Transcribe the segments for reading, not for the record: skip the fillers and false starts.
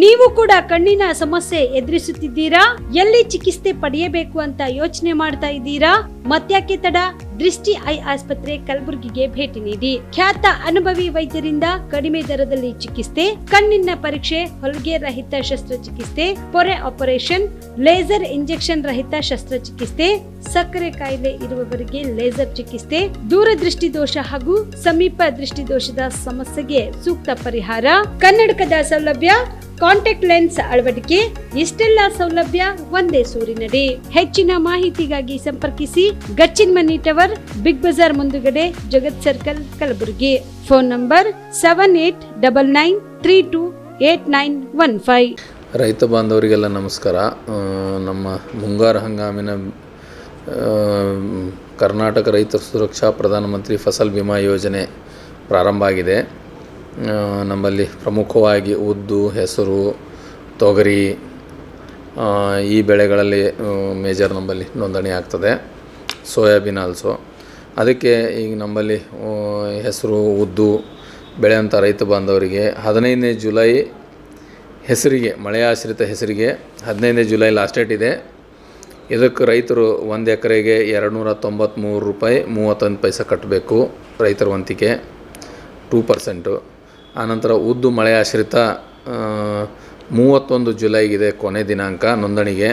ನೀವು ಕೂಡ ಕಣ್ಣಿನ ಸಮಸ್ಯೆ ಎದುರಿಸುತ್ತಿದ್ದೀರಾ? ಎಲ್ಲಿ ಚಿಕಿತ್ಸೆ ಪಡೆಯಬೇಕು ಅಂತ ಯೋಚನೆ ಮಾಡ್ತಾ ಇದ್ದೀರಾ? ಮತ್ತ್ಯಾಕೆ ತಡ? ದೃಷ್ಟಿ ಐ ಆಸ್ಪತ್ರೆ ಕಲಬುರಗಿಗೆ ಭೇಟಿ ನೀಡಿ. ಖ್ಯಾತ ಅನುಭವಿ ವೈದ್ಯರಿಂದ ಕಡಿಮೆ ದರದಲ್ಲಿ ಚಿಕಿತ್ಸೆ, ಕಣ್ಣಿನ ಪರೀಕ್ಷೆ, ಹೊಲಿಗೆ ರಹಿತ ಶಸ್ತ್ರಚಿಕಿತ್ಸೆ, ಪೊರೆ ಆಪರೇಷನ್, ಲೇಸರ್ ಇಂಜೆಕ್ಷನ್ ರಹಿತ ಶಸ್ತ್ರಚಿಕಿತ್ಸೆ, ಸಕ್ಕರೆ ಕಾಯಿಲೆ ಇರುವವರಿಗೆ ಲೇಸರ್ ಚಿಕಿತ್ಸೆ, ದೂರದೃಷ್ಟಿ ದೋಷ ಹಾಗೂ ಸಮೀಪ ದೃಷ್ಟಿ ದೋಷದ ಸಮಸ್ಯೆಗೆ ಸೂಕ್ತ ಪರಿಹಾರ, ಕನ್ನಡಕದ ಸೌಲಭ್ಯ, ಕಾಂಟ್ಯಾಕ್ಟ್ ಲೆನ್ಸ್ ಅಳವಡಿಕೆ, ಇಷ್ಟೆಲ್ಲ ಸೌಲಭ್ಯ ಒಂದೇ ಸೂರಿನಡಿ. ಹೆಚ್ಚಿನ ಮಾಹಿತಿಗಾಗಿ ಸಂಪರ್ಕಿಸಿ ಗಚ್ಚಿನ್ ಮನಿ ಟವರ್, ಬಿಗ್ ಬಜಾರ್ ಮುಂದುಗಡೆ, Jagat circle, Kalaburagi. Phone number 7899328915. ರೈತ ಬಾಂಧವರಿಗೆಲ್ಲ ನಮಸ್ಕಾರ. ನಮ್ಮ ಮುಂಗಾರು ಹಂಗಾಮಿನ ಕರ್ನಾಟಕ ರೈತ ಸುರಕ್ಷಾ ಪ್ರಧಾನಮಂತ್ರಿ ಫಸಲ್ ಬಿಮಾ ಯೋಜನೆ ಪ್ರಾರಂಭ ಆಗಿದೆ. ನಮ್ಮಲ್ಲಿ ಪ್ರಮುಖವಾಗಿ ಉದ್ದು, ಹೆಸರು, ತೊಗರಿ ಈ ಬೆಳೆಗಳಲ್ಲಿ ಮೇಜರ್ ನಮ್ಮಲ್ಲಿ ನೋಂದಣಿ ಆಗ್ತದೆ. Soybean also. ಅದಕ್ಕೆ ಈಗ ನಮ್ಮಲ್ಲಿ ಹೆಸರು, ಉದ್ದು ಬೆಳೆಯುವಂಥ ರೈತ ಬಾಂಧವರಿಗೆ 15ನೇ ಜುಲೈ ಹೆಸರಿಗೆ, ಮಳೆಯಾಶ್ರಿತ ಹೆಸರಿಗೆ 15ನೇ ಜುಲೈ ಲಾಸ್ಟ್ ಡೇಟ್ ಇದೆ. ಇದಕ್ಕೆ ರೈತರು 1 ಎಕರೆಗೆ 293 ರೂಪಾಯಿ 31 ಪೈಸೆ ಕಟ್ಟಬೇಕು. ರೈತರ ವಂತಿಕೆ 2%. ಆನಂತರ ಉದ್ದು ಮಳೆ ಆಶ್ರಿತ 31 ಜುಲೈಗಿದೆ ಕೊನೆ ದಿನಾಂಕ ನೋಂದಣಿಗೆ.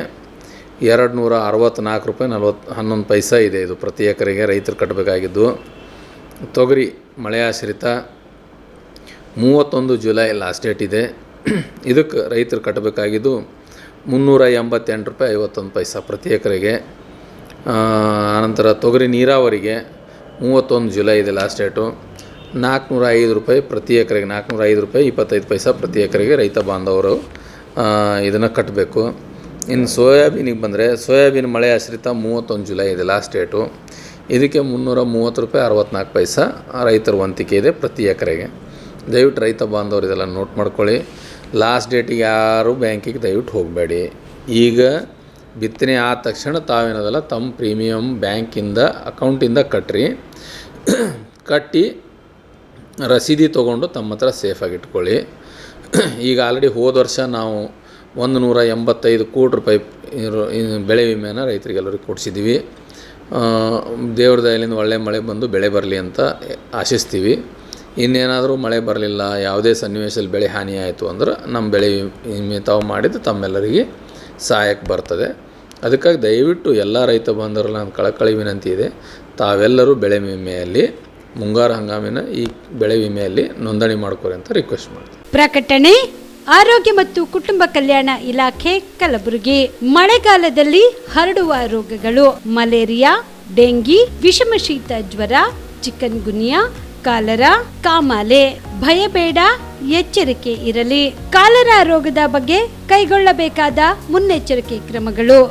264 ರೂಪಾಯಿ 11 ಪೈಸೆ ಇದೆ ಇದು ಪ್ರತಿ ಎಕರೆಗೆ ರೈತರು ಕಟ್ಟಬೇಕಾಗಿದ್ದು. ತೊಗರಿ ಮಳೆ ಆಶ್ರಿತ 31 ಜುಲೈ ಲಾಸ್ಟ್ ಡೇಟ್ ಇದೆ. ಇದಕ್ಕೆ ರೈತರು ಕಟ್ಟಬೇಕಾಗಿದ್ದು 388 ರೂಪಾಯಿ 51 ಪೈಸೆ ಪ್ರತಿ ಎಕರೆಗೆ. ಆನಂತರ ತೊಗರಿ ನೀರಾವರಿಗೆ 31 ಜುಲೈ ಇದೆ ಲಾಸ್ಟ್ ಡೇಟು. 405 ರೂಪಾಯಿ ಪ್ರತಿ ಎಕರೆಗೆ, 405 ರೂಪಾಯಿ 25 ಪೈಸೆ ಪ್ರತಿ ಎಕರೆಗೆ ರೈತ ಬಾಂಧವರು ಇದನ್ನು ಕಟ್ಟಬೇಕು. ಇನ್ನು ಸೋಯಾಬೀನಿಗೆ ಬಂದರೆ, ಸೋಯಾಬೀನ್ ಮಳೆ ಆಶ್ರಿತ 31 ಜುಲೈ ಇದೆ ಲಾಸ್ಟ್ ಡೇಟು. ಇದಕ್ಕೆ 330 ರೂಪಾಯಿ 64 ಪೈಸೆ ರೈತರ ವಂತಿಕೆ ಇದೆ ಪ್ರತಿ ಎಕರೆಗೆ. ದಯವಿಟ್ಟು ರೈತ ಬಾಂಧವರು ಇದೆಲ್ಲ ನೋಟ್ ಮಾಡ್ಕೊಳ್ಳಿ. ಲಾಸ್ಟ್ ಡೇಟಿಗೆ ಯಾರು ಬ್ಯಾಂಕಿಗೆ ದಯವಿಟ್ಟು ಹೋಗಬೇಡಿ. ಈಗ ಬಿತ್ತನೆ ಆದ ತಕ್ಷಣ ತಾವೇನದಲ್ಲ ತಮ್ಮ ಪ್ರೀಮಿಯಮ್ ಬ್ಯಾಂಕಿಂದ ಅಕೌಂಟಿಂದ ಕಟ್ಟಿ ರಸೀದಿ ತೊಗೊಂಡು ತಮ್ಮ ಹತ್ರ ಸೇಫಾಗಿ ಇಟ್ಕೊಳ್ಳಿ. ಈಗ ಆಲ್ರೆಡಿ ಹೋದ ವರ್ಷ ನಾವು 185 ಕೋಟಿ ರೂಪಾಯಿ ಬೆಳೆ ವಿಮೆಯನ್ನು ರೈತರಿಗೆಲ್ಲರಿಗೂ ಕೊಡಿಸಿದ್ದೀವಿ. ದೇವ್ರ ದಯೆಯಿಂದ ಒಳ್ಳೆ ಮಳೆ ಬಂದು ಬೆಳೆ ಬರಲಿ ಅಂತ ಆಶಿಸ್ತೀವಿ. ಇನ್ನೇನಾದರೂ ಮಳೆ ಬರಲಿಲ್ಲ, ಯಾವುದೇ ಸನ್ನಿವೇಶದಲ್ಲಿ ಬೆಳೆ ಹಾನಿ ಆಯಿತು ಅಂದ್ರೆ ನಮ್ಮ ಬೆಳೆ ವಿಮೆ ತಾವು ಮಾಡಿದ್ದು ತಮ್ಮೆಲ್ಲರಿಗೆ ಸಹಾಯಕ್ಕೆ ಬರ್ತದೆ. ಅದಕ್ಕಾಗಿ ದಯವಿಟ್ಟು ಎಲ್ಲ ರೈತ ಬಾಂಧವರಲ್ಲಿ ನನ್ನ ಕಳಕಳಿ ವಿನಂತಿ ಇದೆ, ತಾವೆಲ್ಲರೂ ಬೆಳೆ ವಿಮೆಯಲ್ಲಿ, ಮುಂಗಾರು ಹಂಗಾಮಿನ ಈ ಬೆಳೆ ವಿಮೆಯಲ್ಲಿ ನೋಂದಣಿ ಮಾಡ್ಕೊರಿ ಅಂತ ರಿಕ್ವೆಸ್ಟ್ ಮಾಡ್ತೀನಿ. ಪ್ರಕಟಣೆ ಆರೋಗ್ಯ ಮತ್ತು ಕುಟುಂಬ ಕಲ್ಯಾಣ ಇಲಾಖೆ, ಕಲಬುರಗಿ. ಮಳೆಗಾಲದಲ್ಲಿ ಹರಡುವ ರೋಗಗಳು: ಮಲೇರಿಯಾ, ಡೆಂಗಿ, ವಿಷಮಶೀತ ಜ್ವರ, ಚಿಕನ್ ಗುನ್ಯಾ, ಕಾಲರಾ, ಕಾಮಾಲೆ. ಭಯಬೇಡ, ಎಚ್ಚರಿಕೆ ಇರಲಿ. ಕಾಲರಾ ರೋಗದ ಬಗ್ಗೆ ಕೈಗೊಳ್ಳಬೇಕಾದ ಮುನ್ನೆಚ್ಚರಿಕೆ ಕ್ರಮಗಳು: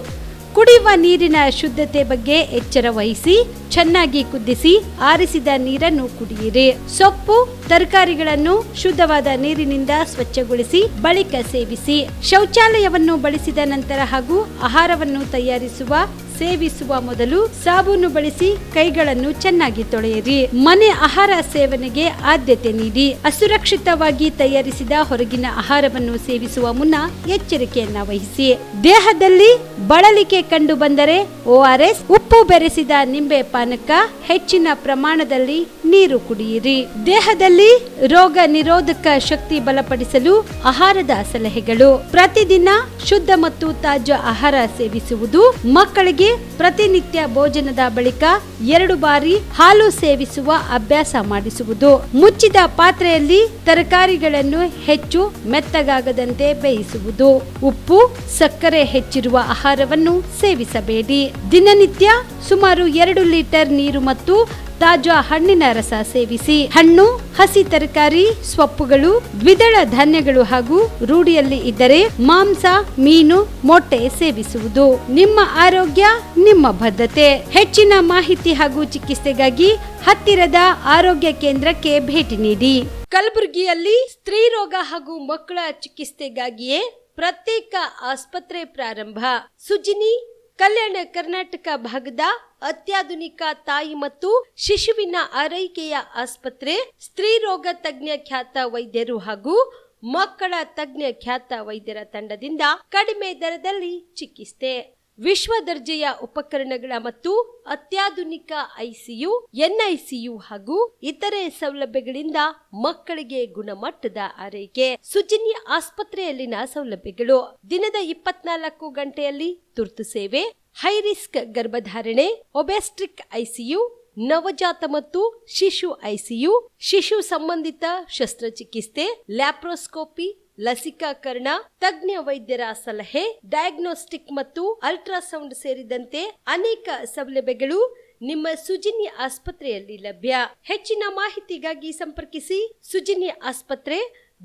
ಕುಡಿಯುವ ನೀರಿನ ಶುದ್ಧತೆ ಬಗ್ಗೆ ಎಚ್ಚರ ವಹಿಸಿ, ಚೆನ್ನಾಗಿ ಕುದಿಸಿ ಆರಿಸಿದ ನೀರನ್ನು ಕುಡಿಯಿರಿ. ಸೊಪ್ಪು, ತರಕಾರಿಗಳನ್ನು ಶುದ್ಧವಾದ ನೀರಿನಿಂದ ಸ್ವಚ್ಛಗೊಳಿಸಿ ಬಳಿಕ ಸೇವಿಸಿ. ಶೌಚಾಲಯವನ್ನು ಬಳಸಿದ ನಂತರ ಹಾಗೂ ಆಹಾರವನ್ನು ಸೇವಿಸುವ ಮೊದಲು ಸಾಬೂನು ಬಳಸಿ ಕೈಗಳನ್ನು ಚೆನ್ನಾಗಿ ತೊಳೆಯಿರಿ. ಮನೆ ಆಹಾರ ಸೇವನೆಗೆ ಆದ್ಯತೆ ನೀಡಿ. ಅಸುರಕ್ಷಿತವಾಗಿ ತಯಾರಿಸಿದ ಹೊರಗಿನ ಆಹಾರವನ್ನು ಸೇವಿಸುವ ಮುನ್ನ ಎಚ್ಚರಿಕೆಯನ್ನ ವಹಿಸಿ. ದೇಹದಲ್ಲಿ ಬಳಲಿಕೆ ಕಂಡು ಬಂದರೆ ORS, ಉಪ್ಪು ಬೆರೆಸಿದ ನಿಂಬೆ ಪಾನಕ, ಹೆಚ್ಚಿನ ಪ್ರಮಾಣದಲ್ಲಿ ನೀರು ಕುಡಿಯಿರಿ. ದೇಹದಲ್ಲಿ ರೋಗ ನಿರೋಧಕ ಶಕ್ತಿ ಬಲಪಡಿಸಲು ಆಹಾರದ ಸಲಹೆಗಳು: ಪ್ರತಿದಿನ ಶುದ್ಧ ಮತ್ತು ತಾಜಾ ಆಹಾರ ಸೇವಿಸುವುದು. ಮಕ್ಕಳಿಗೆ ಪ್ರತಿನಿತ್ಯ ಭೋಜನದ ಬಳಿಕ 2 ಬಾರಿ ಹಾಲು ಸೇವಿಸುವ ಅಭ್ಯಾಸ ಮಾಡಿಸುವುದು. ಮುಚ್ಚಿದ ಪಾತ್ರೆಯಲ್ಲಿ ತರಕಾರಿಗಳನ್ನು ಹೆಚ್ಚು ಮೆತ್ತಗಾಗದಂತೆ ಬೇಯಿಸುವುದು. ಉಪ್ಪು, ಸಕ್ಕರೆ ಹೆಚ್ಚಿರುವ ಆಹಾರವನ್ನು ಸೇವಿಸಬೇಡಿ. ದಿನನಿತ್ಯ ಸುಮಾರು 2 ಲೀಟರ್ ನೀರು ಮತ್ತು ತಾಜಾ ಹಣ್ಣಿನ ರಸ ಸೇವಿಸಿ. ಹಣ್ಣು, ಹಸಿ ತರಕಾರಿ, ಸೊಪ್ಪುಗಳು, ದ್ವಿದಳ ಧಾನ್ಯಗಳು ಹಾಗೂ ರೂಢಿಯಲ್ಲಿ ಇದ್ದರೆ ಮಾಂಸ, ಮೀನು, ಮೊಟ್ಟೆ ಸೇವಿಸುವುದು. ನಿಮ್ಮ ಆರೋಗ್ಯ, ನಿಮ್ಮ ಬದ್ಧತೆ. ಹೆಚ್ಚಿನ ಮಾಹಿತಿ ಹಾಗೂ ಚಿಕಿತ್ಸೆಗಾಗಿ ಹತ್ತಿರದ ಆರೋಗ್ಯ ಕೇಂದ್ರಕ್ಕೆ ಭೇಟಿ ನೀಡಿ. ಕಲಬುರಗಿಯಲ್ಲಿ ಸ್ತ್ರೀ ರೋಗ ಹಾಗೂ ಮಕ್ಕಳ ಚಿಕಿತ್ಸೆಗಾಗಿಯೇ ಪ್ರತ್ಯೇಕ ಆಸ್ಪತ್ರೆ ಪ್ರಾರಂಭ. ಸುಜಿನಿ ಕಲ್ಯಾಣ ಕರ್ನಾಟಕ ಭಾಗದ ಅತ್ಯಾಧುನಿಕ ತಾಯಿ ಮತ್ತು ಶಿಶುವಿನ ಆರೈಕೆಯ ಆಸ್ಪತ್ರೆ. ಸ್ತ್ರೀ ರೋಗ ತಜ್ಞ ಖ್ಯಾತ ವೈದ್ಯರು ಹಾಗೂ ಮಕ್ಕಳ ತಜ್ಞ ಖ್ಯಾತ ವೈದ್ಯರ ತಂಡದಿಂದ ಕಡಿಮೆ ದರದಲ್ಲಿ ಚಿಕಿತ್ಸೆ. ವಿಶ್ವ ದರ್ಜೆಯ ಉಪಕರಣಗಳ ಮತ್ತು ಅತ್ಯಾಧುನಿಕ ಐಸಿಯು, ಎನ್ಐಸಿಯು ಹಾಗೂ ಇತರೆ ಸೌಲಭ್ಯಗಳಿಂದ ಮಕ್ಕಳಿಗೆ ಗುಣಮಟ್ಟದ ಆರೈಕೆ. ಸುಜಿನಿ ಆಸ್ಪತ್ರೆಯಲ್ಲಿನ ಸೌಲಭ್ಯಗಳು: ದಿನದ 24 ಗಂಟೆಯಲ್ಲಿ ತುರ್ತು ಸೇವೆ, ಹೈ ರಿಸ್ಕ್ ಗರ್ಭಧಾರಣೆ, ಒಬೆಸ್ಟ್ರಿಕ್ ಐಸಿಯು, ನವಜಾತ ಮತ್ತು ಶಿಶು ಐಸಿಯು, ಶಿಶು ಸಂಬಂಧಿತ ಶಸ್ತ್ರಚಿಕಿತ್ಸೆ, ಲ್ಯಾಪ್ರೋಸ್ಕೋಪಿ, ಲಸಿಕಾಕರಣ, ತಜ್ಞ ವೈದ್ಯರ ಸಲಹೆ, ಡಯಾಗ್ನೋಸ್ಟಿಕ್ ಮತ್ತು ಅಲ್ಟ್ರಾಸೌಂಡ್ ಸೇರಿದಂತೆ ಅನೇಕ ಸೌಲಭ್ಯಗಳು ನಿಮ್ಮ ಸುಜಿನಿ ಆಸ್ಪತ್ರೆಯಲ್ಲಿ ಲಭ್ಯ. ಹೆಚ್ಚಿನ ಮಾಹಿತಿಗಾಗಿ ಸಂಪರ್ಕಿಸಿ ಸುಜಿನಿ ಆಸ್ಪತ್ರೆ,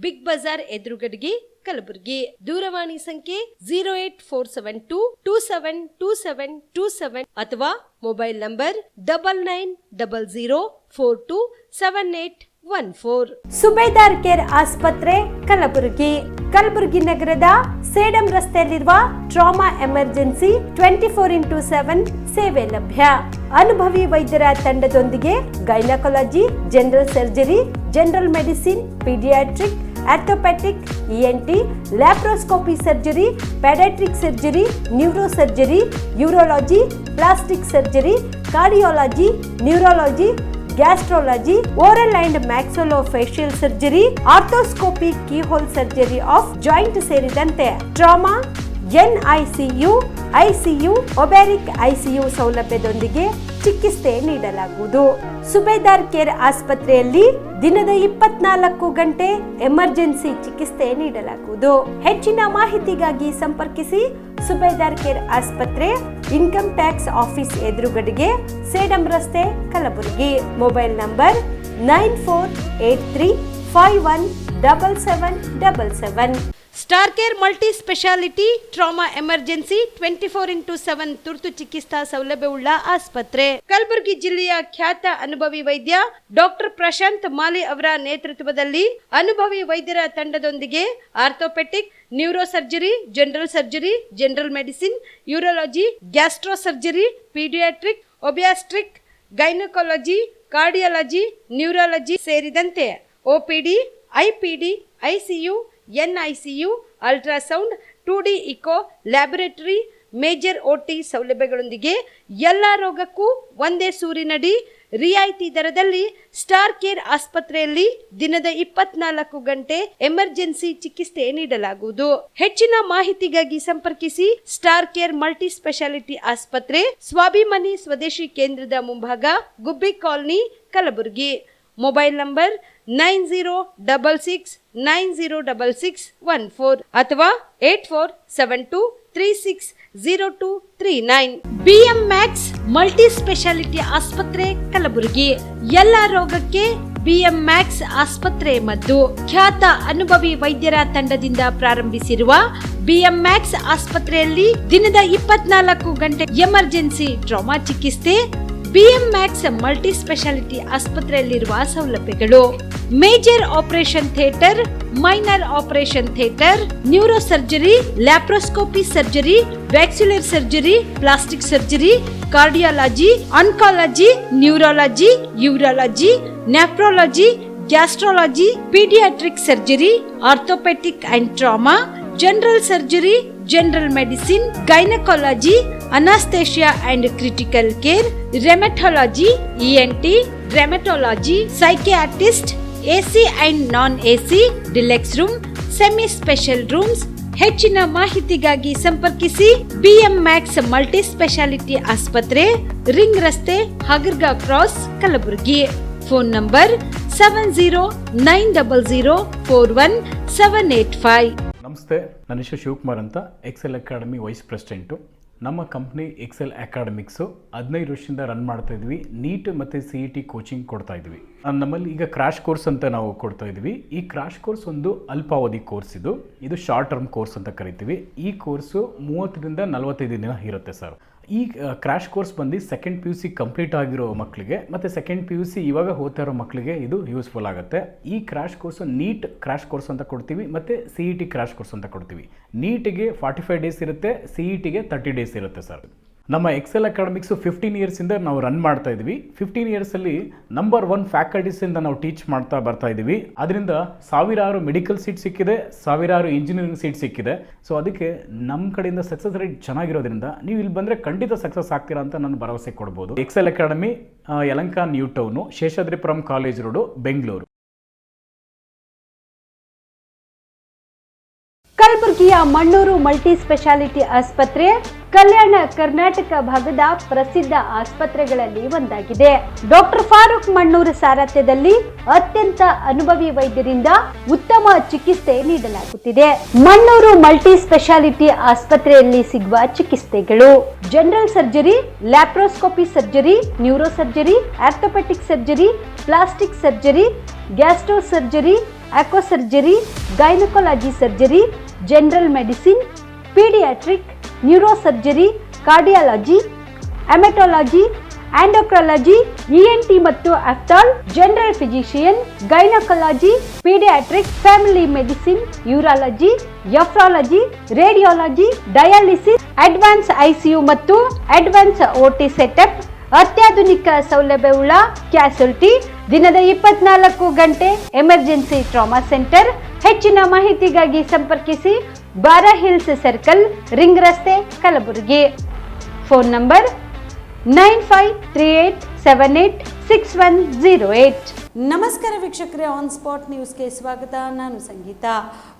ಬಿಗ್ ಬಜಾರ್ ಎದುರುಗಡೆಗೆ, ಕಲಬುರಗಿ. ದೂರವಾಣಿ ಸಂಖ್ಯೆ 08472 272727 ಅಥವಾ ಮೊಬೈಲ್ ನಂಬರ್ 9900427814. ಸುಬೇದಾರ್ ಕೇರ್ ಆಸ್ಪತ್ರೆ, ಕಲಬುರಗಿ. ಕಲಬುರಗಿ ನಗರದ ಸೇಡಂ ರಸ್ತೆಯಲ್ಲಿರುವ ಟ್ರಾಮಾ ಎಮರ್ಜೆನ್ಸಿ 24x7 ಸೇವೆ ಲಭ್ಯ. ಅನುಭವಿ ವೈದ್ಯರ ತಂಡದೊಂದಿಗೆ gynaecology, general surgery, general medicine, paediatric, orthopaedic, ENT, laparoscopy surgery, paediatric surgery, neuro surgery, urology, plastic surgery, cardiology, neurology, gastrology, oral and maxillofacial surgery, arthroscopy, keyhole surgery of joint ಸೇರಿದಂತೆ trauma, NICU, ICU, ಒಬ್ಯಾರಿಕ್ ICU ಸೌಲಭ್ಯದೊಂದಿಗೆ ಚಿಕಿತ್ಸೆ ನೀಡಲಾಗುವುದು. ಸುಬೇದಾರ್ care ಆಸ್ಪತ್ರೆಯಲ್ಲಿ ದಿನದ 24 ಗಂಟೆ emergency ಚಿಕಿತ್ಸೆ ನೀಡಲಾಗುವುದು. ಹೆಚ್ಚಿನ ಮಾಹಿತಿಗಾಗಿ ಸಂಪರ್ಕಿಸಿ ಸುಬೇದಾರ್ ಕೇರ್ ಆಸ್ಪತ್ರೆ, ಇನ್ಕಮ್ ಟ್ಯಾಕ್ಸ್ ಆಫೀಸ್ ಎದುರುಗಡೆಗೆ, ಸೇಡಂ ರಸ್ತೆ, Kalaburagi. Mobile number 9483517777. Star care multi speciality trauma emergency 24x7 ತುರ್ತು ಚಿಕಿತ್ಸಾ ಸೌಲಭ್ಯವುಳ್ಳ ಆಸ್ಪತ್ರೆ. ಕಲಬುರಗಿ ಜಿಲ್ಲೆಯ ಖ್ಯಾತ ಅನುಭವಿ ವೈದ್ಯ ಡಾಕ್ಟರ್ ಪ್ರಶಾಂತ್ ಮಾಲಿ ಅವರ ನೇತೃತ್ವದಲ್ಲಿ ಅನುಭವಿ ವೈದ್ಯರ ತಂಡದೊಂದಿಗೆ orthopaedic, neuro surgery, general surgery, general medicine, urology, gastro surgery, paediatric, obstetric, gynaecology, cardiology, neurology ಸೇರಿದಂತೆ OPD, IPD, ICU, NICU, ultrasound, 2D echo, laboratory, major OT ಸೌಲಭ್ಯಗಳೊಂದಿಗೆ ಎಲ್ಲ ರೋಗಕ್ಕೂ ಒಂದೇ ಸೂರಿನಡಿ ರಿಯಾಯಿತಿ ದರದಲ್ಲಿ ಸ್ಟಾರ್ ಕೇರ್ ಆಸ್ಪತ್ರೆಯಲ್ಲಿ ದಿನದ 24 ಗಂಟೆ ಎಮರ್ಜೆನ್ಸಿ ಚಿಕಿತ್ಸೆ ನೀಡಲಾಗುವುದು. ಹೆಚ್ಚಿನ ಮಾಹಿತಿಗಾಗಿ ಸಂಪರ್ಕಿಸಿ ಸ್ಟಾರ್ ಕೇರ್ ಮಲ್ಟಿ ಸ್ಪೆಷಾಲಿಟಿ ಆಸ್ಪತ್ರೆ, ಸ್ವಾಭಿಮಾನಿ ಸ್ವದೇಶಿ ಕೇಂದ್ರದ ಮುಂಭಾಗ, ಗುಬ್ಬಿ ಕಾಲನಿ, ಕಲಬುರಗಿ. ಮೊಬೈಲ್ ನಂಬರ್ 9066906614 ಅಥವಾ 8472360239. BM Max ಮಲ್ಟಿ ಸ್ಪೆಷಾಲಿಟಿ ಆಸ್ಪತ್ರೆ, ಕಲಬುರಗಿ. ಎಲ್ಲ ರೋಗಕ್ಕೆ BM Max ಆಸ್ಪತ್ರೆ ಮದ್ದು. ಖ್ಯಾತ ಅನುಭವಿ ವೈದ್ಯರ ತಂಡದಿಂದ ಪ್ರಾರಂಭಿಸಿರುವ BM Max ಆಸ್ಪತ್ರೆಯಲ್ಲಿ ದಿನದ 24 ಗಂಟೆ ಎಮರ್ಜೆನ್ಸಿ ಟ್ರಾಮಾ ಚಿಕಿತ್ಸೆ. BM Max ಮಲ್ಟಿ ಸ್ಪೆಷಾಲಿಟಿ ಆಸ್ಪತ್ರೆಯಲ್ಲಿರುವ ಸೌಲಭ್ಯಗಳು: major operation theatre, minor operation theatre, neuro surgery, laparoscopy surgery, ವ್ಯಾಕ್ಸ್ಯುಲರ್ surgery, plastic surgery, cardiology, oncology, neurology, urology, nephrology, gastrology, paediatric surgery, orthopaedic and trauma, general surgery, general medicine, gynaecology, anaesthesia and critical care, rheumatology, ENT, rheumatology, psychiatrist, AC and non AC, deluxe room, semi special rooms. ಹೆಚ್ಚಿನ ಮಾಹಿತಿಗಾಗಿ ಸಂಪರ್ಕಿಸಿ BM Max multi speciality ಆಸ್ಪತ್ರೆ, ring ರಸ್ತೆ, ಹಗರ್ಗಾ cross, Kalaburagi. Phone number 7090041785. ನಮಸ್ತೆ, ನನ್ನ ಹೆಸರು ಶಿವಕುಮಾರ್ ಅಂತ, excel academy vice president. ನಮ್ಮ ಕಂಪ್ನಿ ಎಕ್ಸೆಲ್ ಅಕಾಡೆಮಿಕ್ಸು 15 ವರ್ಷದಿಂದ ರನ್ ಮಾಡ್ತಾ ಇದ್ವಿ. ನೀಟ್ ಮತ್ತು CET ಕೋಚಿಂಗ್ ಕೊಡ್ತಾ ಇದ್ವಿ. ನಮ್ಮಲ್ಲಿ ಈಗ ಕ್ರಾಶ್ ಕೋರ್ಸ್ ಅಂತ ನಾವು ಕೊಡ್ತಾ ಇದ್ವಿ. ಈ ಕ್ರಾಶ್ ಕೋರ್ಸ್ ಒಂದು ಅಲ್ಪಾವಧಿ ಕೋರ್ಸ್. ಇದು ಶಾರ್ಟ್ ಟರ್ಮ್ ಕೋರ್ಸ್ ಅಂತ ಕರಿತೀವಿ. ಈ ಕೋರ್ಸು 30ರಿಂದ 45 ದಿನ ಇರುತ್ತೆ ಸರ್. ಈ ಕ್ರಾಶ್ ಕೋರ್ಸ್ ಬಂದು ಸೆಕೆಂಡ್ PUC ಕಂಪ್ಲೀಟ್ ಆಗಿರೋ ಮಕ್ಕಳಿಗೆ ಮತ್ತು ಸೆಕೆಂಡ್ PUC ಇವಾಗ ಓದ್ತಾ ಇರೋ ಮಕ್ಕಳಿಗೆ ಇದು ಯೂಸ್ಫುಲ್ ಆಗುತ್ತೆ. ಈ crash course NEET crash course ಅಂತ ಕೊಡ್ತೀವಿ ಮತ್ತು CET ಕ್ರಾಶ್ ಕೋರ್ಸ್ ಅಂತ ಕೊಡ್ತೀವಿ. ನೀಟಿಗೆ 45 ಡೇಸ್ ಇರುತ್ತೆ, CETಗೆ 30 ಡೇಸ್ ಇರುತ್ತೆ ಸರ್. ನಮ್ಮ ಎಕ್ಸೆಲ್ ಅಕಾಡೆಮಿಕ್ಸು 15 ಇಯರ್ಸಿಂದ ನಾವು ರನ್ ಮಾಡ್ತಾ ಇದ್ವಿ. 15 ಇಯರ್ಸಲ್ಲಿ ನಂಬರ್ 1 ಫ್ಯಾಕಲ್ಟೀಸಿಂದ ನಾವು ಟೀಚ್ ಮಾಡ್ತಾ ಬರ್ತಾ ಇದ್ದೀವಿ. ಅದರಿಂದ ಸಾವಿರಾರು ಮೆಡಿಕಲ್ ಸೀಟ್ ಸಿಕ್ಕಿದೆ, ಸಾವಿರಾರು ಇಂಜಿನಿಯರಿಂಗ್ ಸೀಟ್ ಸಿಕ್ಕಿದೆ. ಸೊ ಅದಕ್ಕೆ ನಮ್ಮ ಕಡೆಯಿಂದ ಸಕ್ಸಸ್ ರೇಟ್ ಚೆನ್ನಾಗಿರೋದ್ರಿಂದ ನೀವು ಇಲ್ಲಿ ಬಂದರೆ ಖಂಡಿತ ಸಕ್ಸಸ್ ಆಗ್ತೀರಾ ಅಂತ ನಾನು ಭರವಸೆ ಕೊಡ್ಬೋದು. Excel academy Yelahanka new town, Seshadripuram college road, Bengaluru. ಕಲಬುರಗಿಯ ಮಣ್ಣೂರು ಮಲ್ಟಿ ಸ್ಪೆಷಾಲಿಟಿ ಆಸ್ಪತ್ರೆ ಕಲ್ಯಾಣ ಕರ್ನಾಟಕ ಭಾಗದ ಪ್ರಸಿದ್ಧ ಆಸ್ಪತ್ರೆಗಳಲ್ಲಿ ಒಂದಾಗಿದೆ. ಡಾಕ್ಟರ್ ಫಾರೂಕ್ ಮಣ್ಣೂರು ಸಾರಥ್ಯದಲ್ಲಿ ಅತ್ಯಂತ ಅನುಭವಿ ವೈದ್ಯರಿಂದ ಉತ್ತಮ ಚಿಕಿತ್ಸೆ ನೀಡಲಾಗುತ್ತಿದೆ. ಮಣ್ಣೂರು ಮಲ್ಟಿ ಸ್ಪೆಷಾಲಿಟಿ ಆಸ್ಪತ್ರೆಯಲ್ಲಿ ಸಿಗುವ ಚಿಕಿತ್ಸೆಗಳು: general surgery, laparoscopy surgery, neuro surgery, orthopaedic surgery, plastic surgery, gastro surgery, aqua surgery, gynaecology surgery, general medicine, paediatric, neuro surgery, cardiology, haematology, endocrinology, ENT ಮತ್ತು ophthal, general physician, gynaecology, paediatric, family medicine, urology, nephrology, radiology, dialysis, advance ICU ಮತ್ತು advance OT setup, ಅತ್ಯಾಧುನಿಕ ಸೌಲಭ್ಯವುಳ್ಳ ಕ್ಯಾಸುಲಿಟಿ, ದಿನದ 24 ಗಂಟೆ emergency trauma centre. ಹೆಚ್ಚಿನ ಮಾಹಿತಿಗಾಗಿ ಸಂಪರ್ಕಿಸಿ ಬಾರಾ hills circle, ring ರಸ್ತೆ, ಕಲಬುರಗಿ. Phone number 9538786108. ನಮಸ್ಕಾರ ವೀಕ್ಷಕರೇ, ಆನ್ ಸ್ಪಾಟ್ ನ್ಯೂಸ್ಗೆ ಸ್ವಾಗತ. ನಾನು ಸಂಗೀತ.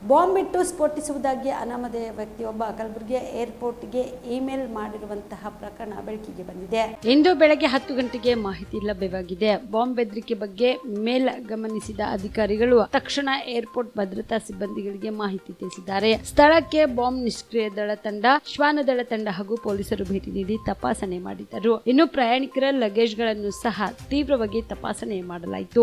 ಬಾಂಬ್ ಇಟ್ಟು ಸ್ಫೋಟಿಸುವುದಾಗಿ ಅನಾಮಧೇಯ ವ್ಯಕ್ತಿಯೊಬ್ಬ ಕಲಬುರಗಿಯ ಏರ್ಪೋರ್ಟ್ಗೆ ಇಮೇಲ್ ಮಾಡಿರುವಂತಹ ಪ್ರಕರಣ ಬೆಳಕಿಗೆ ಬಂದಿದೆ. ಇಂದು ಬೆಳಗ್ಗೆ 10 ಗಂಟೆಗೆ ಮಾಹಿತಿ ಲಭ್ಯವಾಗಿದೆ. ಬಾಂಬ್ ಬೆದರಿಕೆ ಬಗ್ಗೆ ಮೇಲ್ ಗಮನಿಸಿದ ಅಧಿಕಾರಿಗಳು ತಕ್ಷಣ ಏರ್ಪೋರ್ಟ್ ಭದ್ರತಾ ಸಿಬ್ಬಂದಿಗಳಿಗೆ ಮಾಹಿತಿ ತಿಳಿಸಿದ್ದಾರೆ. ಸ್ಥಳಕ್ಕೆ ಬಾಂಬ್ ನಿಷ್ಕ್ರಿಯ ದಳ ತಂಡ, ಶ್ವಾನದಳ ತಂಡ ಹಾಗೂ ಪೊಲೀಸರು ಭೇಟಿ ನೀಡಿ ತಪಾಸಣೆ ಮಾಡಿದರು. ಇನ್ನು ಪ್ರಯಾಣಿಕರ ಲಗೇಜ್ಗಳನ್ನು ಸಹ ತೀವ್ರವಾಗಿ ತಪಾಸಣೆ ಮಾಡಲಾಯಿತು.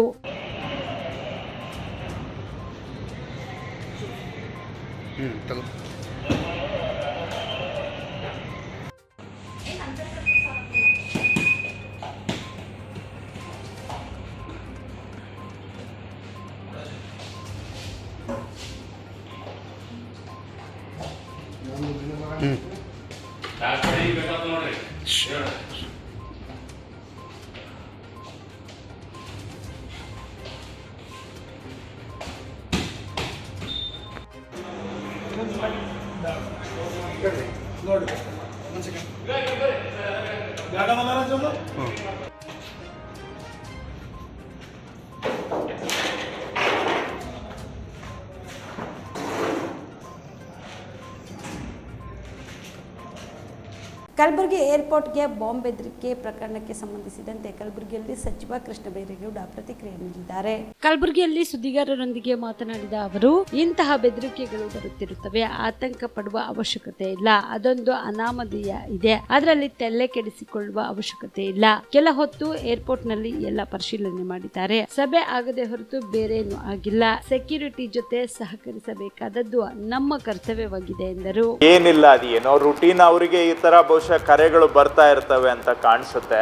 ಕಲಬುರಗಿ ಏರ್ಪೋರ್ಟ್ಗೆ ಬಾಂಬ್ ಬೆದರಿಕೆ ಪ್ರಕರಣಕ್ಕೆ ಸಂಬಂಧಿಸಿದಂತೆ ಕಲಬುರಗಿಯಲ್ಲಿ ಸಚಿವ ಕೃಷ್ಣ ಬೈರೇಗೌಡ ಪ್ರತಿಕ್ರಿಯೆ ನೀಡಿದ್ದಾರೆ. ಕಲಬುರಗಿಯಲ್ಲಿ ಸುದ್ದಿಗಾರರೊಂದಿಗೆ ಮಾತನಾಡಿದ ಅವರು, ಇಂತಹ ಬೆದರಿಕೆಗಳು ಬರುತ್ತಿರುತ್ತವೆ, ಆತಂಕ ಪಡುವ ಅವಶ್ಯಕತೆ ಇಲ್ಲ. ಅದೊಂದು ಅನಾಮಧೇಯ ಇದೆ, ಅದರಲ್ಲಿ ತಲೆ ಕೆಡಿಸಿಕೊಳ್ಳುವ ಅವಶ್ಯಕತೆ ಇಲ್ಲ. ಕೆಲ ಹೊತ್ತು ಏರ್ಪೋರ್ಟ್ ನಲ್ಲಿ ಎಲ್ಲ ಪರಿಶೀಲನೆ ಮಾಡಿದ್ದಾರೆ. ಸಭೆ ಆಗದೆ ಹೊರತು ಬೇರೇನು ಆಗಿಲ್ಲ. ಸೆಕ್ಯೂರಿಟಿ ಜೊತೆ ಸಹಕರಿಸಬೇಕಾದದ್ದು ನಮ್ಮ ಕರ್ತವ್ಯವಾಗಿದೆ ಎಂದರು. ಏನಿಲ್ಲ, ಅದು ಏನೋ ರೂಟೀನ್ ಅವರಿಗೆ ಈ ತರ ಬಹುಶಃ ಕರೆಗಳು ಬರ್ತಾ ಇರ್ತವೆ ಅಂತ ಕಾಣಿಸುತ್ತೆ.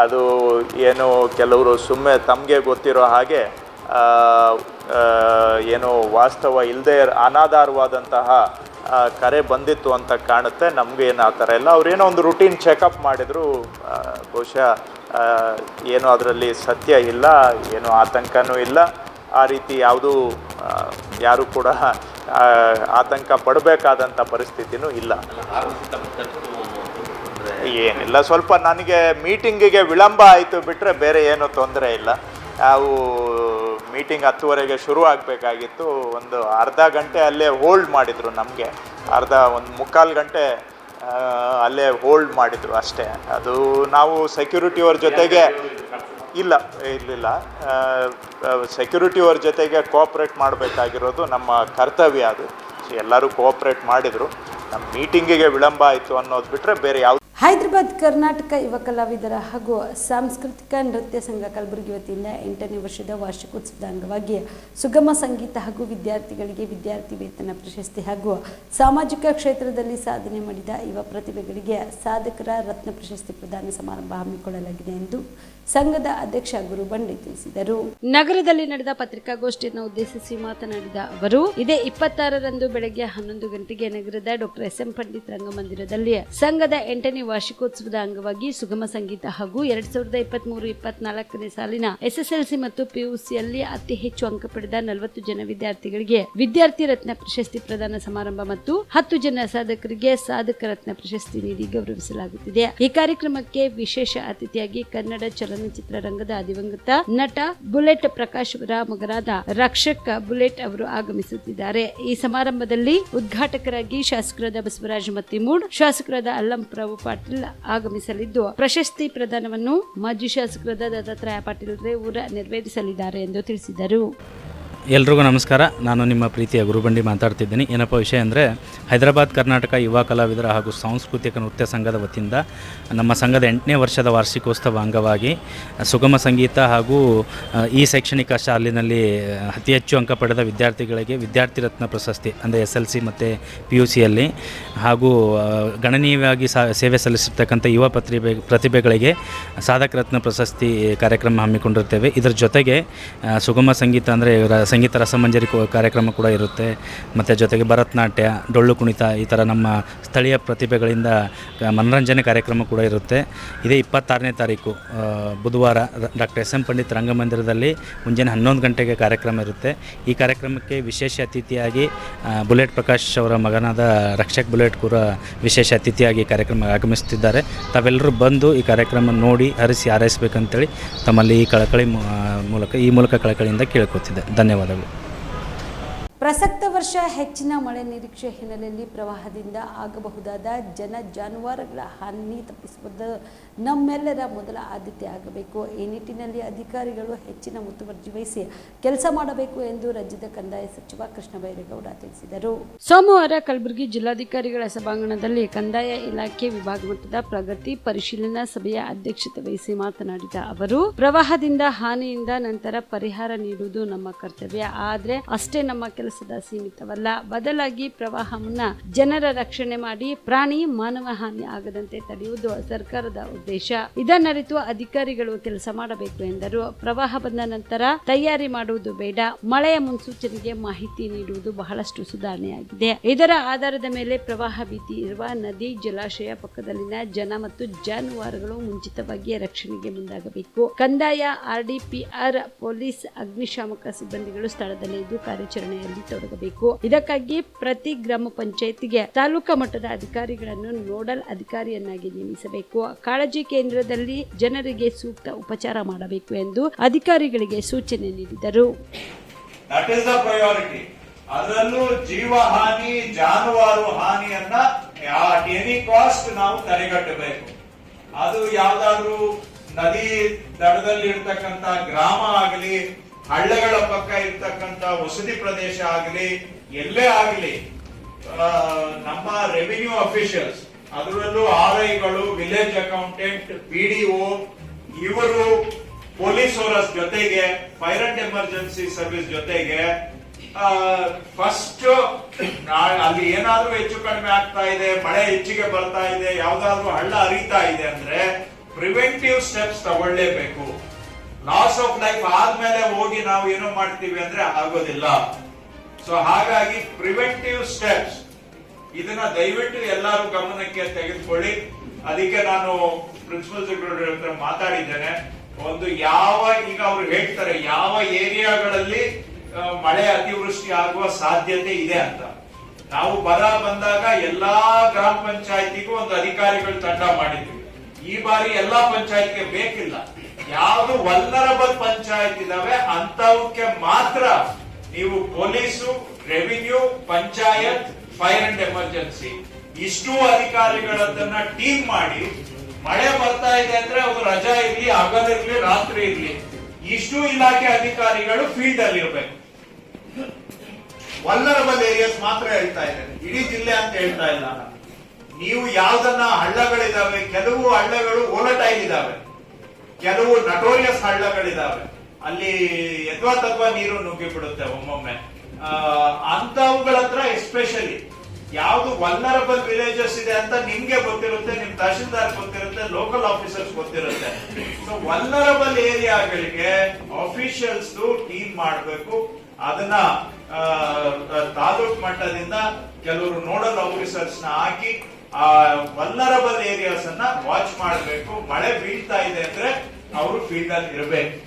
ಅದು ಏನು ಕೆಲವರು ಸುಮ್ಮನೆ ತಮಗೆ ಗೊತ್ತಿರೋ ಹಾಗೆ ಏನು ವಾಸ್ತವ ಇಲ್ಲದೆ ಅನಾಧಾರವಾದಂತಹ ಕರೆ ಬಂದಿತ್ತು ಅಂತ ಕಾಣುತ್ತೆ. ನಮಗೇನು ಆ ಥರ ಇಲ್ಲ. ಅವ್ರೇನೋ ಒಂದು ರೂಟೀನ್ ಚೆಕಪ್ ಮಾಡಿದ್ರು. ಬಹುಶಃ ಏನೋ ಅದರಲ್ಲಿ ಸತ್ಯ ಇಲ್ಲ, ಏನೋ ಆತಂಕನೂ ಇಲ್ಲ. ಆ ರೀತಿ ಯಾವುದೂ ಯಾರು ಕೂಡ ಆತಂಕ ಪಡಬೇಕಾದಂಥ ಪರಿಸ್ಥಿತಿನೂ ಇಲ್ಲ. ಏನಿಲ್ಲ, ಸ್ವಲ್ಪ ನನಗೆ ಮೀಟಿಂಗಿಗೆ ವಿಳಂಬ ಆಯಿತು ಬಿಟ್ಟರೆ ಬೇರೆ ಏನೂ ತೊಂದರೆ ಇಲ್ಲ. ನಾವು ಮೀಟಿಂಗ್ 10:30ಗೆ ಶುರು ಆಗಬೇಕಾಗಿತ್ತು. ಒಂದು ಅರ್ಧ ಗಂಟೆ ಅಲ್ಲೇ ಹೋಲ್ಡ್ ಮಾಡಿದರು. ನಮಗೆ ಒಂದು 3/4 ಗಂಟೆ ಅಲ್ಲೇ ಹೋಲ್ಡ್ ಮಾಡಿದರು ಅಷ್ಟೇ. ಅದು ನಾವು ಸೆಕ್ಯೂರಿಟಿಯವ್ರ ಜೊತೆಗೆ ಇಲ್ಲ ಸೆಕ್ಯೂರಿಟಿಯವ್ರ ಜೊತೆಗೆ ಕೋಆಪ್ರೇಟ್ ಮಾಡಬೇಕಾಗಿರೋದು ನಮ್ಮ ಕರ್ತವ್ಯ. ಅದು ಎಲ್ಲರೂ ಕೋಆಪ್ರೇಟ್ ಮಾಡಿದರು. ನಮ್ಮ ಮೀಟಿಂಗಿಗೆ ವಿಳಂಬ ಆಯಿತು ಅನ್ನೋದು ಬಿಟ್ಟರೆ ಬೇರೆ ಯಾವುದು. ಹೈದರಾಬಾದ್ ಕರ್ನಾಟಕ ಯುವ ಕಲಾವಿದರ ಹಾಗೂ ಸಾಂಸ್ಕೃತಿಕ ನೃತ್ಯ ಸಂಘ ಕಲಬುರಗಿ ವತಿಯಿಂದ 8ನೇ ವರ್ಷದ ವಾರ್ಷಿಕೋತ್ಸವದ ಅಂಗವಾಗಿ ಸುಗಮ ಸಂಗೀತ ಹಾಗೂ ವಿದ್ಯಾರ್ಥಿಗಳಿಗೆ ವಿದ್ಯಾರ್ಥಿ ವೇತನ ಪ್ರಶಸ್ತಿ ಹಾಗೂ ಸಾಮಾಜಿಕ ಕ್ಷೇತ್ರದಲ್ಲಿ ಸಾಧನೆ ಮಾಡಿದ ಯುವ ಪ್ರತಿಭೆಗಳಿಗೆ ಸಾಧಕರ ರತ್ನ ಪ್ರಶಸ್ತಿ ಪ್ರದಾನ ಸಮಾರಂಭ ಹಮ್ಮಿಕೊಳ್ಳಲಾಗಿದೆ ಎಂದು ಸಂಘದ ಅಧ್ಯಕ್ಷ ಗುರು ಬಂಡೆ ತಿಳಿಸಿದರು. ನಗರದಲ್ಲಿ ನಡೆದ ಪತ್ರಿಕಾಗೋಷ್ಠಿಯನ್ನು ಉದ್ದೇಶಿಸಿ ಮಾತನಾಡಿದ ಅವರು, ಇದೇ 26ರಂದು ಬೆಳಗ್ಗೆ 11 ಗಂಟೆಗೆ ನಗರದ ಡಾಕ್ಟರ್ ಎಸ್ ಎಂ ಪಂಡಿತ್ ರಂಗಮಂದಿರದಲ್ಲಿ ಸಂಘದ 8ನೇ ವಾರ್ಷಿಕೋತ್ಸವದ ಅಂಗವಾಗಿ ಸುಗಮ ಸಂಗೀತ ಹಾಗೂ 2023-24ನೇ ಸಾಲಿನ ಎಸ್ಎಸ್ಎಲ್ಸಿ ಮತ್ತು ಪಿಯುಸಿಯಲ್ಲಿ ಅತಿ ಹೆಚ್ಚು ಅಂಕ ಪಡೆದ 40 ಜನ ವಿದ್ಯಾರ್ಥಿಗಳಿಗೆ ವಿದ್ಯಾರ್ಥಿ ರತ್ನ ಪ್ರಶಸ್ತಿ ಪ್ರದಾನ ಸಮಾರಂಭ ಮತ್ತು 10 ಜನ ಸಾಧಕರಿಗೆ ಸಾಧಕ ರತ್ನ ಪ್ರಶಸ್ತಿ ನೀಡಿ ಗೌರವಿಸಲಾಗುತ್ತಿದೆ. ಈ ಕಾರ್ಯಕ್ರಮಕ್ಕೆ ವಿಶೇಷ ಅತಿಥಿಯಾಗಿ ಕನ್ನಡ ಚಲನಚಿತ್ರ ರಂಗದ ದಿವಂಗತ ನಟ ಬುಲೆಟ್ ಪ್ರಕಾಶ್ ಅವರ ಮಗನಾದ ರಕ್ಷಕ್ ಬುಲೆಟ್ ಅವರು ಆಗಮಿಸುತ್ತಿದ್ದಾರೆ. ಈ ಸಮಾರಂಭದಲ್ಲಿ ಉದ್ಘಾಟಕರಾಗಿ ಶಾಸಕರಾದ ಬಸವರಾಜ ಮತ್ತಿಮೂಡ್, ಶಾಸಕರಾದ ಅಲ್ಲಂ ಪ್ರಭು ಪಾಟೀಲ್ ಆಗಮಿಸಲಿದ್ದು, ಪ್ರಶಸ್ತಿ ಪ್ರದಾನವನ್ನು ಮಾಜಿ ಶಾಸಕರಾದ ದತ್ತಾತ್ರೇಯ ಪಾಟೀಲ್ ರೇವೂರ ನೆರವೇರಿಸಲಿದ್ದಾರೆ ಎಂದು ತಿಳಿಸಿದರು. ಎಲ್ರಿಗೂ ನಮಸ್ಕಾರ. ನಾನು ನಿಮ್ಮ ಪ್ರೀತಿಯ ಗುರುಬಂಡಿ ಮಾತಾಡ್ತಿದ್ದೀನಿ. ಏನಪ್ಪ ವಿಷಯ ಅಂದರೆ, ಹೈದರಾಬಾದ್ ಕರ್ನಾಟಕ ಯುವ ಕಲಾವಿದರ ಹಾಗೂ ಸಾಂಸ್ಕೃತಿಕ ನೃತ್ಯ ಸಂಘದ ವತಿಯಿಂದ ನಮ್ಮ ಸಂಘದ 8ನೇ ವರ್ಷದ ವಾರ್ಷಿಕೋತ್ಸವ ಅಂಗವಾಗಿ ಸುಗಮ ಸಂಗೀತ ಹಾಗೂ ಈ ಶೈಕ್ಷಣಿಕ ಶಾಲಿನಲ್ಲಿ ಅತಿ ಹೆಚ್ಚು ಅಂಕ ಪಡೆದ ವಿದ್ಯಾರ್ಥಿಗಳಿಗೆ ವಿದ್ಯಾರ್ಥಿ ರತ್ನ ಪ್ರಶಸ್ತಿ ಅಂದರೆ SLC ಮತ್ತು PUCಯಲ್ಲಿ ಹಾಗೂ ಗಣನೀಯವಾಗಿ ಸೇವೆ ಸಲ್ಲಿಸಿರ್ತಕ್ಕಂಥ ಯುವ ಪ್ರತಿಭೆಗಳಿಗೆ ಸಾಧಕ ರತ್ನ ಪ್ರಶಸ್ತಿ ಕಾರ್ಯಕ್ರಮ ಹಮ್ಮಿಕೊಂಡಿರ್ತೇವೆ. ಇದರ ಜೊತೆಗೆ ಸುಗಮ ಸಂಗೀತ ಅಂದರೆ ಸಂಗೀತ ರಸಮಂಜರಿ ಕಾರ್ಯಕ್ರಮ ಕೂಡ ಇರುತ್ತೆ. ಮತ್ತು ಜೊತೆಗೆ ಭರತನಾಟ್ಯ, ಡೊಳ್ಳು ಕುಣಿತ, ಈ ಥರ ನಮ್ಮ ಸ್ಥಳೀಯ ಪ್ರತಿಭೆಗಳಿಂದ ಮನರಂಜನೆ ಕಾರ್ಯಕ್ರಮ ಕೂಡ ಇರುತ್ತೆ. ಇದೇ 26ನೇ ತಾರೀಕು ಬುಧವಾರ ಡಾಕ್ಟರ್ SM ಪಂಡಿತ್ ರಂಗಮಂದಿರದಲ್ಲಿ ಮುಂಜಾನೆ 11 ಗಂಟೆಗೆ ಕಾರ್ಯಕ್ರಮ ಇರುತ್ತೆ. ಈ ಕಾರ್ಯಕ್ರಮಕ್ಕೆ ವಿಶೇಷ ಅತಿಥಿಯಾಗಿ ಬುಲೆಟ್ ಪ್ರಕಾಶ್ ಅವರ ಮಗನಾದ ರಕ್ಷಕ್ ಬುಲೆಟ್ ಕೂಡ ವಿಶೇಷ ಅತಿಥಿಯಾಗಿ ಕಾರ್ಯಕ್ರಮ ಆಗಮಿಸುತ್ತಿದ್ದಾರೆ. ತಾವೆಲ್ಲರೂ ಬಂದು ಈ ಕಾರ್ಯಕ್ರಮ ನೋಡಿ ಹರಿಸಿ ಹಾರೈಸಬೇಕಂತೇಳಿ ತಮ್ಮಲ್ಲಿ ಈ ಮೂಲಕ ಕಳಕಳಿಯಿಂದ ಕೇಳ್ಕೊತಿದ್ದೆ. ಧನ್ಯವಾದಗಳು. ಪ್ರಸಕ್ತ ವರ್ಷ ಹೆಚ್ಚಿನ ಮಳೆ ನಿರೀಕ್ಷೆ ಹಿನ್ನೆಲೆಯಲ್ಲಿ ಪ್ರವಾಹದಿಂದ ಆಗಬಹುದಾದ ಜಾನುವಾರುಗಳ ಹಾನಿ ತಪ್ಪಿಸುವುದು ನಮ್ಮೆಲ್ಲರ ಮೊದಲ ಆದ್ಯತೆ ಆಗಬೇಕು. ಈ ನಿಟ್ಟಿನಲ್ಲಿ ಅಧಿಕಾರಿಗಳು ಹೆಚ್ಚಿನ ಮುತುವರ್ಜಿ ವಹಿಸಿ ಕೆಲಸ ಮಾಡಬೇಕು ಎಂದು ರಾಜ್ಯದ ಕಂದಾಯ ಸಚಿವ ಕೃಷ್ಣ ಬೈರೇಗೌಡ ತಿಳಿಸಿದರು. ಸೋಮವಾರ ಕಲಬುರಗಿ ಜಿಲ್ಲಾಧಿಕಾರಿಗಳ ಸಭಾಂಗಣದಲ್ಲಿ ಕಂದಾಯ ಇಲಾಖೆ ವಿಭಾಗ ಮಟ್ಟದ ಪ್ರಗತಿ ಪರಿಶೀಲನಾ ಸಭೆಯ ಅಧ್ಯಕ್ಷತೆ ವಹಿಸಿ ಮಾತನಾಡಿದ ಅವರು, ಪ್ರವಾಹದಿಂದ ಹಾನಿಯಿಂದ ನಂತರ ಪರಿಹಾರ ನೀಡುವುದು ನಮ್ಮ ಕರ್ತವ್ಯ. ಆದರೆ ಅಷ್ಟೇ ನಮ್ಮ ಕೆಲಸದ ಸೀಮಿತವಲ್ಲ. ಬದಲಾಗಿ ಪ್ರವಾಹ ಮುನ್ನ ಜನರ ರಕ್ಷಣೆ ಮಾಡಿ ಪ್ರಾಣಿ ಮಾನವ ಹಾನಿ ಆಗದಂತೆ ತಡೆಯುವುದು ಸರ್ಕಾರದ ಉದ್ದೇಶ. ಇದನ್ನರಿತು ಅಧಿಕಾರಿಗಳು ಕೆಲಸ ಮಾಡಬೇಕು ಎಂದರು. ಪ್ರವಾಹ ಬಂದ ನಂತರ ತಯಾರಿ ಮಾಡುವುದು ಬೇಡ. ಮಳೆಯ ಮುನ್ಸೂಚನೆಗೆ ಮಾಹಿತಿ ನೀಡುವುದು ಬಹಳಷ್ಟು ಸುಧಾರಣೆಯಾಗಿದೆ. ಇದರ ಆಧಾರದ ಮೇಲೆ ಪ್ರವಾಹ ಭೀತಿ ಇರುವ ನದಿ, ಜಲಾಶಯ ಪಕ್ಕದಲ್ಲಿನ ಜನ ಮತ್ತು ಜಾನುವಾರುಗಳು ಮುಂಚಿತವಾಗಿ ರಕ್ಷಣೆಗೆ ಮುಂದಾಗಬೇಕು. ಕಂದಾಯ, RDPR, ಪೊಲೀಸ್, ಅಗ್ನಿಶಾಮಕ ಸಿಬ್ಬಂದಿಗಳು ಸ್ಥಳದಲ್ಲೇ ಇದ್ದು ಕಾರ್ಯಾಚರಣೆಯಲ್ಲಿ ತೊಡಗಬೇಕು. ಇದಕ್ಕಾಗಿ ಪ್ರತಿ ಗ್ರಾಮ ಪಂಚಾಯತಿಗೆ ತಾಲೂಕಾ ಮಟ್ಟದ ಅಧಿಕಾರಿಗಳನ್ನು ನೋಡಲ್ ಅಧಿಕಾರಿಯನ್ನಾಗಿ ನೇಮಿಸಬೇಕು. ಕಾಳಜಿ ಕೇಂದ್ರದಲ್ಲಿ ಜನರಿಗೆ ಸೂಕ್ತ ಉಪಚಾರ ಮಾಡಬೇಕು ಎಂದು ಅಧಿಕಾರಿಗಳಿಗೆ ಸೂಚನೆ ನೀಡಿದರು. ಅದರಲ್ಲೂ ಜೀವ ಹಾನಿ, ಜಾನುವಾರು ಹಾನಿಯನ್ನ ಅಟ್ ಎನಿ ಕಾಸ್ಟ್ ನಾವು ತಡೆಗಟ್ಟಬೇಕು. ಅದು ಯಾವ್ದಾದ್ರು ನದಿ ದಡದಲ್ಲಿ ಇರ್ತಕ್ಕಂತ ಗ್ರಾಮ ಆಗಲಿ, ಹಳ್ಳಿಗಳ ಪಕ್ಕ ಇರ್ತಕ್ಕಂತ ವಸತಿ ಪ್ರದೇಶ ಆಗಲಿ, ಎಲ್ಲೇ ಆಗಲಿ, ನಮ್ಮ ರೆವಿನ್ಯೂ ಅಫಿಷಿಯಲ್ಸ್, ಅದರಲ್ಲೂ RIಗಳು, ವಿಲೇಜ್ ಅಕೌಂಟೆಂಟ್, PDO, ಇವರು ಪೊಲೀಸ್ ಅವರ ಜೊತೆಗೆ, ಫೈರ್ ಅಂಡ್ ಎಮರ್ಜೆನ್ಸಿ ಸರ್ವಿಸ್ ಜೊತೆಗೆ ಫಸ್ಟ್ ಅಲ್ಲಿ ಏನಾದ್ರೂ ಹೆಚ್ಚು ಕಡಿಮೆ ಆಗ್ತಾ ಇದೆ, ಮಳೆ ಹೆಚ್ಚಿಗೆ ಬರ್ತಾ ಇದೆ, ಯಾವ್ದಾದ್ರು ಹಳ್ಳ ಹರಿತಾ ಇದೆ ಅಂದ್ರೆ ಪ್ರಿವೆಂಟಿವ್ ಸ್ಟೆಪ್ಸ್ ತಗೊಳ್ಳೇಬೇಕು. ಲಾಸ್ ಆಫ್ ಲೈಫ್ ಆದ್ಮೇಲೆ ಹೋಗಿ ನಾವು ಏನೋ ಮಾಡ್ತೀವಿ ಅಂದ್ರೆ ಆಗೋದಿಲ್ಲ. ಸೊ ಹಾಗಾಗಿ ಪ್ರಿವೆಂಟಿವ್ ಸ್ಟೆಪ್ಸ್ ಇದನ್ನ ದಯವಿಟ್ಟು ಎಲ್ಲರೂ ಗಮನಕ್ಕೆ ತೆಗೆದುಕೊಳ್ಳಿ. ಅದಕ್ಕೆ ನಾನು ಪ್ರಿನ್ಸಿಪಲ್ ಸೆಕ್ರೆಟರಿ ಹತ್ರ ಮಾತಾಡಿದ್ದೇನೆ. ಈಗ ಅವ್ರು ಹೇಳ್ತಾರೆ ಯಾವ ಏರಿಯಾಗಳಲ್ಲಿ ಮಳೆ ಅತಿವೃಷ್ಟಿ ಆಗುವ ಸಾಧ್ಯತೆ ಇದೆ ಅಂತ. ನಾವು ಬರ ಬಂದಾಗ ಎಲ್ಲಾ ಗ್ರಾಮ ಪಂಚಾಯತಿಗೂ ಒಂದು ಅಧಿಕಾರಿಗಳ ತಂಡ ಮಾಡಿದ್ವಿ. ಈ ಬಾರಿ ಎಲ್ಲಾ ಪಂಚಾಯತ್ಗೆ ಬೇಕಿಲ್ಲ. ಯಾವುದು ವಲ್ನರಬಲ್ ಪಂಚಾಯತ್ ಇದಾವೆ ಅಂತವಕ್ಕೆ ಮಾತ್ರ ನೀವು police, revenue, panchayat, fire and emergency ಇಷ್ಟು ಅಧಿಕಾರಿಗಳನ್ನ ಟೀಮ್ ಮಾಡಿ, ಮಳೆ ಬರ್ತಾ ಇದೆ ಅಂದ್ರೆ ಅದು ರಜಾ ಇರ್ಲಿ, ಹಗಲಿರ್ಲಿ, ರಾತ್ರಿ ಇರ್ಲಿ, ಇಷ್ಟು ಇಲಾಖೆ ಅಧಿಕಾರಿಗಳು ಫೀಲ್ಡ್ ಅಲ್ಲಿ ಇರ್ಬೇಕು. ವಲ್ನರಬಲ್ ಏರಿಯಾಸ್ ಮಾತ್ರ ಹೇಳ್ತಾ ಇದ್ದೇನೆ, ಇಡೀ ಜಿಲ್ಲೆ ಅಂತ ಹೇಳ್ತಾ ಇಲ್ಲ. ನೀವು ಯಾವ್ದನ್ನ ಹಳ್ಳಗಳಿದಾವೆ, ಕೆಲವು ಹಳ್ಳಗಳು ಓಲಟೈಲ್ ಇದಾವೆ, ಕೆಲವು ನಟೋರಿಯಸ್ ಹಳ್ಳಗಳಿದಾವೆ, ಅಲ್ಲಿ ಯಥವಾ ನೀರು ನುಗ್ಗಿ ಬಿಡುತ್ತೆ ಒಮ್ಮೊಮ್ಮೆ. ಅಂತವುಗಳ ಹತ್ರ ಎಸ್ಪೆಷಲಿ ಯಾವ್ದು ವಲ್ನರಬಲ್ ವಿಲೇಜಸ್ ಇದೆ ಅಂತ ನಿಮ್ಗೆ ಗೊತ್ತಿರುತ್ತೆ, ನಿಮ್ ತಹಶೀಲ್ದಾರ್ ಗೊತ್ತಿರುತ್ತೆ, ಲೋಕಲ್ ಆಫೀಸರ್ಸ್ ಗೊತ್ತಿರುತ್ತೆ. ಸೊ ವಲ್ನರಬಲ್ ಏರಿಯಾಗಳಿಗೆ ಆಫೀಷಿಯಲ್ಸ್ ಟೀಮ್ ಮಾಡಬೇಕು. ಅದನ್ನ ತಾಲೂಕು ಮಟ್ಟದಿಂದ ಕೆಲವರು ನೋಡಲ್ ಆಫೀಸರ್ಸ್ ನ ಹಾಕಿ ಆ ವಲ್ನರಬಲ್ ಏರಿಯಾಸ್ ಅನ್ನ ವಾಚ್ ಮಾಡಬೇಕು. ಮಳೆ ಬೀಳ್ತಾ ಇದೆ ಅಂದ್ರೆ ಅವರು ಫೀಲ್ಡ್ ಅಲ್ಲಿ ಇರಬೇಕು.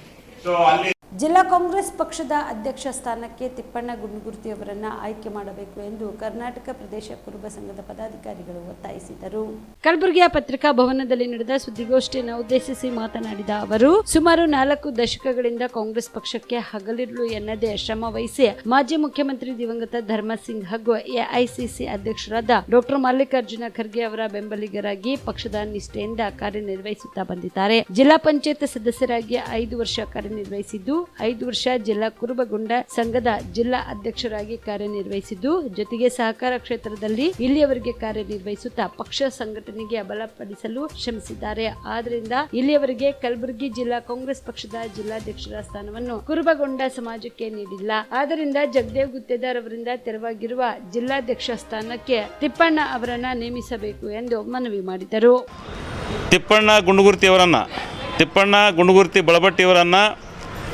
ಸೊ ಅಲ್ಲಿ ಜಿಲ್ಲಾ ಕಾಂಗ್ರೆಸ್ ಪಕ್ಷದ ಅಧ್ಯಕ್ಷ ಸ್ಥಾನಕ್ಕೆ ತಿಪ್ಪಣ್ಣ ಗುಂಡಗುರ್ತಿ ಅವರನ್ನ ಆಯ್ಕೆ ಮಾಡಬೇಕು ಎಂದು ಕರ್ನಾಟಕ ಪ್ರದೇಶ ಕುರುಬ ಸಂಘದ ಪದಾಧಿಕಾರಿಗಳು ಒತ್ತಾಯಿಸಿದರು. ಕಲಬುರಗಿಯ ಪತ್ರಿಕಾ ಭವನದಲ್ಲಿ ನಡೆದ ಸುದ್ದಿಗೋಷ್ಠಿಯನ್ನು ಉದ್ದೇಶಿಸಿ ಮಾತನಾಡಿದ ಅವರು, ಸುಮಾರು 4 ದಶಕಗಳಿಂದ ಕಾಂಗ್ರೆಸ್ ಪಕ್ಷಕ್ಕೆ ಹಗಲಿರುಳು ಎನ್ನದೇ ಶ್ರಮ ವಹಿಸಿ ಮಾಜಿ ಮುಖ್ಯಮಂತ್ರಿ ದಿವಂಗತ ಧರ್ಮಸಿಂಗ್ ಹಾಗೂ ಎಐಸಿಸಿ ಅಧ್ಯಕ್ಷರಾದ ಡಾಕ್ಟರ್ ಮಲ್ಲಿಕಾರ್ಜುನ ಖರ್ಗೆ ಅವರ ಬೆಂಬಲಿಗರಾಗಿ ಪಕ್ಷದ ನಿಷ್ಠೆಯಿಂದ ಕಾರ್ಯನಿರ್ವಹಿಸುತ್ತಾ ಬಂದಿದ್ದಾರೆ. ಜಿಲ್ಲಾ ಪಂಚಾಯತ್ ಸದಸ್ಯರಾಗಿ 5 ವರ್ಷ ಕಾರ್ಯನಿರ್ವಹಿಸಿದ್ದು, 5 ವರ್ಷ ಜಿಲ್ಲಾ ಕುರುಬಗೊಂಡ ಸಂಘದ ಜಿಲ್ಲಾ ಅಧ್ಯಕ್ಷರಾಗಿ ಕಾರ್ಯನಿರ್ವಹಿಸಿದ್ದು, ಜೊತೆಗೆ ಸಹಕಾರ ಕ್ಷೇತ್ರದಲ್ಲಿ ಇಲ್ಲಿಯವರೆಗೆ ಕಾರ್ಯನಿರ್ವಹಿಸುತ್ತಾ ಪಕ್ಷ ಸಂಘಟನೆಗೆ ಬಲಪಡಿಸಲು ಶ್ರಮಿಸಿದ್ದಾರೆ. ಆದ್ದರಿಂದ ಇಲ್ಲಿಯವರೆಗೆ ಕಲಬುರಗಿ ಜಿಲ್ಲಾ ಕಾಂಗ್ರೆಸ್ ಪಕ್ಷದ ಜಿಲ್ಲಾಧ್ಯಕ್ಷರ ಸ್ಥಾನವನ್ನು ಕುರುಬಗೊಂಡ ಸಮಾಜಕ್ಕೆ ನೀಡಿಲ್ಲ. ಆದ್ದರಿಂದ ಜಗದೇವ್ ಗುತ್ತೇದಾರ್ ಅವರಿಂದ ತೆರವಾಗಿರುವ ಜಿಲ್ಲಾಧ್ಯಕ್ಷ ಸ್ಥಾನಕ್ಕೆ ತಿಪ್ಪಣ್ಣ ಅವರನ್ನ ನೇಮಿಸಬೇಕು ಎಂದು ಮನವಿ ಮಾಡಿದರು. ತಿಪ್ಪಣ್ಣ ಗುಂಡಗುರ್ತಿ ಬಳಬಟ್ಟಿಯವರನ್ನು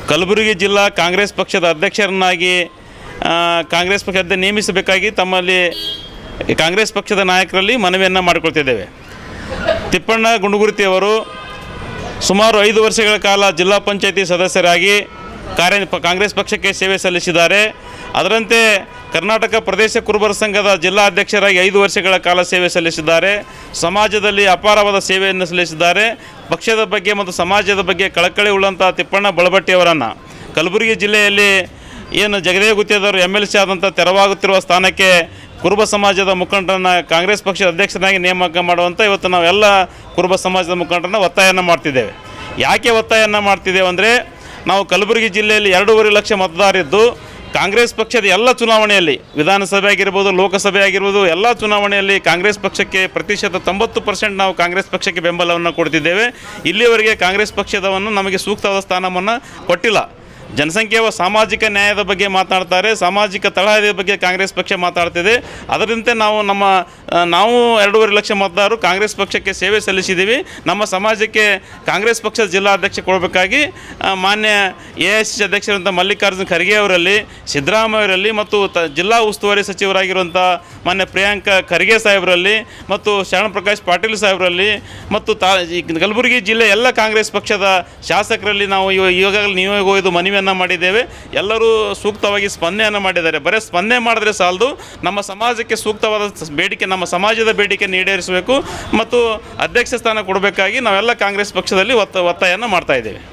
ಕಲಬುರಗಿ ಜಿಲ್ಲಾ ಕಾಂಗ್ರೆಸ್ ಪಕ್ಷದ ಅಧ್ಯಕ್ಷರನ್ನಾಗಿ ಕಾಂಗ್ರೆಸ್ ಪಕ್ಷದ ನೇಮಿಸಬೇಕಾಗಿ ತಮ್ಮಲ್ಲಿ ಕಾಂಗ್ರೆಸ್ ಪಕ್ಷದ ನಾಯಕರಲ್ಲಿ ಮನವಿಯನ್ನು ಮಾಡಿಕೊಳ್ತಿದ್ದೇವೆ. ತಿಪ್ಪಣ್ಣ ಗುಂಡಗುರ್ತಿಯವರು ಸುಮಾರು 5 ವರ್ಷಗಳ ಕಾಲ ಜಿಲ್ಲಾ ಪಂಚಾಯತಿ ಸದಸ್ಯರಾಗಿ ಕಾಂಗ್ರೆಸ್ ಪಕ್ಷಕ್ಕೆ ಸೇವೆ ಸಲ್ಲಿಸಿದ್ದಾರೆ. ಅದರಂತೆ ಕರ್ನಾಟಕ ಪ್ರದೇಶ ಕುರುಬರ ಸಂಘದ ಜಿಲ್ಲಾ ಅಧ್ಯಕ್ಷರಾಗಿ 5 ವರ್ಷಗಳ ಕಾಲ ಸೇವೆ ಸಲ್ಲಿಸಿದ್ದಾರೆ. ಸಮಾಜದಲ್ಲಿ ಅಪಾರವಾದ ಸೇವೆಯನ್ನು ಸಲ್ಲಿಸಿದ್ದಾರೆ. ಪಕ್ಷದ ಬಗ್ಗೆ ಮತ್ತು ಸಮಾಜದ ಬಗ್ಗೆ ಕಳಕಳಿ ಉಳ್ಳಂಥ ತಿಪ್ಪಣ್ಣ ಬಳಬಟ್ಟಿಯವರನ್ನು ಕಲಬುರಗಿ ಜಿಲ್ಲೆಯಲ್ಲಿ ಏನು ಜಗದೇವ್ ಗುತ್ತೇದಾರ್ MLC ಆದಂಥ ತೆರವಾಗುತ್ತಿರುವ ಸ್ಥಾನಕ್ಕೆ ಕುರುಬ ಸಮಾಜದ ಮುಖಂಡರನ್ನು ಕಾಂಗ್ರೆಸ್ ಪಕ್ಷದ ಅಧ್ಯಕ್ಷರಾಗಿ ನೇಮಕ ಮಾಡುವಂಥ ಇವತ್ತು ನಾವೆಲ್ಲ ಕುರುಬ ಸಮಾಜದ ಮುಖಂಡರನ್ನು ಒತ್ತಾಯವನ್ನು ಮಾಡ್ತಿದ್ದೇವೆ. ಯಾಕೆ ಒತ್ತಾಯವನ್ನು ಮಾಡ್ತಿದ್ದೇವೆ ಅಂದರೆ, ನಾವು ಕಲಬುರಗಿ ಜಿಲ್ಲೆಯಲ್ಲಿ 2.5 ಲಕ್ಷ ಮತದಾರರಿದ್ದು ಕಾಂಗ್ರೆಸ್ ಪಕ್ಷದ ಎಲ್ಲ ಚುನಾವಣೆಯಲ್ಲಿ, ವಿಧಾನಸಭೆ ಆಗಿರ್ಬೋದು, ಲೋಕಸಭೆ ಆಗಿರ್ಬೋದು, ಎಲ್ಲ ಚುನಾವಣೆಯಲ್ಲಿ ಕಾಂಗ್ರೆಸ್ ಪಕ್ಷಕ್ಕೆ ಪ್ರತಿಶತ 90% ನಾವು ಕಾಂಗ್ರೆಸ್ ಪಕ್ಷಕ್ಕೆ ಬೆಂಬಲವನ್ನು ಕೊಡ್ತಿದ್ದೇವೆ. ಇಲ್ಲಿಯವರೆಗೆ ಕಾಂಗ್ರೆಸ್ ಪಕ್ಷದವನ್ನು ನಮಗೆ ಸೂಕ್ತವಾದ ಸ್ಥಾನವನ್ನು ಕೊಟ್ಟಿಲ್ಲ. ಜನಸಂಖ್ಯೆಯ ಸಾಮಾಜಿಕ ನ್ಯಾಯದ ಬಗ್ಗೆ ಮಾತನಾಡ್ತಾರೆ, ಸಾಮಾಜಿಕ ತಳಹದಿಯ ಬಗ್ಗೆ ಕಾಂಗ್ರೆಸ್ ಪಕ್ಷ ಮಾತಾಡ್ತಿದೆ. ಅದರಂತೆ ನಾವು 2.5 ಲಕ್ಷ ಮತದಾರರು ಕಾಂಗ್ರೆಸ್ ಪಕ್ಷಕ್ಕೆ ಸೇವೆ ಸಲ್ಲಿಸಿದ್ದೀವಿ. ನಮ್ಮ ಸಮಾಜಕ್ಕೆ ಕಾಂಗ್ರೆಸ್ ಪಕ್ಷದ ಜಿಲ್ಲಾಧ್ಯಕ್ಷ ಕೊಡಬೇಕಾಗಿ ಮಾನ್ಯ ಎಐಸಿಸಿ ಅಧ್ಯಕ್ಷರಂಥ ಮಲ್ಲಿಕಾರ್ಜುನ ಖರ್ಗೆ ಅವರಲ್ಲಿ, ಸಿದ್ದರಾಮಯ್ಯ ಅವರಲ್ಲಿ ಮತ್ತು ಜಿಲ್ಲಾ ಉಸ್ತುವಾರಿ ಸಚಿವರಾಗಿರುವಂಥ ಮಾನ್ಯ ಪ್ರಿಯಾಂಕ ಖರ್ಗೆ ಸಾಹೇಬರಲ್ಲಿ ಮತ್ತು ಶರಣ ಪ್ರಕಾಶ್ ಪಾಟೀಲ್ ಸಾಹೇಬರಲ್ಲಿ ಮತ್ತು ಕಲಬುರಗಿ ಜಿಲ್ಲೆ ಎಲ್ಲ ಕಾಂಗ್ರೆಸ್ ಪಕ್ಷದ ಶಾಸಕರಲ್ಲಿ ನಾವು ಈಗಾಗಲೇ ನಿಯೋಗ ಒಯ್ದು ಮನವಿಯನ್ನು ಮಾಡಿದ್ದೇವೆ. ಎಲ್ಲರೂ ಸೂಕ್ತವಾಗಿ ಸ್ಪಂದನೆಯನ್ನು ಮಾಡಿದ್ದಾರೆ. ಬರೀ ಸ್ಪಂದನೆ ಮಾಡಿದ್ರೆ ಸಾಲದು, ನಮ್ಮ ಸಮಾಜಕ್ಕೆ ಸೂಕ್ತವಾದ ಬೇಡಿಕೆ, ನಮ್ಮ ಸಮಾಜದ ಬೇಡಿಕೆ ಈಡೇರಿಸಬೇಕು ಮತ್ತು ಅಧ್ಯಕ್ಷ ಸ್ಥಾನ ಕೊಡಬೇಕಾಗಿ ನಾವೆಲ್ಲ ಕಾಂಗ್ರೆಸ್ ಪಕ್ಷದಲ್ಲಿ ಒತ್ತಾಯವನ್ನು ಮಾಡ್ತಾ ಇದ್ದೇವೆ.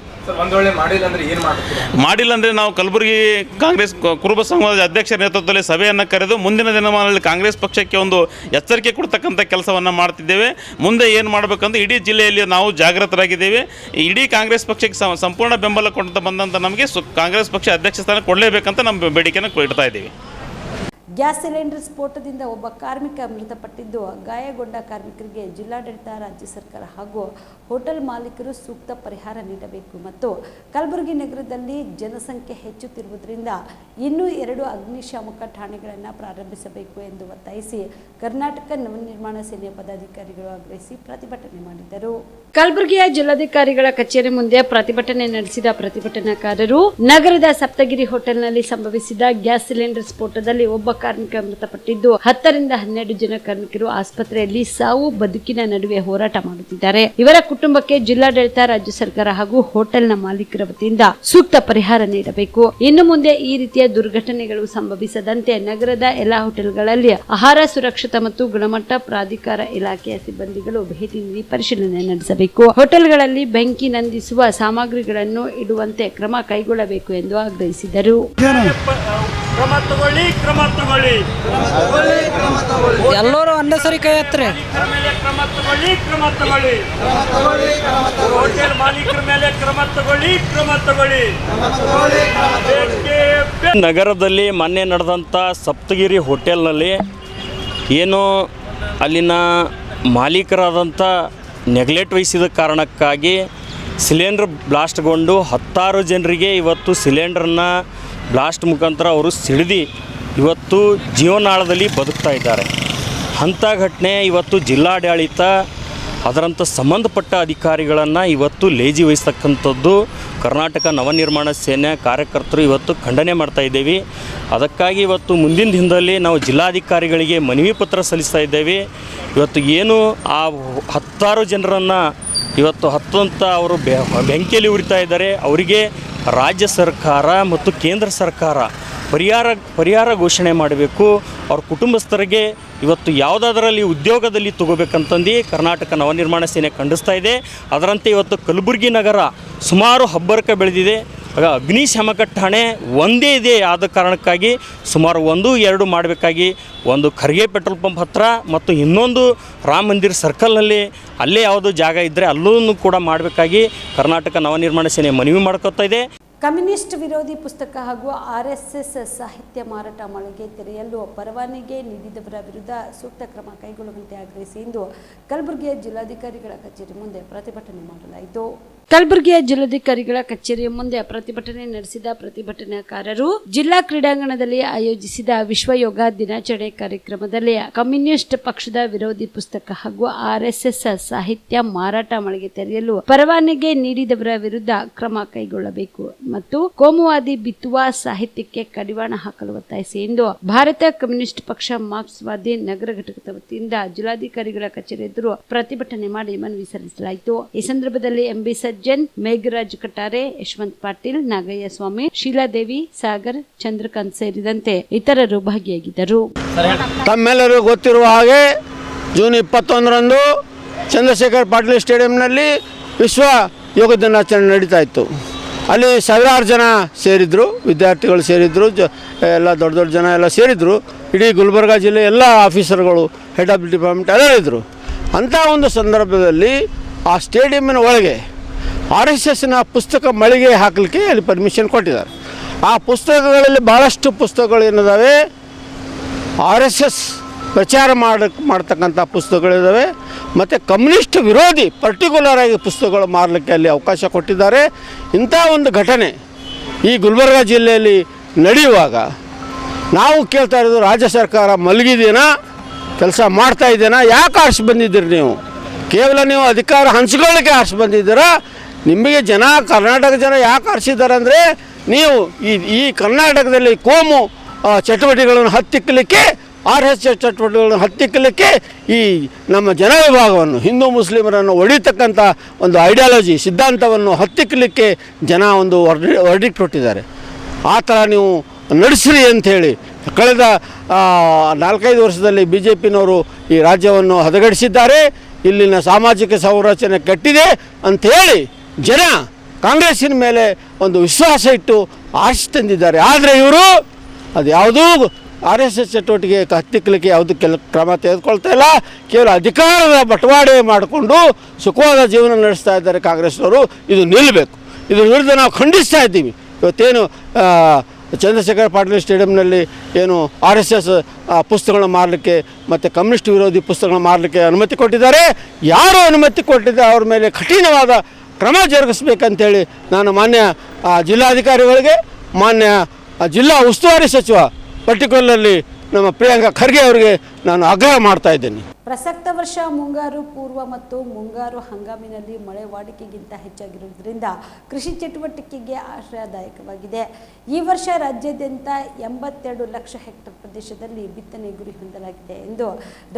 ಮಾಡಿಲ್ಲ ಅಂದರೆ ನಾವು ಕಲಬುರಗಿ ಕಾಂಗ್ರೆಸ್ ಕುರುಬ ಸಂಘದ ಅಧ್ಯಕ್ಷರ ನೇತೃತ್ವದಲ್ಲಿ ಸಭೆಯನ್ನು ಕರೆದು ಮುಂದಿನ ದಿನಮಾನಗಳಲ್ಲಿ ಕಾಂಗ್ರೆಸ್ ಪಕ್ಷಕ್ಕೆ ಒಂದು ಎಚ್ಚರಿಕೆ ಕೊಡ್ತಕ್ಕಂಥ ಕೆಲಸವನ್ನು ಮಾಡ್ತಿದ್ದೇವೆ. ಮುಂದೆ ಏನು ಮಾಡಬೇಕಂದ್ರೆ ಇಡೀ ಜಿಲ್ಲೆಯಲ್ಲಿ ನಾವು ಜಾಗೃತರಾಗಿದ್ದೇವೆ. ಇಡೀ ಕಾಂಗ್ರೆಸ್ ಪಕ್ಷಕ್ಕೆ ಸಂಪೂರ್ಣ ಬೆಂಬಲ ಕೊಡ್ತಾ ಬಂದಂಥ ನಮಗೆ ಕಾಂಗ್ರೆಸ್ ಪಕ್ಷ ಅಧ್ಯಕ್ಷ ಸ್ಥಾನ ಕೊಡಲೇಬೇಕಂತ ನಮ್ಮ ಬೇಡಿಕೆಯನ್ನು ಇಡ್ತಾ ಇದ್ದೀವಿ. ಗ್ಯಾಸ್ ಸಿಲಿಂಡರ್ ಸ್ಫೋಟದಿಂದ ಒಬ್ಬ ಕಾರ್ಮಿಕ ಮೃತಪಟ್ಟಿದ್ದು, ಗಾಯಗೊಂಡ ಕಾರ್ಮಿಕರಿಗೆ ಜಿಲ್ಲಾಡಳಿತ, ರಾಜ್ಯ ಸರ್ಕಾರ ಹಾಗೂ ಹೋಟೆಲ್ ಮಾಲೀಕರು ಸೂಕ್ತ ಪರಿಹಾರ ನೀಡಬೇಕು ಮತ್ತು ಕಲಬುರಗಿ ನಗರದಲ್ಲಿ ಜನಸಂಖ್ಯೆ ಹೆಚ್ಚುತ್ತಿರುವುದರಿಂದ ಇನ್ನೂ 2 ಅಗ್ನಿಶಾಮಕ ಠಾಣೆಗಳನ್ನು ಪ್ರಾರಂಭಿಸಬೇಕು ಎಂದು ಒತ್ತಾಯಿಸಿ ಕರ್ನಾಟಕ ನವನಿರ್ಮಾಣ ಸೇನೆಯ ಪದಾಧಿಕಾರಿಗಳು ಆಗ್ರಹಿಸಿ ಪ್ರತಿಭಟನೆ ಮಾಡಿದರು. ಕಲಬುರಗಿಯ ಜಿಲ್ಲಾಧಿಕಾರಿಗಳ ಕಚೇರಿ ಮುಂದೆ ಪ್ರತಿಭಟನೆ ನಡೆಸಿದ ಪ್ರತಿಭಟನಾಕಾರರು ನಗರದ ಸಪ್ತಗಿರಿ ಹೋಟೆಲ್ನಲ್ಲಿ ಸಂಭವಿಸಿದ ಗ್ಯಾಸ್ ಸಿಲಿಂಡರ್ ಸ್ಫೋಟದಲ್ಲಿ ಒಬ್ಬ ಕಾರ್ಮಿಕ ಮೃತಪಟ್ಟಿದ್ದು 10 ರಿಂದ 12 ಜನ ಕಾರ್ಮಿಕರು ಆಸ್ಪತ್ರೆಯಲ್ಲಿ ಸಾವು ಬದುಕಿನ ನಡುವೆ ಹೋರಾಟ ಮಾಡುತ್ತಿದ್ದಾರೆ. ಇವರ ಕುಟುಂಬಕ್ಕೆ ಜಿಲ್ಲಾಡಳಿತ, ರಾಜ್ಯ ಸರ್ಕಾರ ಹಾಗೂ ಹೋಟೆಲ್ನ ಮಾಲೀಕರ ವತಿಯಿಂದ ಸೂಕ್ತ ಪರಿಹಾರ ನೀಡಬೇಕು. ಇನ್ನು ಮುಂದೆ ಈ ರೀತಿಯ ದುರ್ಘಟನೆಗಳು ಸಂಭವಿಸದಂತೆ ನಗರದ ಎಲ್ಲಾ ಹೋಟೆಲ್ಗಳಲ್ಲಿ ಆಹಾರ ಸುರಕ್ಷತಾ ಮತ್ತು ಗುಣಮಟ್ಟ ಪ್ರಾಧಿಕಾರ ಇಲಾಖೆಯ ಸಿಬ್ಬಂದಿಗಳು ಭೇಟಿ ನೀಡಿ ಪರಿಶೀಲನೆ ನಡೆಸಬೇಕು. ಹೋಟೆಲ್ಗಳಲ್ಲಿ ಬೆಂಕಿ ನಂದಿಸುವ ಸಾಮಗ್ರಿಗಳನ್ನು ಇಡುವಂತೆ ಕ್ರಮ ಕೈಗೊಳ್ಳಬೇಕು ಎಂದು ಆಗ್ರಹಿಸಿದರು. ಎಲ್ಲರೂ ಅನ್ನಸರಿ ಕೈ ಎತ್ತರೆ. ನಗರದಲ್ಲಿ ಮೊನ್ನೆ ನಡೆದಂಥ ಸಪ್ತಗಿರಿ ಹೋಟೆಲ್ನಲ್ಲಿ ಏನು ಅಲ್ಲಿನ ಮಾಲೀಕರಾದಂಥ ನೆಗ್ಲೆಕ್ಟ್ ವಹಿಸಿದ ಕಾರಣಕ್ಕಾಗಿ ಸಿಲಿಂಡ್ರ್ ಬ್ಲಾಸ್ಟ್ಗೊಂಡು 16 ಜನರಿಗೆ ಇವತ್ತು ಸಿಲಿಂಡ್ರನ್ನ ಬ್ಲಾಸ್ಟ್ ಮುಖಾಂತರ ಅವರು ಸಿಡಿದು ಇವತ್ತು ಜೀವನಾಳದಲ್ಲಿ ಬದುಕ್ತಾ ಇದ್ದಾರೆ. ಅಂಥ ಘಟನೆ ಇವತ್ತು ಜಿಲ್ಲಾಡಳಿತ ಅದರಂಥ ಸಂಬಂಧಪಟ್ಟ ಅಧಿಕಾರಿಗಳನ್ನು ಇವತ್ತು ಲೇಜಿ ವಹಿಸ್ತಕ್ಕಂಥದ್ದು ಕರ್ನಾಟಕ ನವನಿರ್ಮಾಣ ಸೇನೆ ಕಾರ್ಯಕರ್ತರು ಇವತ್ತು ಖಂಡನೆ ಮಾಡ್ತಾ ಇದ್ದೇವೆ. ಅದಕ್ಕಾಗಿ ಇವತ್ತು ಮುಂದಿನ ದಿನದಲ್ಲಿ ನಾವು ಜಿಲ್ಲಾಧಿಕಾರಿಗಳಿಗೆ ಮನವಿ ಪತ್ರ ಸಲ್ಲಿಸ್ತಾ ಇದ್ದೇವೆ. ಇವತ್ತು ಏನು ಆ 10 ಜನರನ್ನು ಇವತ್ತು ಹತ್ತಂತ ಅವರು ಬೆಂಕಿಯಲ್ಲಿ ಉರಿತಾ ಇದ್ದಾರೆ, ಅವರಿಗೆ ರಾಜ್ಯ ಸರ್ಕಾರ ಮತ್ತು ಕೇಂದ್ರ ಸರ್ಕಾರ ಪರಿಹಾರ ಘೋಷಣೆ ಮಾಡಬೇಕು. ಅವ್ರ ಕುಟುಂಬಸ್ಥರಿಗೆ ಇವತ್ತು ಯಾವುದಾದರಲ್ಲಿ ಉದ್ಯೋಗದಲ್ಲಿ ತಗೋಬೇಕಂತಂದು ಕರ್ನಾಟಕ ನವನಿರ್ಮಾಣ ಸೇನೆ ಖಂಡಿಸ್ತಾ ಇದೆ. ಅದರಂತೆ ಇವತ್ತು ಕಲಬುರಗಿ ನಗರ ಸುಮಾರು ಹಬ್ಬರಕ್ಕೆ ಬೆಳೆದಿದೆ. ಆಗ ಅಗ್ನಿಶಾಮಕ ಠಾಣೆ ಒಂದೇ ಇದೆ. ಆದ ಕಾರಣಕ್ಕಾಗಿ ಸುಮಾರು 1-2 ಮಾಡಬೇಕಾಗಿ ಒಂದು ಖರ್ಗೆ ಪೆಟ್ರೋಲ್ ಪಂಪ್ ಹತ್ತಿರ ಮತ್ತು ಇನ್ನೊಂದು ರಾಮ ಮಂದಿರ ಸರ್ಕಲ್ನಲ್ಲಿ ಅಲ್ಲೇ ಯಾವುದೋ ಜಾಗ ಇದ್ದರೆ ಅಲ್ಲೂ ಕೂಡ ಮಾಡಬೇಕಾಗಿ ಕರ್ನಾಟಕ ನವನಿರ್ಮಾಣ ಸೇನೆ ಮನವಿ ಮಾಡ್ಕೊತಾ ಇದೆ. ಕಮ್ಯುನಿಸ್ಟ್ ವಿರೋಧಿ ಪುಸ್ತಕ ಹಾಗೂ RSS ಸಾಹಿತ್ಯ ಮಾರಾಟ ಮಳಿಗೆ ತೆರೆಯಲು ಪರವಾನಗಿ ನೀಡಿದವರ ವಿರುದ್ಧ ಸೂಕ್ತ ಕ್ರಮ ಕೈಗೊಳ್ಳುವಂತೆ ಆಗ್ರಹಿಸಿ ಇಂದು ಕಲಬುರಗಿಯ ಜಿಲ್ಲಾಧಿಕಾರಿಗಳ ಕಚೇರಿ ಮುಂದೆ ಪ್ರತಿಭಟನೆ ಮಾಡಲಾಯಿತು. ಕಲಬುರಗಿಯ ಜಿಲ್ಲಾಧಿಕಾರಿಗಳ ಕಚೇರಿಯ ಮುಂದೆ ಪ್ರತಿಭಟನೆ ನಡೆಸಿದ ಪ್ರತಿಭಟನಾಕಾರರು ಜಿಲ್ಲಾ ಕ್ರೀಡಾಂಗಣದಲ್ಲಿ ಆಯೋಜಿಸಿದ ವಿಶ್ವ ಯೋಗ ದಿನಾಚರಣೆ ಕಾರ್ಯಕ್ರಮದಲ್ಲಿ ಕಮ್ಯುನಿಸ್ಟ್ ಪಕ್ಷದ ವಿರೋಧಿ ಪುಸ್ತಕ ಹಾಗೂ RSS ಸಾಹಿತ್ಯ ಮಾರಾಟ ಮಳಿಗೆ ತೆರೆಯಲು ಪರವಾನಗಿ ನೀಡಿದವರ ವಿರುದ್ಧ ಕ್ರಮ ಕೈಗೊಳ್ಳಬೇಕು ಮತ್ತು ಕೋಮುವಾದಿ ಬಿತ್ತುವ ಸಾಹಿತ್ಯಕ್ಕೆ ಕಡಿವಾಣ ಹಾಕಲು ಒತ್ತಾಯಿಸಿ ಎಂದು ಭಾರತ ಕಮ್ಯುನಿಸ್ಟ್ ಪಕ್ಷ ಮಾರ್ಕ್ಸ್ವಾದಿ ನಗರ ಘಟಕದ ವತಿಯಿಂದ ಜಿಲ್ಲಾಧಿಕಾರಿಗಳ ಕಚೇರಿ ಎದುರು ಪ್ರತಿಭಟನೆ ಮಾಡಿ ಮನವಿ ಸಲ್ಲಿಸಲಾಯಿತು. ಈ ಸಂದರ್ಭದಲ್ಲಿ MB ಸಜ್ಜನ್, ಮೇಘರಾಜ್ ಕಟಾರೆ, ಯಶವಂತ್ ಪಾಟೀಲ್, ನಾಗಯ್ಯ ಸ್ವಾಮಿ, ಶೀಲಾದೇವಿ, ಸಾಗರ್, ಚಂದ್ರಕಾಂತ್ ಸೇರಿದಂತೆ ಇತರರು ಭಾಗಿಯಾಗಿದ್ದರು. ತಮ್ಮೆಲ್ಲರಿಗೂ ಗೊತ್ತಿರುವ ಹಾಗೆ ಜೂನ್ 21ರಂದು ಚಂದ್ರಶೇಖರ್ ಪಾಟೀಲ್ ಸ್ಟೇಡಿಯಂನಲ್ಲಿ ವಿಶ್ವ ಯೋಗ ದಿನಾಚರಣೆ ನಡೀತಾ ಇತ್ತು. ಅಲ್ಲಿ ಸಾವಿರಾರು ಜನ ಸೇರಿದ್ರು, ವಿದ್ಯಾರ್ಥಿಗಳು ಸೇರಿದ್ರು, ಎಲ್ಲ ದೊಡ್ಡ ದೊಡ್ಡ ಜನ ಎಲ್ಲ ಸೇರಿದ್ರು. ಇಡೀ ಗುಲ್ಬರ್ಗ ಜಿಲ್ಲೆ ಎಲ್ಲ ಆಫೀಸರ್ಗಳು, ಹೆಡ್ ಆಫ್ ದಿ ಡಿಪಾರ್ಟ್ಮೆಂಟ್ ಎಲ್ಲರೂ ಇದ್ದರು. ಅಂಥ ಒಂದು ಸಂದರ್ಭದಲ್ಲಿ ಆ ಸ್ಟೇಡಿಯಂನ ಒಳಗೆ RSSನ ಪುಸ್ತಕ ಮಳಿಗೆ ಹಾಕಲಿಕ್ಕೆ ಅಲ್ಲಿ ಪರ್ಮಿಷನ್ ಕೊಟ್ಟಿದ್ದಾರೆ. ಆ ಪುಸ್ತಕಗಳಲ್ಲಿ ಭಾಳಷ್ಟು ಪುಸ್ತಕಗಳು ಏನಿದ್ದಾವೆ RSS ಪ್ರಚಾರ ಮಾಡ್ತಕ್ಕಂಥ ಪುಸ್ತಕಗಳಿದ್ದಾವೆ ಮತ್ತು ಕಮ್ಯುನಿಸ್ಟ್ ವಿರೋಧಿ ಪರ್ಟಿಕ್ಯುಲರ್ ಆಗಿ ಪುಸ್ತಕಗಳು ಮಾರಲಿಕ್ಕೆ ಅಲ್ಲಿ ಅವಕಾಶ ಕೊಟ್ಟಿದ್ದಾರೆ. ಇಂಥ ಒಂದು ಘಟನೆ ಈ ಗುಲ್ಬರ್ಗ ಜಿಲ್ಲೆಯಲ್ಲಿ ನಡೆಯುವಾಗ ನಾವು ಕೇಳ್ತಾ ಇರೋದು, ರಾಜ್ಯ ಸರ್ಕಾರ ಮಲಗಿದೇನಾ, ಕೆಲಸ ಮಾಡ್ತಾ ಇದ್ದೇನಾ? ಯಾಕೆ ಆರಿಸಿ ಬಂದಿದ್ದೀರಿ ನೀವು? ಕೇವಲ ನೀವು ಅಧಿಕಾರ ಹಂಚ್ಕೊಳ್ಳಿಕ್ಕೆ ಆರಿಸಿ ಬಂದಿದ್ದೀರಾ? ನಿಮಗೆ ಜನ, ಕರ್ನಾಟಕ ಜನ ಯಾಕೆ ಆರಿಸಿದ್ದಾರೆ ಅಂದರೆ ನೀವು ಈ ಕರ್ನಾಟಕದಲ್ಲಿ ಕೋಮು ಚಟುವಟಿಕೆಗಳನ್ನು ಹತ್ತಿಕ್ಕಲಿಕ್ಕೆ, RSS ಚಟುವಟಿಕೆಗಳನ್ನು ಹತ್ತಿಕ್ಕಲಿಕ್ಕೆ ಈ ನಮ್ಮ ಜನ ವಿಭಾಗವನ್ನು, ಹಿಂದೂ ಮುಸ್ಲಿಮರನ್ನು ಒಡಿತಕ್ಕಂಥ ಒಂದು ಐಡಿಯಾಲಜಿ ಸಿದ್ಧಾಂತವನ್ನು ಹತ್ತಿಕ್ಕಲಿಕ್ಕೆ ಜನ ಒಂದು ವರ್ಡಿಕ್ಟ್ ಕೊಟ್ಟಿದ್ದಾರೆ. ಆ ಥರ ನೀವು ನಡೆಸಿರಿ ಅಂಥೇಳಿ ಕಳೆದ 4-5 ವರ್ಷದಲ್ಲಿ BJPನವರು ಈ ರಾಜ್ಯವನ್ನು ಹದಗೆಡಿಸಿದ್ದಾರೆ. ಇಲ್ಲಿನ ಸಾಮಾಜಿಕ ಸಂರಚನೆ ಕೆಟ್ಟಿದೆ ಅಂಥೇಳಿ ಜನ ಕಾಂಗ್ರೆಸ್ಸಿನ ಮೇಲೆ ಒಂದು ವಿಶ್ವಾಸ ಇಟ್ಟು ಆಶೆ ತಂದಿದ್ದಾರೆ. ಆದರೆ ಇವರು ಅದು ಯಾವುದೂ RSS ಚಟುವಟಿಕೆ ಹತ್ತಿಕ್ಕಲಿಕ್ಕೆ ಯಾವುದೂ ಕ್ರಮ ತೆಗೆದುಕೊಳ್ತಾ ಇಲ್ಲ. ಕೇವಲ ಅಧಿಕಾರದ ಬಟವಾಡೆ ಮಾಡಿಕೊಂಡು ಸುಖವಾದ ಜೀವನ ನಡೆಸ್ತಾ ಇದ್ದಾರೆ ಕಾಂಗ್ರೆಸ್ನವರು. ಇದು ನಿಲ್ಲಬೇಕು. ಇದ್ರ ವಿರುದ್ಧ ನಾವು ಖಂಡಿಸ್ತಾ ಇದ್ದೀವಿ. ಇವತ್ತೇನು ಚಂದ್ರಶೇಖರ್ ಪಾಟೀಲ್ ಸ್ಟೇಡಿಯಂನಲ್ಲಿ ಏನು RSS ಪುಸ್ತಕಗಳನ್ನ ಮಾರಲಿಕ್ಕೆ ಮತ್ತು ಕಮ್ಯುನಿಸ್ಟ್ ವಿರೋಧಿ ಪುಸ್ತಕಗಳನ್ನ ಮಾರಲಿಕ್ಕೆ ಅನುಮತಿ ಕೊಟ್ಟಿದ್ದಾರೆ, ಯಾರು ಅನುಮತಿ ಕೊಟ್ಟಿದ್ದಾರೆ ಅವ್ರ ಮೇಲೆ ಕಠಿಣವಾದ ಕ್ರಮ ಜರುಗಿಸ್ಬೇಕಂತೇಳಿ ನಾನು ಮಾನ್ಯ ಜಿಲ್ಲಾಧಿಕಾರಿಗಳಿಗೆ, ಮಾನ್ಯ ಜಿಲ್ಲಾ ಉಸ್ತುವಾರಿ ಸಚಿವ ಪರ್ಟಿಕ್ಯುಲರ್ಲಿ ನಮ್ಮ ಪ್ರಿಯಾಂಕಾ ಖರ್ಗೆ ಅವರಿಗೆ ನಾನು ಆಗ್ರಹ ಮಾಡ್ತಾ ಇದ್ದೇನೆ. ಪ್ರಸಕ್ತ ವರ್ಷ ಮುಂಗಾರು ಪೂರ್ವ ಮತ್ತು ಮುಂಗಾರು ಹಂಗಾಮಿನಲ್ಲಿ ಮಳೆ ವಾಡಿಕೆಗಿಂತ ಹೆಚ್ಚಾಗಿರುವುದರಿಂದ ಕೃಷಿ ಚಟುವಟಿಕೆಗೆ ಆಶ್ರಯದಾಯಕವಾಗಿದೆ. ಈ ವರ್ಷ ರಾಜ್ಯಾದ್ಯಂತ 82 ಲಕ್ಷ ಹೆಕ್ಟೇರ್ ಪ್ರದೇಶದಲ್ಲಿ ಬಿತ್ತನೆ ಗುರಿ ಹೊಂದಲಾಗಿದೆ ಎಂದು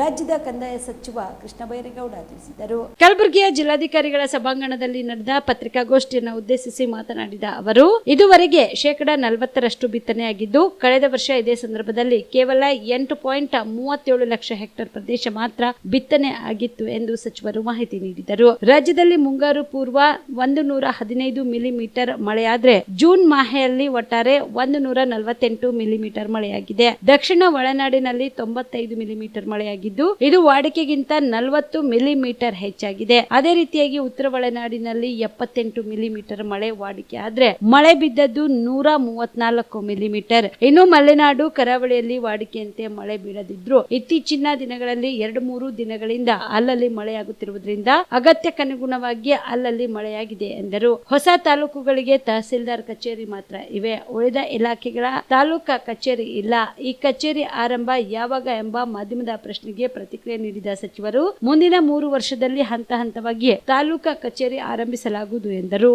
ರಾಜ್ಯದ ಕಂದಾಯ ಸಚಿವ ಕೃಷ್ಣ ಬೈರೇಗೌಡ ತಿಳಿಸಿದರು. ಕಲಬುರಗಿಯ ಜಿಲ್ಲಾಧಿಕಾರಿಗಳ ಸಭಾಂಗಣದಲ್ಲಿ ನಡೆದ ಪತ್ರಿಕಾಗೋಷ್ಠಿಯನ್ನು ಉದ್ದೇಶಿಸಿ ಮಾತನಾಡಿದ ಅವರು, ಇದುವರೆಗೆ 40% ಬಿತ್ತನೆಯಾಗಿದ್ದು, ಕಳೆದ ವರ್ಷ ಇದೇ ಸಂದರ್ಭದಲ್ಲಿ ಕೇವಲ 8.37 ಲಕ್ಷ ಹೆಕ್ಟೇರ್ ಪ್ರದೇಶ ಮಾತ್ರ ಬಿತ್ತನೆ ಆಗಿತ್ತು ಎಂದು ಸಚಿವರು ಮಾಹಿತಿ ನೀಡಿದರು. ರಾಜ್ಯದಲ್ಲಿ ಮುಂಗಾರು ಪೂರ್ವ 115 ಮಿಲಿಮೀಟರ್ ಮಳೆಯಾದ್ರೆ ಜೂನ್ ಮಾಹೆಯಲ್ಲಿ ಒಟ್ಟಾರೆ 148 ಮಿಲಿಮೀಟರ್ ಮಳೆಯಾಗಿದೆ. ದಕ್ಷಿಣ ಒಳನಾಡಿನಲ್ಲಿ 95 ಮಿಲಿಮೀಟರ್ ಮಳೆಯಾಗಿದ್ದು, ಇದು ವಾಡಿಕೆಗಿಂತ 40 ಮಿಲಿಮೀಟರ್ ಹೆಚ್ಚಾಗಿದೆ. ಅದೇ ರೀತಿಯಾಗಿ ಉತ್ತರ ಒಳನಾಡಿನಲ್ಲಿ 78 ಮಿಲಿಮೀಟರ್ ಮಳೆ ವಾಡಿಕೆ ಆದ್ರೆ ಮಳೆ ಬಿದ್ದದ್ದು 134 ಮಿಲಿಮೀಟರ್. ಇನ್ನು ಮಲೆನಾಡು ಕರಾವಳಿಯಲ್ಲಿ ವಾಡಿಕೆಯಂತೆ ಮಳೆ ಬೀಳದಿದ್ರು ಇತ್ತೀಚಿನ ದಿನಗಳಲ್ಲಿ 2 2-3 ದಿನಗಳಿಂದ ಅಲ್ಲಲ್ಲಿ ಮಳೆಯಾಗುತ್ತಿರುವುದರಿಂದ ಅಗತ್ಯಕ್ಕನುಗುಣವಾಗಿ ಅಲ್ಲಲ್ಲಿ ಮಳೆಯಾಗಿದೆ ಎಂದರು. ಹೊಸ ತಾಲೂಕುಗಳಿಗೆ ತಹಸೀಲ್ದಾರ್ ಕಚೇರಿ ಮಾತ್ರ ಇವೆ. ಉಳಿದ ಇಲಾಖೆಗಳ ತಾಲೂಕಾ ಕಚೇರಿ ಇಲ್ಲ. ಈ ಕಚೇರಿ ಆರಂಭ ಯಾವಾಗ ಎಂಬ ಮಾಧ್ಯಮದ ಪ್ರಶ್ನೆಗೆ ಪ್ರತಿಕ್ರಿಯೆ ನೀಡಿದ ಸಚಿವರು, ಮುಂದಿನ 3 ವರ್ಷದಲ್ಲಿ ಹಂತ ಹಂತವಾಗಿ ತಾಲೂಕಾ ಕಚೇರಿ ಆರಂಭಿಸಲಾಗುವುದು ಎಂದರು.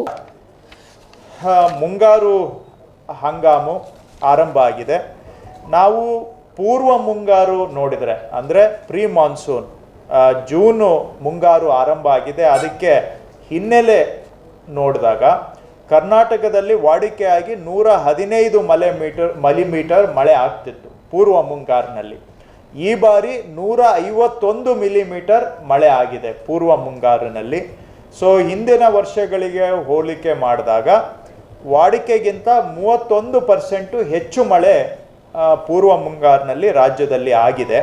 ಮುಂಗಾರು ಹಂಗಾಮು ಆರಂಭ ಆಗಿದೆ. ನಾವು ಪೂರ್ವ ಮುಂಗಾರು ನೋಡಿದರೆ ಅಂದರೆ ಪ್ರೀ ಮಾನ್ಸೂನ್ ಜೂನು ಮುಂಗಾರು ಆರಂಭ ಆಗಿದೆ. ಅದಕ್ಕೆ ಹಿನ್ನೆಲೆ ನೋಡಿದಾಗ ಕರ್ನಾಟಕದಲ್ಲಿ ವಾಡಿಕೆಯಾಗಿ 115 ಮಿಲಿಮೀಟರ್ ಮಳೆ ಆಗ್ತಿತ್ತು ಪೂರ್ವ ಮುಂಗಾರಿನಲ್ಲಿ. ಈ ಬಾರಿ 151 ಮಿಲಿಮೀಟರ್ ಮಳೆ ಆಗಿದೆ ಪೂರ್ವ ಮುಂಗಾರಿನಲ್ಲಿ. ಸೊ ಹಿಂದಿನ ವರ್ಷಗಳಿಗೆ ಹೋಲಿಕೆ ಮಾಡಿದಾಗ ವಾಡಿಕೆಗಿಂತ 31% ಹೆಚ್ಚು ಮಳೆ ಪೂರ್ವ ಮುಂಗಾರಿನಲ್ಲಿ ರಾಜ್ಯದಲ್ಲಿ ಆಗಿದೆ.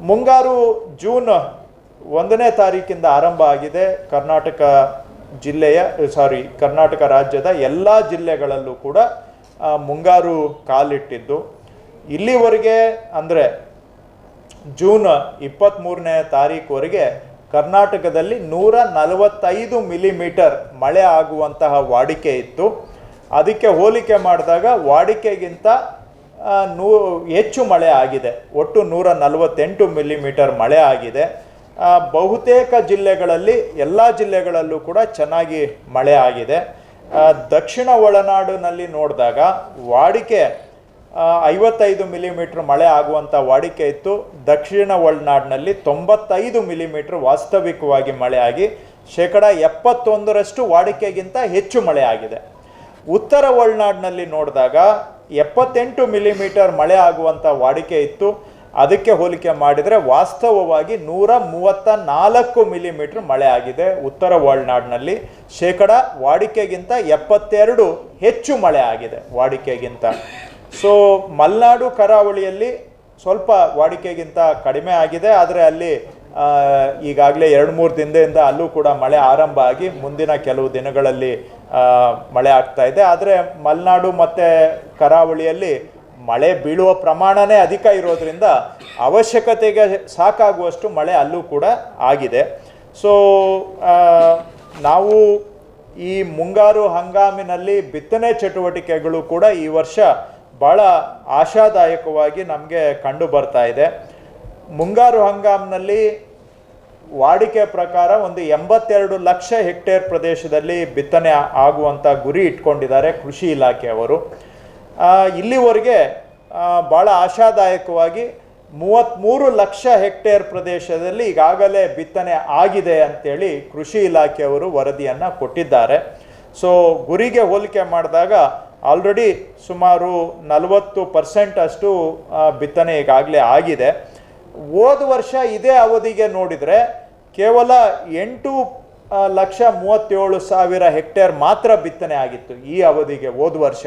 ಮುಂಗಾರು ಜೂನ್ 1ನೇ ತಾರೀಕಿಂದ ಆರಂಭ ಆಗಿದೆ. ಕರ್ನಾಟಕ ರಾಜ್ಯದ ಎಲ್ಲ ಜಿಲ್ಲೆಗಳಲ್ಲೂ ಕೂಡ ಮುಂಗಾರು ಕಾಲಿಟ್ಟಿದ್ದು. ಇಲ್ಲಿವರೆಗೆ ಅಂದರೆ ಜೂನ್ 23ನೇ ತಾರೀಕುವರೆಗೆ ಕರ್ನಾಟಕದಲ್ಲಿ 145 ಮಿಲಿಮೀಟರ್ ಮಳೆ ಆಗುವಂತಹ ವಾಡಿಕೆ ಇತ್ತು. ಅದಕ್ಕೆ ಹೋಲಿಕೆ ಮಾಡಿದಾಗ ವಾಡಿಕೆಗಿಂತ ಹೆಚ್ಚು ಮಳೆ ಆಗಿದೆ. ಒಟ್ಟು 148 ಮಿಲಿಮೀಟರ್ ಮಳೆ ಆಗಿದೆ. ಬಹುತೇಕ ಜಿಲ್ಲೆಗಳಲ್ಲಿ ಎಲ್ಲ ಜಿಲ್ಲೆಗಳಲ್ಲೂ ಕೂಡ ಚೆನ್ನಾಗಿ ಮಳೆ ಆಗಿದೆ. ದಕ್ಷಿಣ ಒಳನಾಡಿನಲ್ಲಿ ನೋಡಿದಾಗ ವಾಡಿಕೆ 55 ಮಿಲಿಮೀಟರ್ ಮಳೆ ಆಗುವಂಥ ವಾಡಿಕೆ ಇತ್ತು. ದಕ್ಷಿಣ ಒಳನಾಡಿನಲ್ಲಿ 95 ಮಿಲಿಮೀಟರ್ ವಾಸ್ತವಿಕವಾಗಿ ಮಳೆ ಆಗಿ 71% ವಾಡಿಕೆಗಿಂತ ಹೆಚ್ಚು ಮಳೆ ಆಗಿದೆ. ಉತ್ತರ ಒಳನಾಡಿನಲ್ಲಿ ನೋಡಿದಾಗ 78 ಮಿಲಿಮೀಟರ್ ಮಳೆ ಆಗುವಂಥ ವಾಡಿಕೆ ಇತ್ತು. ಅದಕ್ಕೆ ಹೋಲಿಕೆ ಮಾಡಿದರೆ ವಾಸ್ತವವಾಗಿ 134 ಮಿಲಿಮೀಟರ್ ಮಳೆ ಆಗಿದೆ ಉತ್ತರ ಒಳನಾಡಿನಲ್ಲಿ. ವಾಡಿಕೆಗಿಂತ 72 ಹೆಚ್ಚು ಮಳೆ ಆಗಿದೆ ವಾಡಿಕೆಗಿಂತ. ಸೊ ಮಲೆನಾಡು ಕರಾವಳಿಯಲ್ಲಿ ಸ್ವಲ್ಪ ವಾಡಿಕೆಗಿಂತ ಕಡಿಮೆ ಆಗಿದೆ. ಆದರೆ ಅಲ್ಲಿ ಈಗಾಗಲೇ 2-3 ದಿನದಿಂದ ಅಲ್ಲೂ ಕೂಡ ಮಳೆ ಆರಂಭ ಆಗಿ ಮುಂದಿನ ಕೆಲವು ದಿನಗಳಲ್ಲಿ ಮಳೆ ಆಗ್ತಾ ಇದೆ. ಆದರೆ ಮಲೆನಾಡು ಮತ್ತು ಕರಾವಳಿಯಲ್ಲಿ ಮಳೆ ಬೀಳುವ ಪ್ರಮಾಣನೇ ಅಧಿಕ ಇರೋದ್ರಿಂದ ಅವಶ್ಯಕತೆಗೆ ಸಾಕಾಗುವಷ್ಟು ಮಳೆ ಅಲ್ಲೂ ಕೂಡ ಆಗಿದೆ. ಸೊ ನಾವು ಈ ಮುಂಗಾರು ಹಂಗಾಮಿನಲ್ಲಿ ಬಿತ್ತನೆ ಚಟುವಟಿಕೆಗಳು ಕೂಡ ಈ ವರ್ಷ ಭಾಳ ಆಶಾದಾಯಕವಾಗಿ ನಮಗೆ ಕಂಡು ಬರ್ತಾ ಇದೆ. ಮುಂಗಾರು ಹಂಗಾಮಿನಲ್ಲಿ ವಾಡಿಕೆ ಪ್ರಕಾರ ಒಂದು 82 ಲಕ್ಷ ಹೆಕ್ಟೇರ್ ಪ್ರದೇಶದಲ್ಲಿ ಬಿತ್ತನೆ ಆಗುವಂಥ ಗುರಿ ಇಟ್ಕೊಂಡಿದ್ದಾರೆ ಕೃಷಿ ಇಲಾಖೆಯವರು. ಇಲ್ಲಿವರೆಗೆ ಭಾಳ ಆಶಾದಾಯಕವಾಗಿ 33 ಲಕ್ಷ ಹೆಕ್ಟೇರ್ ಪ್ರದೇಶದಲ್ಲಿ ಈಗಾಗಲೇ ಬಿತ್ತನೆ ಆಗಿದೆ ಅಂತೇಳಿ ಕೃಷಿ ಇಲಾಖೆಯವರು ವರದಿಯನ್ನು ಕೊಟ್ಟಿದ್ದಾರೆ. ಸೊ ಗುರಿಗೆ ಹೋಲಿಕೆ ಮಾಡಿದಾಗ ಆಲ್ರೆಡಿ ಸುಮಾರು 40% ಅಷ್ಟು ಬಿತ್ತನೆ ಈಗಾಗಲೇ ಆಗಿದೆ. ಹೋದ ವರ್ಷ ಇದೇ ಅವಧಿಗೆ ನೋಡಿದರೆ ಕೇವಲ 8,37,000 ಹೆಕ್ಟೇರ್ ಮಾತ್ರ ಬಿತ್ತನೆ ಆಗಿತ್ತು ಈ ಅವಧಿಗೆ. ಹೋದ ವರ್ಷ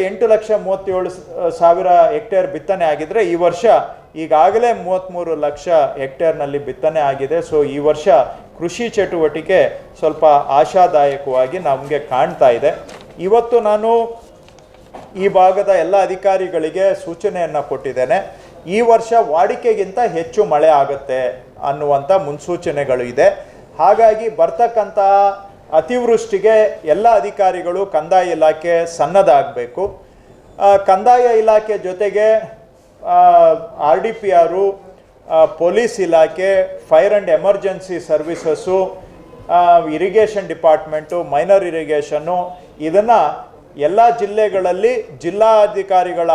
8,37,000 ಹೆಕ್ಟೇರ್ ಬಿತ್ತನೆ ಆಗಿದ್ರೆ ಈ ವರ್ಷ ಈಗಾಗಲೇ 33 ಲಕ್ಷ ಹೆಕ್ಟೇರ್ನಲ್ಲಿ ಬಿತ್ತನೆ ಆಗಿದೆ. ಸೊ ಈ ವರ್ಷ ಕೃಷಿ ಚಟುವಟಿಕೆ ಸ್ವಲ್ಪ ಆಶಾದಾಯಕವಾಗಿ ನಮಗೆ ಕಾಣ್ತಾ ಇದೆ. ಇವತ್ತು ನಾನು ಈ ಭಾಗದ ಎಲ್ಲ ಅಧಿಕಾರಿಗಳಿಗೆ ಸೂಚನೆಯನ್ನು ಕೊಟ್ಟಿದ್ದೇನೆ. ಈ ವರ್ಷ ವಾಡಿಕೆಗಿಂತ ಹೆಚ್ಚು ಮಳೆ ಆಗುತ್ತೆ ಅನ್ನುವಂಥ ಮುನ್ಸೂಚನೆಗಳು ಇದೆ. ಹಾಗಾಗಿ ಬರ್ತಕ್ಕಂತಹ ಅತಿವೃಷ್ಟಿಗೆ ಎಲ್ಲ ಅಧಿಕಾರಿಗಳು ಕಂದಾಯ ಇಲಾಖೆ ಸನ್ನದ್ಧರಾಗಬೇಕು. ಕಂದಾಯ ಇಲಾಖೆ ಜೊತೆಗೆ RDPR, ಪೊಲೀಸ್ ಇಲಾಖೆ, fire and emergency services, irrigation department, minor irrigation, ಇದನ್ನು ಎಲ್ಲ ಜಿಲ್ಲೆಗಳಲ್ಲಿ ಜಿಲ್ಲಾಧಿಕಾರಿಗಳ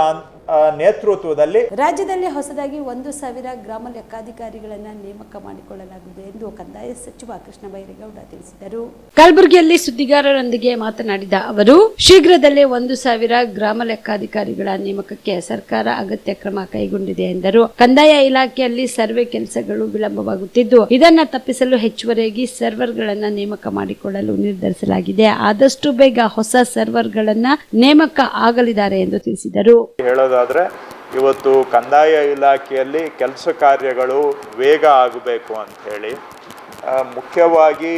ನೇತೃತ್ವದಲ್ಲಿ ರಾಜ್ಯದಲ್ಲಿ ಹೊಸದಾಗಿ 1,000 ಗ್ರಾಮ ಲೆಕ್ಕಾಧಿಕಾರಿಗಳನ್ನು ನೇಮಕ ಮಾಡಿಕೊಳ್ಳಲಾಗುವುದು ಎಂದು ಕಂದಾಯ ಸಚಿವ ಕೃಷ್ಣ ಬೈರೇಗೌಡ ತಿಳಿಸಿದರು. ಕಲಬುರಗಿಯಲ್ಲಿ ಸುದ್ದಿಗಾರರೊಂದಿಗೆ ಮಾತನಾಡಿದ ಅವರು, ಶೀಘ್ರದಲ್ಲೇ 1,000 ಗ್ರಾಮ ಲೆಕ್ಕಾಧಿಕಾರಿಗಳ ನೇಮಕಕ್ಕೆ ಸರ್ಕಾರ ಅಗತ್ಯ ಕ್ರಮ ಕೈಗೊಂಡಿದೆ ಎಂದರು. ಕಂದಾಯ ಇಲಾಖೆಯಲ್ಲಿ ಸರ್ವೆ ಕೆಲಸಗಳು ವಿಳಂಬವಾಗುತ್ತಿದ್ದು, ಇದನ್ನು ತಪ್ಪಿಸಲು ಹೆಚ್ಚುವರಿಯಾಗಿ ಸರ್ವರ್ಗಳನ್ನು ನೇಮಕ ಮಾಡಿಕೊಳ್ಳಲು ನಿರ್ಧರಿಸಲಾಗಿದೆ. ಆದಷ್ಟು ಬೇಗ ಹೊಸ ಸರ್ವರ್ಗಳನ್ನು ನೇಮಕ ಆಗಲಿದ್ದಾರೆ ಎಂದು ತಿಳಿಸಿದರು. ಹೇಳೋದಾದರೆ ಇವತ್ತು ಕಂದಾಯ ಇಲಾಖೆಯಲ್ಲಿ ಕೆಲಸ ಕಾರ್ಯಗಳು ವೇಗ ಆಗಬೇಕು ಅಂಥೇಳಿ ಮುಖ್ಯವಾಗಿ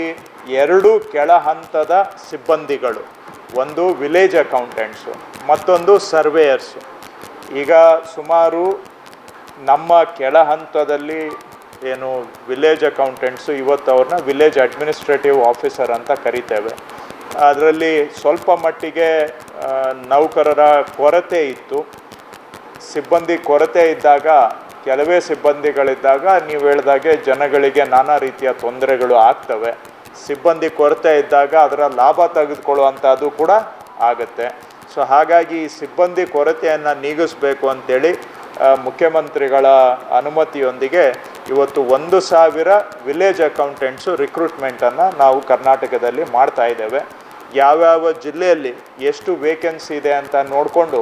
2 ಕೆಳ ಹಂತದ ಸಿಬ್ಬಂದಿಗಳು, ಒಂದು ವಿಲೇಜ್ ಅಕೌಂಟೆಂಟ್ಸು, ಮತ್ತೊಂದು ಸರ್ವೇಯರ್ಸು. ಈಗ ಸುಮಾರು ನಮ್ಮ ಕೆಳ ಹಂತದಲ್ಲಿ ಏನು ವಿಲೇಜ್ ಅಕೌಂಟೆಂಟ್ಸು ಇವತ್ತು ಅವ್ರನ್ನ ವಿಲೇಜ್ ಅಡ್ಮಿನಿಸ್ಟ್ರೇಟಿವ್ ಆಫೀಸರ್ ಅಂತ ಕರಿತೇವೆ. ಅದರಲ್ಲಿ ಸ್ವಲ್ಪ ಮಟ್ಟಿಗೆ ನೌಕರರ ಕೊರತೆ ಇತ್ತು. ಸಿಬ್ಬಂದಿ ಕೊರತೆ ಇದ್ದಾಗ, ಕೆಲವೇ ಸಿಬ್ಬಂದಿಗಳಿದ್ದಾಗ ನೀವು ಹೇಳಿದಾಗೆ ಜನಗಳಿಗೆ ನಾನಾ ರೀತಿಯ ತೊಂದರೆಗಳು ಆಗ್ತವೆ. ಸಿಬ್ಬಂದಿ ಕೊರತೆ ಇದ್ದಾಗ ಅದರ ಲಾಭ ತೆಗೆದುಕೊಳ್ಳುವಂಥದ್ದು ಕೂಡ ಆಗುತ್ತೆ. ಸೊ ಹಾಗಾಗಿ ಈ ಸಿಬ್ಬಂದಿ ಕೊರತೆಯನ್ನು ನೀಗಿಸಬೇಕು ಅಂತೇಳಿ ಮುಖ್ಯಮಂತ್ರಿಗಳ ಅನುಮತಿಯೊಂದಿಗೆ ಇವತ್ತು 1,000 ವಿಲೇಜ್ ಅಕೌಂಟೆಂಟ್ಸು ರಿಕ್ರೂಟ್ಮೆಂಟನ್ನು ನಾವು ಕರ್ನಾಟಕದಲ್ಲಿ ಮಾಡ್ತಾ ಇದ್ದೇವೆ. ಯಾವ್ಯಾವ ಜಿಲ್ಲೆಯಲ್ಲಿ ಎಷ್ಟು ವೇಕೆನ್ಸಿ ಇದೆ ಅಂತ ನೋಡಿಕೊಂಡು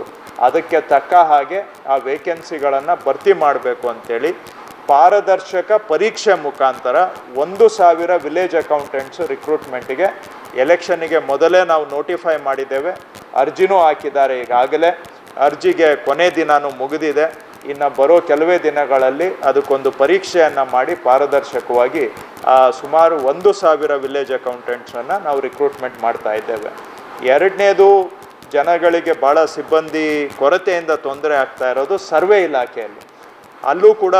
ಅದಕ್ಕೆ ತಕ್ಕ ಹಾಗೆ ಆ ವೇಕೆನ್ಸಿಗಳನ್ನು ಭರ್ತಿ ಮಾಡಬೇಕು ಅಂಥೇಳಿ ಪಾರದರ್ಶಕ ಪರೀಕ್ಷೆ ಮುಖಾಂತರ 1,000 ವಿಲೇಜ್ ಅಕೌಂಟೆಂಟ್ಸು ರಿಕ್ರೂಟ್ಮೆಂಟಿಗೆ ಎಲೆಕ್ಷನ್ನಿಗೆ ಮೊದಲೇ ನಾವು ನೋಟಿಫೈ ಮಾಡಿದ್ದೇವೆ. ಅರ್ಜಿನೂ ಹಾಕಿದ್ದಾರೆ ಈಗಾಗಲೇ. ಅರ್ಜಿಗೆ ಕೊನೆ ದಿನಾನೂ ಮುಗಿದಿದೆ. ಇನ್ನು ಬರೋ ಕೆಲವೇ ದಿನಗಳಲ್ಲಿ ಅದಕ್ಕೊಂದು ಪರೀಕ್ಷೆಯನ್ನು ಮಾಡಿ ಪಾರದರ್ಶಕವಾಗಿ ಸುಮಾರು 1,000 ವಿಲೇಜ್ ಅಕೌಂಟೆಂಟ್ಸನ್ನು ನಾವು ರಿಕ್ರೂಟ್ಮೆಂಟ್ ಮಾಡ್ತಾ ಇದ್ದೇವೆ. ಎರಡನೇದು, ಜನಗಳಿಗೆ ಭಾಳ ಸಿಬ್ಬಂದಿ ಕೊರತೆಯಿಂದ ತೊಂದರೆ ಆಗ್ತಾ ಇರೋದು ಸರ್ವೆ ಇಲಾಖೆಯಲ್ಲಿ. ಅಲ್ಲೂ ಕೂಡ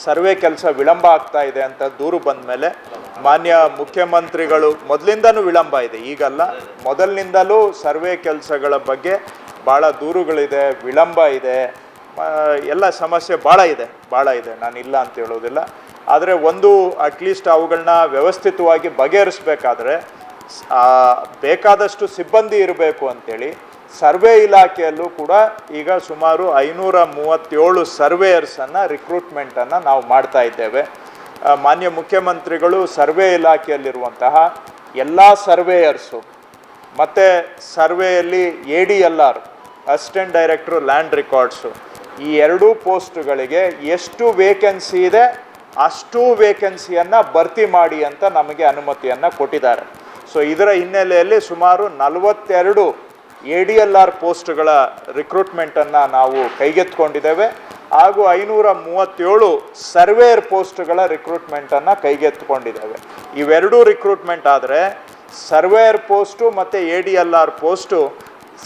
ಸರ್ವೆ ಕೆಲಸ ವಿಳಂಬ ಆಗ್ತಾ ಇದೆ ಅಂತ ದೂರು ಬಂದ ಮೇಲೆ ಮಾನ್ಯ ಮುಖ್ಯಮಂತ್ರಿಗಳು, ಮೊದಲಿಂದನೂ ವಿಳಂಬ ಇದೆ, ಈಗಲ್ಲ, ಮೊದಲಿನಿಂದಲೂ ಸರ್ವೆ ಕೆಲಸಗಳ ಬಗ್ಗೆ ಭಾಳ ದೂರುಗಳಿದೆ, ವಿಳಂಬ ಇದೆ, ಎಲ್ಲ ಸಮಸ್ಯೆ ಭಾಳ ಇದೆ, ನಾನು ಇಲ್ಲ ಅಂತ ಹೇಳೋದಿಲ್ಲ. ಆದರೆ ಒಂದು ಅಟ್ಲೀಸ್ಟ್ ಅವುಗಳನ್ನ ವ್ಯವಸ್ಥಿತವಾಗಿ ಬಗೆಹರಿಸಬೇಕಾದ್ರೆ ಬೇಕಾದಷ್ಟು ಸಿಬ್ಬಂದಿ ಇರಬೇಕು ಅಂಥೇಳಿ ಸರ್ವೆ ಇಲಾಖೆಯಲ್ಲೂ ಕೂಡ ಈಗ ಸುಮಾರು 537 ಸರ್ವೇಯರ್ಸನ್ನು ರಿಕ್ರೂಟ್ಮೆಂಟನ್ನು ನಾವು ಮಾಡ್ತಾ ಇದ್ದೇವೆ. ಮಾನ್ಯ ಮುಖ್ಯಮಂತ್ರಿಗಳು ಸರ್ವೆ ಇಲಾಖೆಯಲ್ಲಿರುವಂತಹ ಎಲ್ಲ ಸರ್ವೇಯರ್ಸು ಮತ್ತು ಸರ್ವೆಯಲ್ಲಿ ADLR ಅಸಿಸ್ಟೆಂಟ್ ಡೈರೆಕ್ಟ್ರು ಲ್ಯಾಂಡ್ ರೆಕಾರ್ಡ್ಸು ಈ ಎರಡೂ ಪೋಸ್ಟ್ಗಳಿಗೆ ಎಷ್ಟು ವೇಕೆನ್ಸಿ ಇದೆ ಅಷ್ಟು ವೇಕೆನ್ಸಿಯನ್ನು ಭರ್ತಿ ಮಾಡಿ ಅಂತ ನಮಗೆ ಅನುಮತಿಯನ್ನು ಕೊಟ್ಟಿದ್ದಾರೆ. ಸೊ ಇದರ ಹಿನ್ನೆಲೆಯಲ್ಲಿ ಸುಮಾರು 42 ADLR ಪೋಸ್ಟ್ಗಳ ರಿಕ್ರೂಟ್ಮೆಂಟನ್ನು ನಾವು ಕೈಗೆತ್ತಿಕೊಂಡಿದ್ದೇವೆ. ಹಾಗೂ 537 ಸರ್ವೇಯರ್ ಪೋಸ್ಟ್ಗಳ ರಿಕ್ರೂಟ್ಮೆಂಟನ್ನು ಕೈಗೆತ್ತಿಕೊಂಡಿದ್ದೇವೆ. ಇವೆರಡೂ ರಿಕ್ರೂಟ್ಮೆಂಟ್ ಆದರೆ ಸರ್ವೇಯರ್ ಪೋಸ್ಟು ಮತ್ತು ADLR ಪೋಸ್ಟು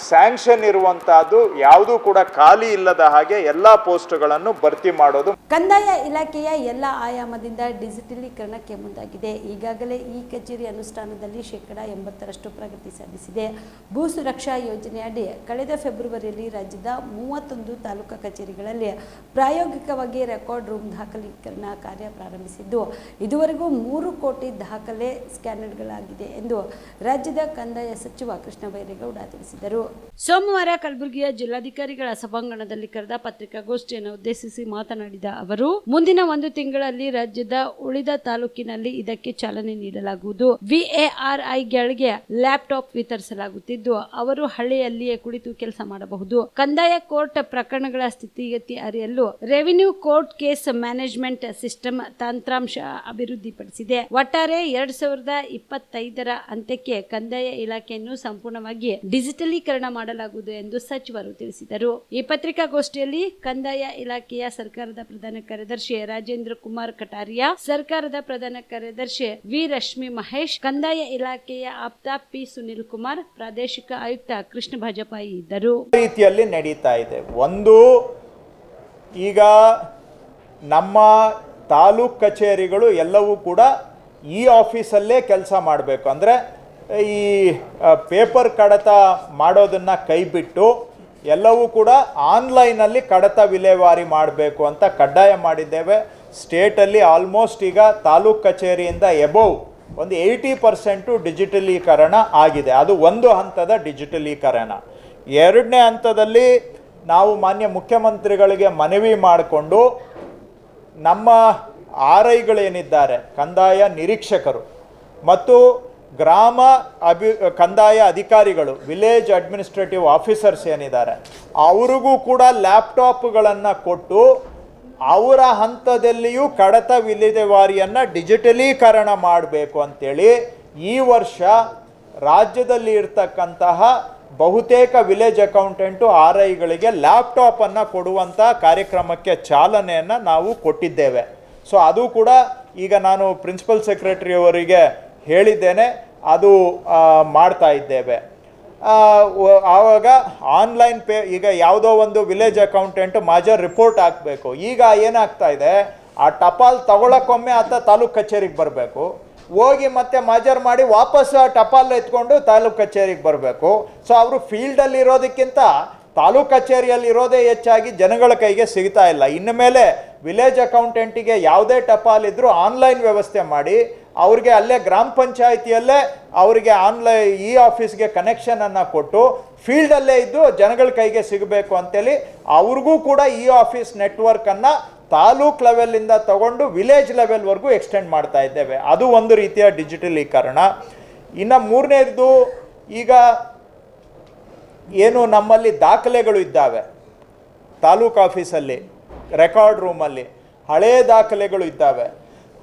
ಸ್ಯಾಂಕ್ಷನ್ ಇರುವಂತಹದ್ದು ಯಾವುದೂ ಕೂಡ ಖಾಲಿ ಇಲ್ಲದ ಹಾಗೆ ಎಲ್ಲ ಪೋಸ್ಟ್ಗಳನ್ನು ಭರ್ತಿ ಮಾಡೋದು. ಕಂದಾಯ ಇಲಾಖೆಯ ಎಲ್ಲ ಆಯಾಮದಿಂದ ಡಿಜಿಟಲೀಕರಣಕ್ಕೆ ಮುಂದಾಗಿದೆ. ಈಗಾಗಲೇ ಈ ಕಚೇರಿ ಅನುಷ್ಠಾನದಲ್ಲಿ 80% ಪ್ರಗತಿ ಸಾಧಿಸಿದೆ. ಭೂ ಸುರಕ್ಷಾ ಯೋಜನೆಯಡಿ ಕಳೆದ ಫೆಬ್ರವರಿಯಲ್ಲಿ ರಾಜ್ಯದ 31 ತಾಲೂಕಾ ಕಚೇರಿಗಳಲ್ಲಿ ಪ್ರಾಯೋಗಿಕವಾಗಿ ರೆಕಾರ್ಡ್ ರೂಮ್ ದಾಖಲೀಕರಣ ಕಾರ್ಯ ಪ್ರಾರಂಭಿಸಿದ್ದು ಇದುವರೆಗೂ 3 ಕೋಟಿ ದಾಖಲೆ ಸ್ಕ್ಯಾನರ್ಗಳಾಗಿದೆ ಎಂದು ರಾಜ್ಯದ ಕಂದಾಯ ಸಚಿವ ಕೃಷ್ಣ ಬೈರೇಗೌಡ ತಿಳಿಸಿದರು. ಸೋಮವಾರ ಕಲಬುರಗಿಯ ಜಿಲ್ಲಾಧಿಕಾರಿಗಳ ಸಭಾಂಗಣದಲ್ಲಿ ಕರೆದ ಪತ್ರಿಕಾಗೋಷ್ಠಿಯನ್ನು ಉದ್ದೇಶಿಸಿ ಮಾತನಾಡಿದ ಅವರು, ಮುಂದಿನ 1 ತಿಂಗಳಲ್ಲಿ ರಾಜ್ಯದ ಉಳಿದ ತಾಲೂಕಿನಲ್ಲಿ ಇದಕ್ಕೆ ಚಾಲನೆ ನೀಡಲಾಗುವುದು. VARIಗಳಿಗೆ ಲ್ಯಾಪ್ಟಾಪ್ ವಿತರಿಸಲಾಗುತ್ತಿದ್ದು ಅವರು ಹಳ್ಳಿಯಲ್ಲಿಯೇ ಕುಳಿತು ಕೆಲಸ ಮಾಡಬಹುದು. ಕಂದಾಯ ಕೋರ್ಟ್ ಪ್ರಕರಣಗಳ ಸ್ಥಿತಿಗತಿ ಅರಿಯಲು revenue court case management system ತಂತ್ರಾಂಶ ಅಭಿವೃದ್ಧಿಪಡಿಸಿದೆ. ಒಟ್ಟಾರೆ 2025ರ ಅಂತ್ಯಕ್ಕೆ ಕಂದಾಯ ಇಲಾಖೆಯನ್ನು ಸಂಪೂರ್ಣವಾಗಿ ಡಿಜಿಟಲೀಕರಣ ಮಾಡಲಾಗುವುದು ಎಂದು ಸಚಿವರು ತಿಳಿಸಿದರು. ಈ ಪತ್ರಿಕಾಗೋಷ್ಠಿಯಲ್ಲಿ ಕಂದಾಯ ಇಲಾಖೆಯ ಸರ್ಕಾರದ ಪ್ರಧಾನ ಕಾರ್ಯದರ್ಶಿ ರಾಜೇಂದ್ರ ಕುಮಾರ್ ಕಟಾರಿಯಾ, ಸರ್ಕಾರದ ಪ್ರಧಾನ ಕಾರ್ಯದರ್ಶಿ ವಿ ರಶ್ಮಿ ಮಹೇಶ್, ಕಂದಾಯ ಇಲಾಖೆಯ ಆಪ್ತ ಪಿ ಸುನಿಲ್ ಕುಮಾರ್, ಪ್ರಾದೇಶಿಕ ಆಯುಕ್ತ ಕೃಷ್ಣ ಭಾಜಪಾಯಿ ಇದ್ದರು. ರೀತಿಯಲ್ಲಿ ನಡೀತಾ ಇದೆ. ಒಂದು, ಈಗ ನಮ್ಮ ತಾಲೂಕು ಕಚೇರಿಗಳು ಎಲ್ಲವೂ ಕೂಡ ಈ ಆಫೀಸಲ್ಲೇ ಕೆಲಸ ಮಾಡಬೇಕು. ಅಂದರೆ ಈ ಪೇಪರ್ ಕಡತ ಮಾಡೋದನ್ನು ಕೈಬಿಟ್ಟು ಎಲ್ಲವೂ ಕೂಡ ಆನ್ಲೈನಲ್ಲಿ ಕಡತ ವಿಲೇವಾರಿ ಮಾಡಬೇಕು ಅಂತ ಕಡ್ಡಾಯ ಮಾಡಿದ್ದೇವೆ. ಸ್ಟೇಟಲ್ಲಿ ಆಲ್ಮೋಸ್ಟ್ ಈಗ ತಾಲೂಕು ಕಚೇರಿಯಿಂದ ಎಬೋವ್ ಒಂದು 80% ಡಿಜಿಟಲೀಕರಣ ಆಗಿದೆ. ಅದು ಒಂದು ಹಂತದ ಡಿಜಿಟಲೀಕರಣ. ಎರಡನೇ ಹಂತದಲ್ಲಿ ನಾವು ಮಾನ್ಯ ಮುಖ್ಯಮಂತ್ರಿಗಳಿಗೆ ಮನವಿ ಮಾಡಿಕೊಂಡು ನಮ್ಮ RIಗಳೇನಿದ್ದಾರೆ, ಕಂದಾಯ ನಿರೀಕ್ಷಕರು ಮತ್ತು ಗ್ರಾಮ ಕಂದಾಯ ಅಧಿಕಾರಿಗಳು, ವಿಲೇಜ್ ಅಡ್ಮಿನಿಸ್ಟ್ರೇಟಿವ್ ಆಫೀಸರ್ಸ್ ಏನಿದ್ದಾರೆ, ಅವ್ರಿಗೂ ಕೂಡ ಲ್ಯಾಪ್ಟಾಪ್ಗಳನ್ನು ಕೊಟ್ಟು ಅವರ ಹಂತದಲ್ಲಿಯೂ ಕಡತ ವಿಲೇವಾರಿಯನ್ನು ಡಿಜಿಟಲೀಕರಣ ಮಾಡಬೇಕು ಅಂತೇಳಿ ಈ ವರ್ಷ ರಾಜ್ಯದಲ್ಲಿ ಇರ್ತಕ್ಕಂತಹ ಬಹುತೇಕ ವಿಲೇಜ್ ಅಕೌಂಟೆಂಟು RIಗಳಿಗೆ ಲ್ಯಾಪ್ಟಾಪನ್ನು ಕೊಡುವಂಥ ಕಾರ್ಯಕ್ರಮಕ್ಕೆ ಚಾಲನೆಯನ್ನು ನಾವು ಕೊಟ್ಟಿದ್ದೇವೆ. ಸೊ ಅದು ಕೂಡ ಈಗ ನಾನು ಪ್ರಿನ್ಸಿಪಲ್ ಸೆಕ್ರೆಟರಿ ಅವರಿಗೆ ಹೇಳಿದ್ದೇನೆ, ಅದು ಮಾಡ್ತಾ ಇದ್ದೇವೆ. ಆವಾಗ ಆನ್ಲೈನ್ ಈಗ ಯಾವುದೋ ಒಂದು ವಿಲೇಜ್ ಅಕೌಂಟೆಂಟ್ ಮಾಜರ್ ರಿಪೋರ್ಟ್ ಹಾಕಬೇಕು. ಈಗ ಏನಾಗ್ತಾ ಇದೆ, ಆ ಟಪಾಲ್ ತಗೊಳಕ್ಕೊಮ್ಮೆ ಆತ ತಾಲೂಕು ಕಚೇರಿಗೆ ಬರಬೇಕು, ಹೋಗಿ ಮತ್ತೆ ಮಾಜರ್ ಮಾಡಿ ವಾಪಸ್ ಆ ಟಪಾಲ್ ಎತ್ಕೊಂಡು ತಾಲೂಕು ಕಚೇರಿಗೆ ಬರಬೇಕು. ಸೊ ಅವರು ಫೀಲ್ಡಲ್ಲಿ ಇರೋದಕ್ಕಿಂತ ತಾಲೂಕು ಕಚೇರಿಯಲ್ಲಿ ಇರೋದೇ ಹೆಚ್ಚಾಗಿ ಜನಗಳ ಕೈಗೆ ಸಿಗ್ತಾ ಇಲ್ಲ. ಇನ್ನು ಮೇಲೆ ವಿಲೇಜ್ ಅಕೌಂಟೆಂಟಿಗೆ ಯಾವುದೇ ಟಪಾಲ್ ಇದ್ದರೂ ಆನ್ಲೈನ್ ವ್ಯವಸ್ಥೆ ಮಾಡಿ ಅವ್ರಿಗೆ ಅಲ್ಲೇ ಗ್ರಾಮ ಪಂಚಾಯಿತಿಯಲ್ಲೇ ಅವರಿಗೆ ಈ ಆಫೀಸ್ಗೆ ಕನೆಕ್ಷನನ್ನು ಕೊಟ್ಟು ಫೀಲ್ಡಲ್ಲೇ ಇದ್ದು ಜನಗಳ ಕೈಗೆ ಸಿಗಬೇಕು ಅಂತೇಳಿ ಅವ್ರಿಗೂ ಕೂಡ ಈ ಆಫೀಸ್ ನೆಟ್ವರ್ಕನ್ನು ತಾಲೂಕ್ ಲೆವೆಲಿಂದ ತಗೊಂಡು ವಿಲೇಜ್ ಲೆವೆಲ್ವರೆಗೂ ಎಕ್ಸ್ಟೆಂಡ್ ಮಾಡ್ತಾ ಇದ್ದೇವೆ. ಅದು ಒಂದು ರೀತಿಯ ಡಿಜಿಟಲೀಕರಣ. ಇನ್ನು ಮೂರನೇದು, ಈಗ ಏನು ನಮ್ಮಲ್ಲಿ ದಾಖಲೆಗಳು ಇದ್ದಾವೆ ತಾಲೂಕು ಆಫೀಸಲ್ಲಿ, ರೆಕಾರ್ಡ್ ರೂಮಲ್ಲಿ ಹಳೇ ದಾಖಲೆಗಳು ಇದ್ದಾವೆ,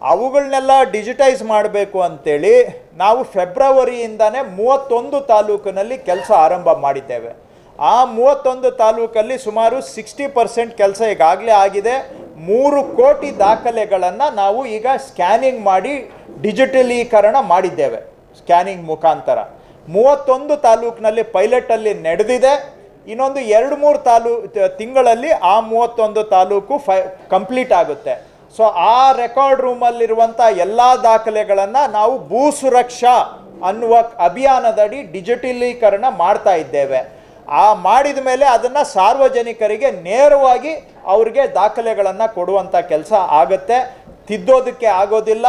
ಅವುಗಳನ್ನೆಲ್ಲ ಡಿಜಿಟೈಸ್ ಮಾಡಬೇಕು ಅಂತೇಳಿ ನಾವು ಫೆಬ್ರವರಿಯಿಂದನೇ 31 ತಾಲೂಕಿನಲ್ಲಿ ಕೆಲಸ ಆರಂಭ ಮಾಡಿದ್ದೇವೆ. ಆ 31 ತಾಲೂಕಲ್ಲಿ ಸುಮಾರು 60% ಕೆಲಸ ಈಗಾಗಲೇ ಆಗಿದೆ. 3 ಕೋಟಿ ದಾಖಲೆಗಳನ್ನು ನಾವು ಈಗ ಸ್ಕ್ಯಾನಿಂಗ್ ಮಾಡಿ ಡಿಜಿಟಲೀಕರಣ ಮಾಡಿದ್ದೇವೆ. ಸ್ಕ್ಯಾನಿಂಗ್ ಮುಖಾಂತರ 31 ತಾಲೂಕಿನಲ್ಲಿ ಪೈಲಟಲ್ಲಿ ನಡೆದಿದೆ. ಇನ್ನೊಂದು 2-3 ತಿಂಗಳಲ್ಲಿ ಆ 31 ತಾಲೂಕು ಕಂಪ್ಲೀಟ್ ಆಗುತ್ತೆ. ಸೊ ಆ ರೆಕಾರ್ಡ್ ರೂಮಲ್ಲಿರುವಂಥ ಎಲ್ಲ ದಾಖಲೆಗಳನ್ನು ನಾವು ಭೂ ಸುರಕ್ಷಾ ಅನ್ನುವ ಅಭಿಯಾನದಡಿ ಡಿಜಿಟಲೀಕರಣ ಮಾಡ್ತಾ ಇದ್ದೇವೆ. ಆ ಮಾಡಿದ ಮೇಲೆ ಅದನ್ನು ಸಾರ್ವಜನಿಕರಿಗೆ ನೇರವಾಗಿ ಅವ್ರಿಗೆ ದಾಖಲೆಗಳನ್ನು ಕೊಡುವಂಥ ಕೆಲಸ ಆಗುತ್ತೆ, ತಿದ್ದೋದಕ್ಕೆ ಆಗೋದಿಲ್ಲ.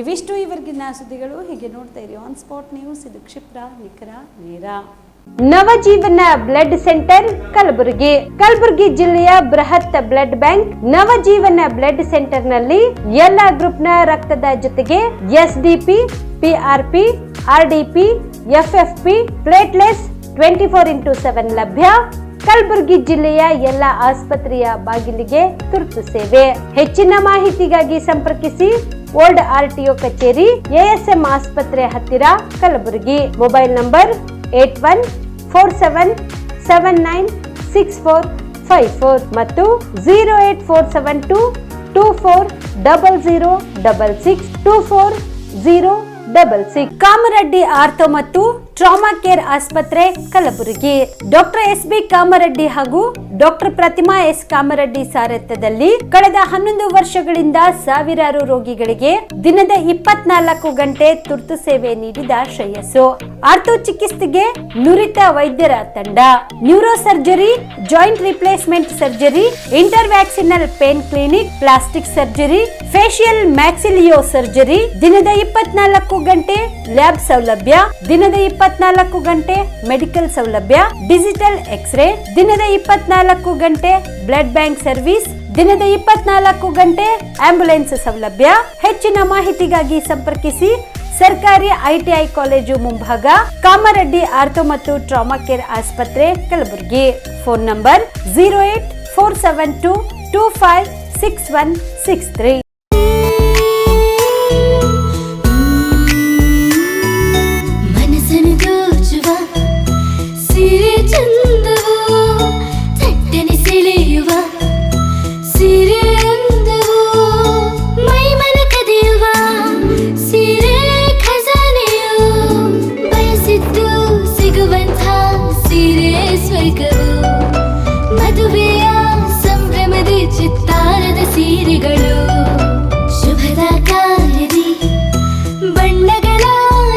ಇವಿಷ್ಟು ಇವರೆಗಿನ ಸುದ್ದಿಗಳು. ಹೀಗೆ ನೋಡ್ತಾ ಇರಿ ಆನ್ ಸ್ಪಾಟ್ ನ್ಯೂಸ್. ಇದು ಕ್ಷಿಪ್ರ, ನಿಖರ, ನೇರ. ನವಜೀವನ ಬ್ಲಡ್ ಸೆಂಟರ್ ಕಲಬುರಗಿ ಜಿಲ್ಲೆಯ ಬೃಹತ್ blood bank Navajeevan blood centre ನಲ್ಲಿ ಎಲ್ಲಾ ಗ್ರೂಪ್ ನ ರಕ್ತದ ಜೊತೆಗೆ ಎಸ್ಡಿಪಿ, ಪಿಆರ್ಪಿ, ಆರ್ಡಿಪಿ, ಎಫ್ಎಫ್ಪಿ, ಪ್ಲೇಟ್ಲೆಸ್ 24x7 ಲಭ್ಯ. ಕಲಬುರಗಿ ಜಿಲ್ಲೆಯ ಎಲ್ಲ ಆಸ್ಪತ್ರೆಯ ಬಾಗಿಲಿಗೆ ತುರ್ತು ಸೇವೆ. ಹೆಚ್ಚಿನ ಮಾಹಿತಿಗಾಗಿ ಸಂಪರ್ಕಿಸಿ ಓಲ್ಡ್ ಆರ್ಟಿಒ ಕಚೇರಿ, ಎಎಸ್ಎಂ ಆಸ್ಪತ್ರೆ ಹತ್ತಿರ, ಕಲಬುರಗಿ. ಮೊಬೈಲ್ ನಂಬರ್ 8147979645 ಮತ್ತು 08472240066 ಕಾಮರೆಡ್ಡಿ ಆರ್ಥೋ ಮತ್ತು ಟ್ರಾಮಾ ಕೇರ್ ಆಸ್ಪತ್ರೆ, ಕಲಬುರಗಿ. Doctor S B. ಕಾಮರೆಡ್ಡಿ ಹಾಗೂ ಡಾಕ್ಟರ್ ಪ್ರತಿಮಾ ಎಸ್. ಕಾಮರೆಡ್ಡಿ ಸಾರಥ್ಯದಲ್ಲಿ ಕಳೆದ 11 ವರ್ಷಗಳಿಂದ ಸಾವಿರಾರು ರೋಗಿಗಳಿಗೆ ದಿನದ 24 ಗಂಟೆ ತುರ್ತು ಸೇವೆ ನೀಡಿದ ಶ್ರೇಯಸ್ಸು. ಆರ್ಥೋ ಚಿಕಿತ್ಸೆಗೆ ನುರಿತ ವೈದ್ಯರ ತಂಡ, neuro surgery, joint replacement surgery, interventional pain clinic, plastic surgery, facial maxillo surgery, ದಿನದ 24 ಗಂಟೆ ಲ್ಯಾಬ್ ಸೌಲಭ್ಯ, ದಿನದ 24 ಗಂಟೆ ಮೆಡಿಕಲ್ ಸೌಲಭ್ಯ, ಡಿಜಿಟಲ್ ಎಕ್ಸ್ರೇ, ದಿನದ 24 ಗಂಟೆ ಬ್ಲಡ್ ಬ್ಯಾಂಕ್ ಸರ್ವಿಸ್, ದಿನದ 24 ಗಂಟೆ ಆಂಬ್ಯುಲೆನ್ಸ್ ಸೌಲಭ್ಯ. ಹೆಚ್ಚಿನ ಮಾಹಿತಿಗಾಗಿ ಸಂಪರ್ಕಿಸಿ ಸರ್ಕಾರಿ ಐಟಿಐ ಕಾಲೇಜು ಮುಂಭಾಗ, ಕಾಮರೆಡ್ಡಿ ಆರ್ಥೋ ಮತ್ತು ಟ್ರಾಮಾ ಕೇರ್ ಆಸ್ಪತ್ರೆ, ಕಲಬುರಗಿ. Phone number 08472256163. ಮದುವೆಯ ಸಂಭ್ರಮದ ಚಿತ್ತಾರದ ಸೀರೆಗಳು, ಶುಭದ ಕಾರ್ಯದಿ ಬಣ್ಣಗಳ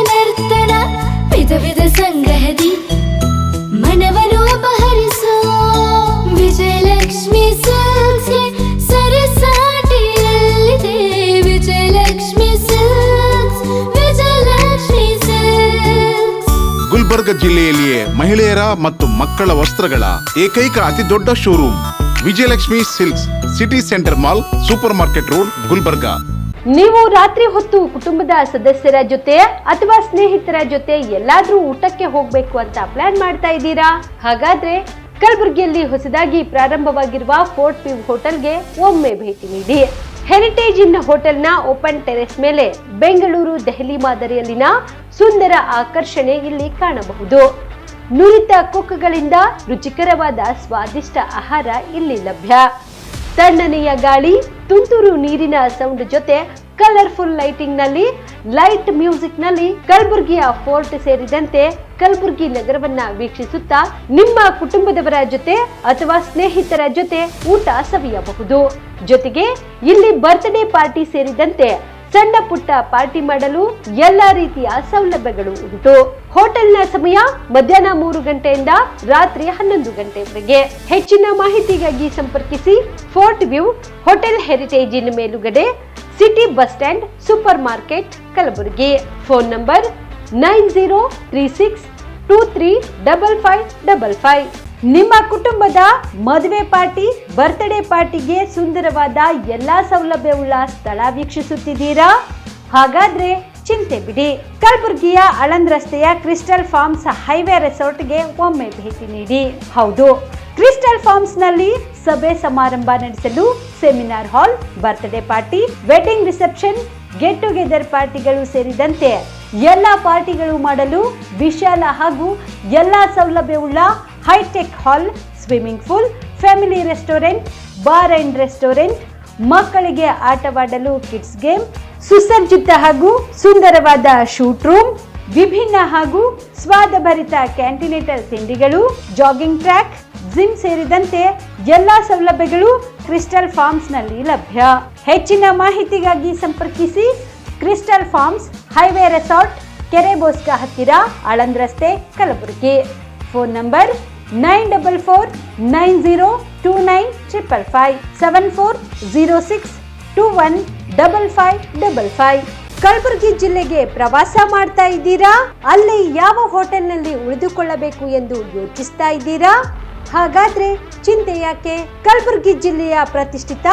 ನರ್ತನ, ವಿಧ ವಿಧ ಸಂಗ್ರಹದಿ ಮನವನ್ನು ಅಪಹರಿಸೋ ವಿಜಯಲಕ್ಷ್ಮಿ ಸಿಲ್ಕ್ಸ್ ಸರಸಾಟಿಯಲ್ಲಿದೆ. Vijayalakshmi silks, Vijayalakshmi silks. ಗುಲ್ಬರ್ಗ ಜಿಲ್ಲೆಯಲ್ಲಿಯೇ ಮಹಿಳೆಯರ ಮತ್ತು ಮಕ್ಕಳ ವಸ್ತ್ರಗಳ ಏಕೈಕ ಅತಿ ದೊಡ್ಡ showroom Vijayalakshmi silks, city centre mall, super market road, Gulbarga. ನೀವು ರಾತ್ರಿ ಹೊತ್ತು ಕುಟುಂಬದ ಸದಸ್ಯರ ಜೊತೆ ಅಥವಾ ಸ್ನೇಹಿತರ ಜೊತೆ ಎಲ್ಲಾದ್ರೂ ಊಟಕ್ಕೆ ಹೋಗ್ಬೇಕು ಅಂತ ಪ್ಲಾನ್ ಮಾಡ್ತಾ ಇದ್ದೀರಾ? ಹಾಗಾದ್ರೆ ಕಲಬುರಗಿಯಲ್ಲಿ ಹೊಸದಾಗಿ ಪ್ರಾರಂಭವಾಗಿರುವ ಫೋರ್ಟ್ ವ್ಯೂ ಹೋಟೆಲ್ಗೆ ಒಮ್ಮೆ ಭೇಟಿ ನೀಡಿ. ಹೆರಿಟೇಜ್ ಇನ್ ಹೋಟೆಲ್ನ ಓಪನ್ ಟೆರೆಸ್ ಮೇಲೆ ಬೆಂಗಳೂರು, ದೆಹಲಿ ಮಾದರಿಯಲ್ಲಿನ ಸುಂದರ ಆಕರ್ಷಣೆ ಇಲ್ಲಿ ಕಾಣಬಹುದು. ನುರಿತ ಕುಕ್ಗಳಿಂದ ರುಚಿಕರವಾದ ಸ್ವಾದಿಷ್ಟ ಆಹಾರ ಇಲ್ಲಿ ಲಭ್ಯ. ತಣ್ಣನೆಯ ಗಾಳಿ, ತುಂತುರು ನೀರಿನ ಸೌಂಡ್ ಜೊತೆ ಕಲರ್ಫುಲ್ ಲೈಟಿಂಗ್ ನಲ್ಲಿ, ಲೈಟ್ ಮ್ಯೂಸಿಕ್ ನಲ್ಲಿ ಕಲಬುರಗಿಯ ಫೋರ್ಟ್ ಸೇರಿದಂತೆ ಕಲಬುರಗಿ ನಗರವನ್ನ ವೀಕ್ಷಿಸುತ್ತಾ ನಿಮ್ಮ ಕುಟುಂಬದವರ ಜೊತೆ ಅಥವಾ ಸ್ನೇಹಿತರ ಜೊತೆ ಊಟ ಸವಿಯಬಹುದು. ಜೊತೆಗೆ ಇಲ್ಲಿ ಬರ್ತ್ಡೇ ಪಾರ್ಟಿ ಸೇರಿದಂತೆ ಸಣ್ಣ ಪುಟ್ಟ ಪಾರ್ಟಿ ಮಾಡಲು ಎಲ್ಲಾ ರೀತಿಯ ಸೌಲಭ್ಯಗಳು ಉಂಟು. ಹೋಟೆಲ್ನ ಸಮಯ ಮಧ್ಯಾಹ್ನ 3 ಗಂಟೆಯಿಂದ ರಾತ್ರಿ 11 ಗಂಟೆವರೆಗೆ. ಹೆಚ್ಚಿನ ಮಾಹಿತಿಗಾಗಿ ಸಂಪರ್ಕಿಸಿ ಫೋರ್ಟ್ ವ್ಯೂ ಹೋಟೆಲ್ ಹೆರಿಟೇಜಿನ ಮೇಲುಗಡೆ, city bus stand, super market, Kalaburagi. Phone number 9036235555. ನಿಮ್ಮ ಕುಟುಂಬದ ಮದುವೆ ಪಾರ್ಟಿ, ಬರ್ತ್ಡೇ ಪಾರ್ಟಿಗೆ ಸುಂದರವಾದ ಎಲ್ಲಾ ಸೌಲಭ್ಯವುಳ್ಳ ಸ್ಥಳ ವೀಕ್ಷಿಸುತ್ತಿದ್ದೀರಾ? ಹಾಗಾದ್ರೆ ಚಿಂತೆ ಬಿಡಿ. ಕಲಬುರಗಿಯ ಆಳಂದ್ ರಸ್ತೆಯ ಕ್ರಿಸ್ಟಲ್ ಫಾರ್ಮ್ಸ್ ಹೈವೇ ರೆಸಾರ್ಟ್ಗೆ ಒಮ್ಮೆ ಭೇಟಿ ನೀಡಿ. ಹೌದು, ಕ್ರಿಸ್ಟಲ್ ಫಾರ್ಮ್ಸ್ ನಲ್ಲಿ ಸಭೆ ಸಮಾರಂಭ ನಡೆಸಲು seminar hall, birthday party, wedding reception, get together ಪಾರ್ಟಿಗಳು ಸೇರಿದಂತೆ ಎಲ್ಲ ಪಾರ್ಟಿಗಳು ಮಾಡಲು ವಿಶಾಲ ಹಾಗೂ ಎಲ್ಲಾ ಸೌಲಭ್ಯವುಳ್ಳ hi-tech hall, swimming pool, family restaurant, bar and restaurant, ಮಕ್ಕಳಿಗೆ ಆಟವಾಡಲು ಕಿಡ್ಸ್ ಗೇಮ್, ಸುಸಜ್ಜಿತ ಹಾಗೂ ಸುಂದರವಾದ ಶೂಟ್ ರೂಮ್, ವಿಭಿನ್ನ ಹಾಗೂ ಸ್ವಾದಭರಿತ ಕ್ಯಾಂಟಿನೇಟರ್ ತಿಂಡಿಗಳು, ಜಾಗಿಂಗ್ ಟ್ರ್ಯಾಕ್, ಜಿಮ್ ಸೇರಿದಂತೆ ಎಲ್ಲಾ ಸೌಲಭ್ಯಗಳು ಕ್ರಿಸ್ಟಲ್ ಫಾರ್ಮ್ಸ್ ನಲ್ಲಿ ಲಭ್ಯ. ಹೆಚ್ಚಿನ ಮಾಹಿತಿಗಾಗಿ ಸಂಪರ್ಕಿಸಿ ಕ್ರಿಸ್ಟಲ್ ಫಾರ್ಮ್ಸ್ ಹೈವೇ ರೆಸಾರ್ಟ್, ಕೆರೆ ಬೋಸ್ಕ ಹತ್ತಿರ, ಆಳಂದ್ ರಸ್ತೆ, ಕಲಬುರಗಿ. Phone number 9490295555 7406215555. ಕಲಬುರಗಿ ಜಿಲ್ಲೆಗೆ ಪ್ರವಾಸ ಮಾಡ್ತಾ ಇದ್ದೀರಾ? ಅಲ್ಲಿ ಯಾವ ಹೋಟೆಲ್ನಲ್ಲಿ ಉಳಿದುಕೊಳ್ಳಬೇಕು ಎಂದು ಯೋಚಿಸ್ತಾ ಇದ್ದೀರಾ? ಹಾಗಾದ್ರೆ ಚಿಂತೆ ಯಾಕೆ? ಕಲಬುರಗಿ ಜಿಲ್ಲೆಯ ಪ್ರತಿಷ್ಠಿತ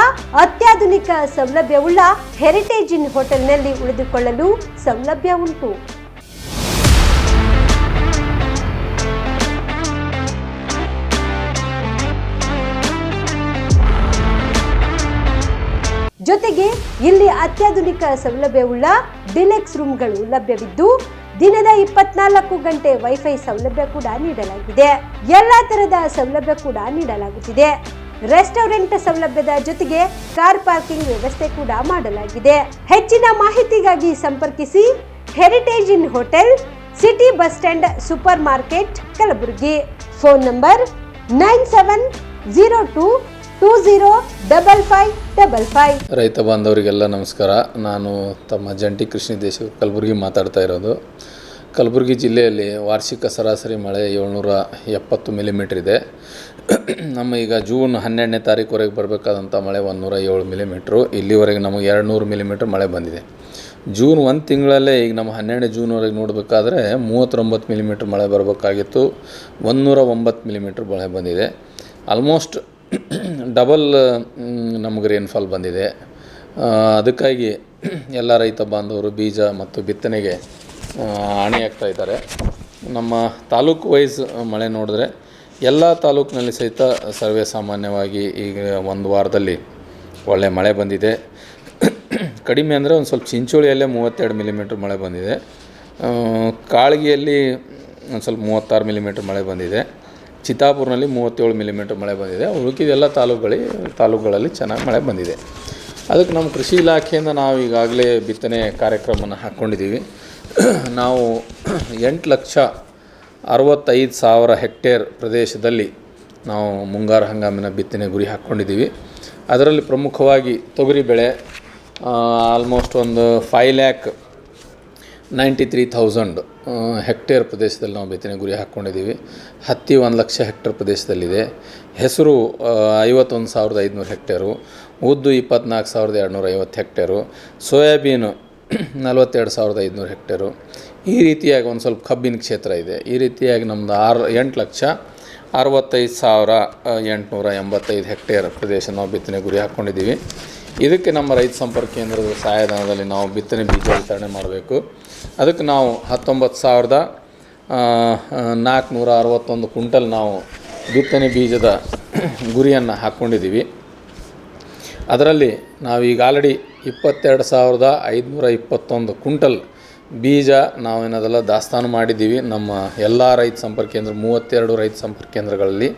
ಅತ್ಯಾಧುನಿಕ ಸೌಲಭ್ಯವುಳ್ಳ ಹೆರಿಟೇಜ್ ಇನ್ ಹೋಟೆಲ್ನಲ್ಲಿ ಉಳಿದುಕೊಳ್ಳಲು ಸೌಲಭ್ಯ ಉಂಟು. ಜೊತೆಗೆ ಇಲ್ಲಿ ಅತ್ಯಾಧುನಿಕ ಸೌಲಭ್ಯವುಳ್ಳ ಡಿಲೆಕ್ಸ್ ರೂಮ್ಗಳು ಲಭ್ಯವಿದ್ದು ದಿನದ 24 ಗಂಟೆ ವೈಫೈ ಸೌಲಭ್ಯ ಕೂಡ ನೀಡಲಾಗಿದೆ. ಎಲ್ಲಾ ತರಹದ ಸೌಲಭ್ಯ ಕೂಡ ನೀಡಲಾಗುತ್ತಿದೆ. ರೆಸ್ಟೋರೆಂಟ್ ಸೌಲಭ್ಯದ ಜೊತೆಗೆ ಕಾರ್ ಪಾರ್ಕಿಂಗ್ ವ್ಯವಸ್ಥೆ ಕೂಡ ಮಾಡಲಾಗಿದೆ. ಹೆಚ್ಚಿನ ಮಾಹಿತಿಗಾಗಿ ಸಂಪರ್ಕಿಸಿ heritage inn hotel, city bus stand, super market, Kalaburagi. Phone number 9702205555. ರೈತ ಬಾಂಧವರಿಗೆಲ್ಲ ನಮಸ್ಕಾರ. ನಾನು ತಮ್ಮ ಜಂಟಿ ಕೃಷಿ ದೇಶ ಕಲಬುರಗಿ ಮಾತಾಡ್ತಾ ಇರೋದು. ಕಲಬುರಗಿ ಜಿಲ್ಲೆಯಲ್ಲಿ ವಾರ್ಷಿಕ ಸರಾಸರಿ ಮಳೆ 770 ಮಿಲಿಮೀಟ್ರ್ ಇದೆ. ನಮ್ಮ ಈಗ ಜೂನ್ 12ನೇ ತಾರೀಕುವರೆಗೆ ಬರಬೇಕಾದಂಥ ಮಳೆ 107 ಮಿಲಿಮೀಟ್ರು. ಇಲ್ಲಿವರೆಗೆ ನಮಗೆ 200 ಮಿಲಿಮೀಟ್ರ್ ಮಳೆ ಬಂದಿದೆ. ಜೂನ್ 1 ತಿಂಗಳಲ್ಲೇ ಈಗ ನಮ್ಮ 12ನೇ ಜೂನ್ವರೆಗೆ ನೋಡಬೇಕಾದ್ರೆ 39 ಮಿಲಿಮೀಟ್ರ್ ಮಳೆ ಬರಬೇಕಾಗಿತ್ತು. 109 ಮಿಲಿಮೀಟ್ರ್ ಮಳೆ ಬಂದಿದೆ. ಆಲ್ಮೋಸ್ಟ್ ಡಬಲ್ ನಮಗೆ ರೇನ್ಫಾಲ್ ಬಂದಿದೆ. ಅದಕ್ಕಾಗಿ ಎಲ್ಲ ರೈತ ಬಾಂಧವರು ಬೀಜ ಮತ್ತು ಬಿತ್ತನೆಗೆ ಅಣಿಯಾಗ್ತಾ ಇದ್ದಾರೆ. ನಮ್ಮ ತಾಲೂಕು ವೈಸ್ ಮಳೆ ನೋಡಿದ್ರೆ ಎಲ್ಲ ತಾಲೂಕಿನಲ್ಲಿ ಸಹಿತ ಸರ್ವೇ ಸಾಮಾನ್ಯವಾಗಿ ಈಗ ಒಂದು ವಾರದಲ್ಲಿ ಒಳ್ಳೆ ಮಳೆ ಬಂದಿದೆ. ಕಡಿಮೆ ಅಂದರೆ ಒಂದು ಸ್ವಲ್ಪ ಚಿಂಚೋಳಿಯಲ್ಲೇ 32 ಮಿಲಿಮೀಟ್ರ್ ಮಳೆ ಬಂದಿದೆ. ಕಾಳಗಿಯಲ್ಲಿ ಒಂದು ಸ್ವಲ್ಪ 36 ಮಿಲಿಮೀಟ್ರ್ ಮಳೆ ಬಂದಿದೆ. ಚಿತ್ತಾಪುರ್ನಲ್ಲಿ 37 ಮಿಲಿಮೀಟ್ರ್ ಮಳೆ ಬಂದಿದೆ. ಉಳಿಕೆಲ್ಲ ತಾಲೂಕುಗಳಲ್ಲಿ ಚೆನ್ನಾಗಿ ಮಳೆ ಬಂದಿದೆ. ಅದಕ್ಕೆ ನಮ್ಮ ಕೃಷಿ ಇಲಾಖೆಯಿಂದ ನಾವು ಈಗಾಗಲೇ ಬಿತ್ತನೆ ಕಾರ್ಯಕ್ರಮವನ್ನು ಹಾಕ್ಕೊಂಡಿದ್ದೀವಿ. ನಾವು 8,65,000 ಹೆಕ್ಟೇರ್ ಪ್ರದೇಶದಲ್ಲಿ ನಾವು ಮುಂಗಾರು ಹಂಗಾಮಿನ ಬಿತ್ತನೆ ಗುರಿ ಹಾಕ್ಕೊಂಡಿದ್ದೀವಿ. ಅದರಲ್ಲಿ ಪ್ರಮುಖವಾಗಿ ತೊಗರಿ ಬೆಳೆ ಆಲ್ಮೋಸ್ಟ್ ಒಂದು 5,93,000 ಹೆಕ್ಟೇರ್ ಪ್ರದೇಶದಲ್ಲಿ ನಾವು ಬಿತ್ತನೆ ಗುರಿ ಹಾಕ್ಕೊಂಡಿದ್ದೀವಿ. ಹತ್ತಿ 1,00,000 ಹೆಕ್ಟೇರ್ ಪ್ರದೇಶದಲ್ಲಿದೆ. ಹೆಸರು 51,500 ಹೆಕ್ಟೇರು, ಉದ್ದು 24,250 ಹೆಕ್ಟೇರು, ಸೋಯಾಬೀನು 42,500 ಹೆಕ್ಟೇರು. ಈ ರೀತಿಯಾಗಿ ಒಂದು ಸ್ವಲ್ಪ ಕಬ್ಬಿನ ಕ್ಷೇತ್ರ ಇದೆ. ಈ ರೀತಿಯಾಗಿ ನಮ್ಮದು 8,65,885 ಹೆಕ್ಟೇರ್ ಪ್ರದೇಶ ನಾವು ಬಿತ್ತನೆ ಗುರಿ ಹಾಕ್ಕೊಂಡಿದ್ದೀವಿ. ಇದಕ್ಕೆ ನಮ್ಮ ರೈತ ಸಂಪರ್ಕ ಕೇಂದ್ರದ ಸಹಾಯಧನದಲ್ಲಿ ನಾವು ಬಿತ್ತನೆ ಬೀಜ ವಿತರಣೆ ಮಾಡಬೇಕು. ಅದಕ್ಕೆ ನಾವು 19,461 ಕ್ವಿಂಟಲ್ ನಾವು ಬಿತ್ತನೆ ಬೀಜದ ಗುರಿಯನ್ನು ಹಾಕ್ಕೊಂಡಿದ್ದೀವಿ. ಅದರಲ್ಲಿ ನಾವೀಗ ಆಲ್ರೆಡಿ 22,521 ಕ್ವಿಂಟಲ್ ಬೀಜ ನಾವೇನದೆಲ್ಲ ದಾಸ್ತಾನು ಮಾಡಿದ್ದೀವಿ ನಮ್ಮ ಎಲ್ಲ ರೈತ ಸಂಪರ್ಕ ಕೇಂದ್ರ 32 ರೈತ ಸಂಪರ್ಕ ಕೇಂದ್ರಗಳಲ್ಲಿ.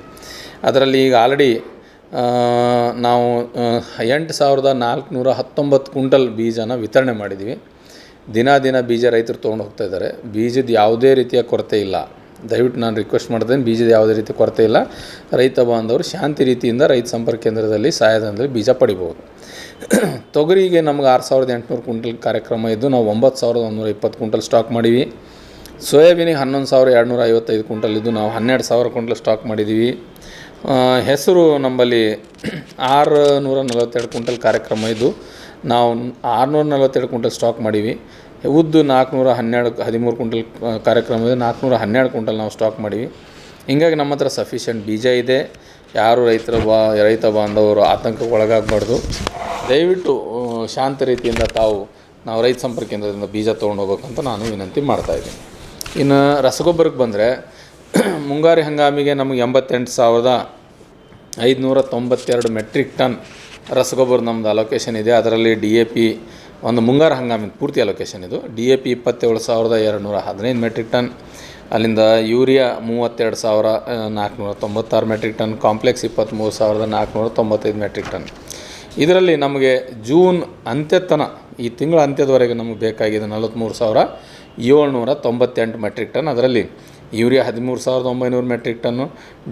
ಅದರಲ್ಲಿ ಈಗ ಆಲ್ರೆಡಿ ನಾವು 8,419 ಕ್ವಿಂಟಲ್ ಬೀಜನ ವಿತರಣೆ ಮಾಡಿದ್ದೀವಿ. ದಿನ ಬೀಜ ರೈತರು ತೊಗೊಂಡು ಹೋಗ್ತಾ ಇದ್ದಾರೆ. ಬೀಜದ ಯಾವುದೇ ರೀತಿಯ ಕೊರತೆ ಇಲ್ಲ. ದಯವಿಟ್ಟು ನಾನು ರಿಕ್ವೆಸ್ಟ್ ಮಾಡ್ತೇನೆ, ಬೀಜದ ಯಾವುದೇ ರೀತಿ ಕೊರತೆ ಇಲ್ಲ. ರೈತ ಬಾಂಧವರು ಶಾಂತಿ ರೀತಿಯಿಂದ ರೈತ ಸಂಪರ್ಕ ಕೇಂದ್ರದಲ್ಲಿ ಸಹಾಯಧನದಲ್ಲಿ ಬೀಜ ಪಡಿಬೋದು. ತೊಗರಿಗೆ ನಮ್ಗೆ 6800 ಕ್ವಿಂಟಲ್ ಕಾರ್ಯಕ್ರಮ ಇದ್ದು ನಾವು 9120 ಕ್ವಿಂಟಲ್ ಸ್ಟಾಕ್ ಮಾಡೀವಿ. ಸೋಯಾಬೀನಿಗೆ 11255 ಕ್ವಿಂಟಲ್ ಇದ್ದು ನಾವು 12000 ಕ್ವಿಂಟಲ್ ಸ್ಟಾಕ್ ಮಾಡಿದ್ದೀವಿ. ಹೆಸರು ನಮ್ಮಲ್ಲಿ 642 ಕ್ವಿಂಟಲ್ ಕಾರ್ಯಕ್ರಮ ಇದ್ದು ನಾವು 642 ಕ್ವಿಂಟಲ್ ಸ್ಟಾಕ್ ಮಾಡೀವಿ. ಉದ್ದು 413 ಕ್ವಿಂಟಲ್ ಕಾರ್ಯಕ್ರಮ ಇದೆ, 412 ಕ್ವಿಂಟಲ್ ನಾವು ಸ್ಟಾಕ್ ಮಾಡೀವಿ. ಹೀಗಾಗಿ ನಮ್ಮ ಹತ್ರ ಸಫಿಷಿಯೆಂಟ್ ಬೀಜ ಇದೆ. ಯಾರು ರೈತ ಬಾಂಧವರು ಆತಂಕಕ್ಕೆ ಒಳಗಾಗಬಾರ್ದು. ದಯವಿಟ್ಟು ಶಾಂತ ರೀತಿಯಿಂದ ನಾವು ರೈತ ಸಂಪರ್ಕ ಕೇಂದ್ರದಿಂದ ಬೀಜ ತೊಗೊಂಡು ಹೋಗ್ಬೇಕಂತ ನಾನು ವಿನಂತಿ ಮಾಡ್ತಾಯಿದ್ದೀನಿ. ಇನ್ನು ರಸಗೊಬ್ಬರಕ್ಕೆ ಬಂದರೆ ಮುಂಗಾರು ಹಂಗಾಮಿಗೆ ನಮಗೆ 88,592 ಮೆಟ್ರಿಕ್ ಟನ್ ರಸಗೊಬ್ಬರ ನಮ್ಮದು ಅಲೋಕೇಶನ್ ಇದೆ. ಅದರಲ್ಲಿ DAP ಒಂದು ಮುಂಗಾರು ಹಂಗಾಮಿನ ಪೂರ್ತಿ ಅಲೋಕೇಶನ್ ಇದು. DAP 27,215 ಮೆಟ್ರಿಕ್ ಟನ್, ಅಲ್ಲಿಂದ urea 32,496 metric ton, complex 23,495 metric ton. ಇದರಲ್ಲಿ ನಮಗೆ ಜೂನ್ ಅಂತ್ಯತನ ಈ ತಿಂಗಳ ಅಂತ್ಯದವರೆಗೆ ನಮಗೆ ಬೇಕಾಗಿದೆ 43,798 ಮೆಟ್ರಿಕ್ ಟನ್. ಅದರಲ್ಲಿ urea 13,900 metric ton,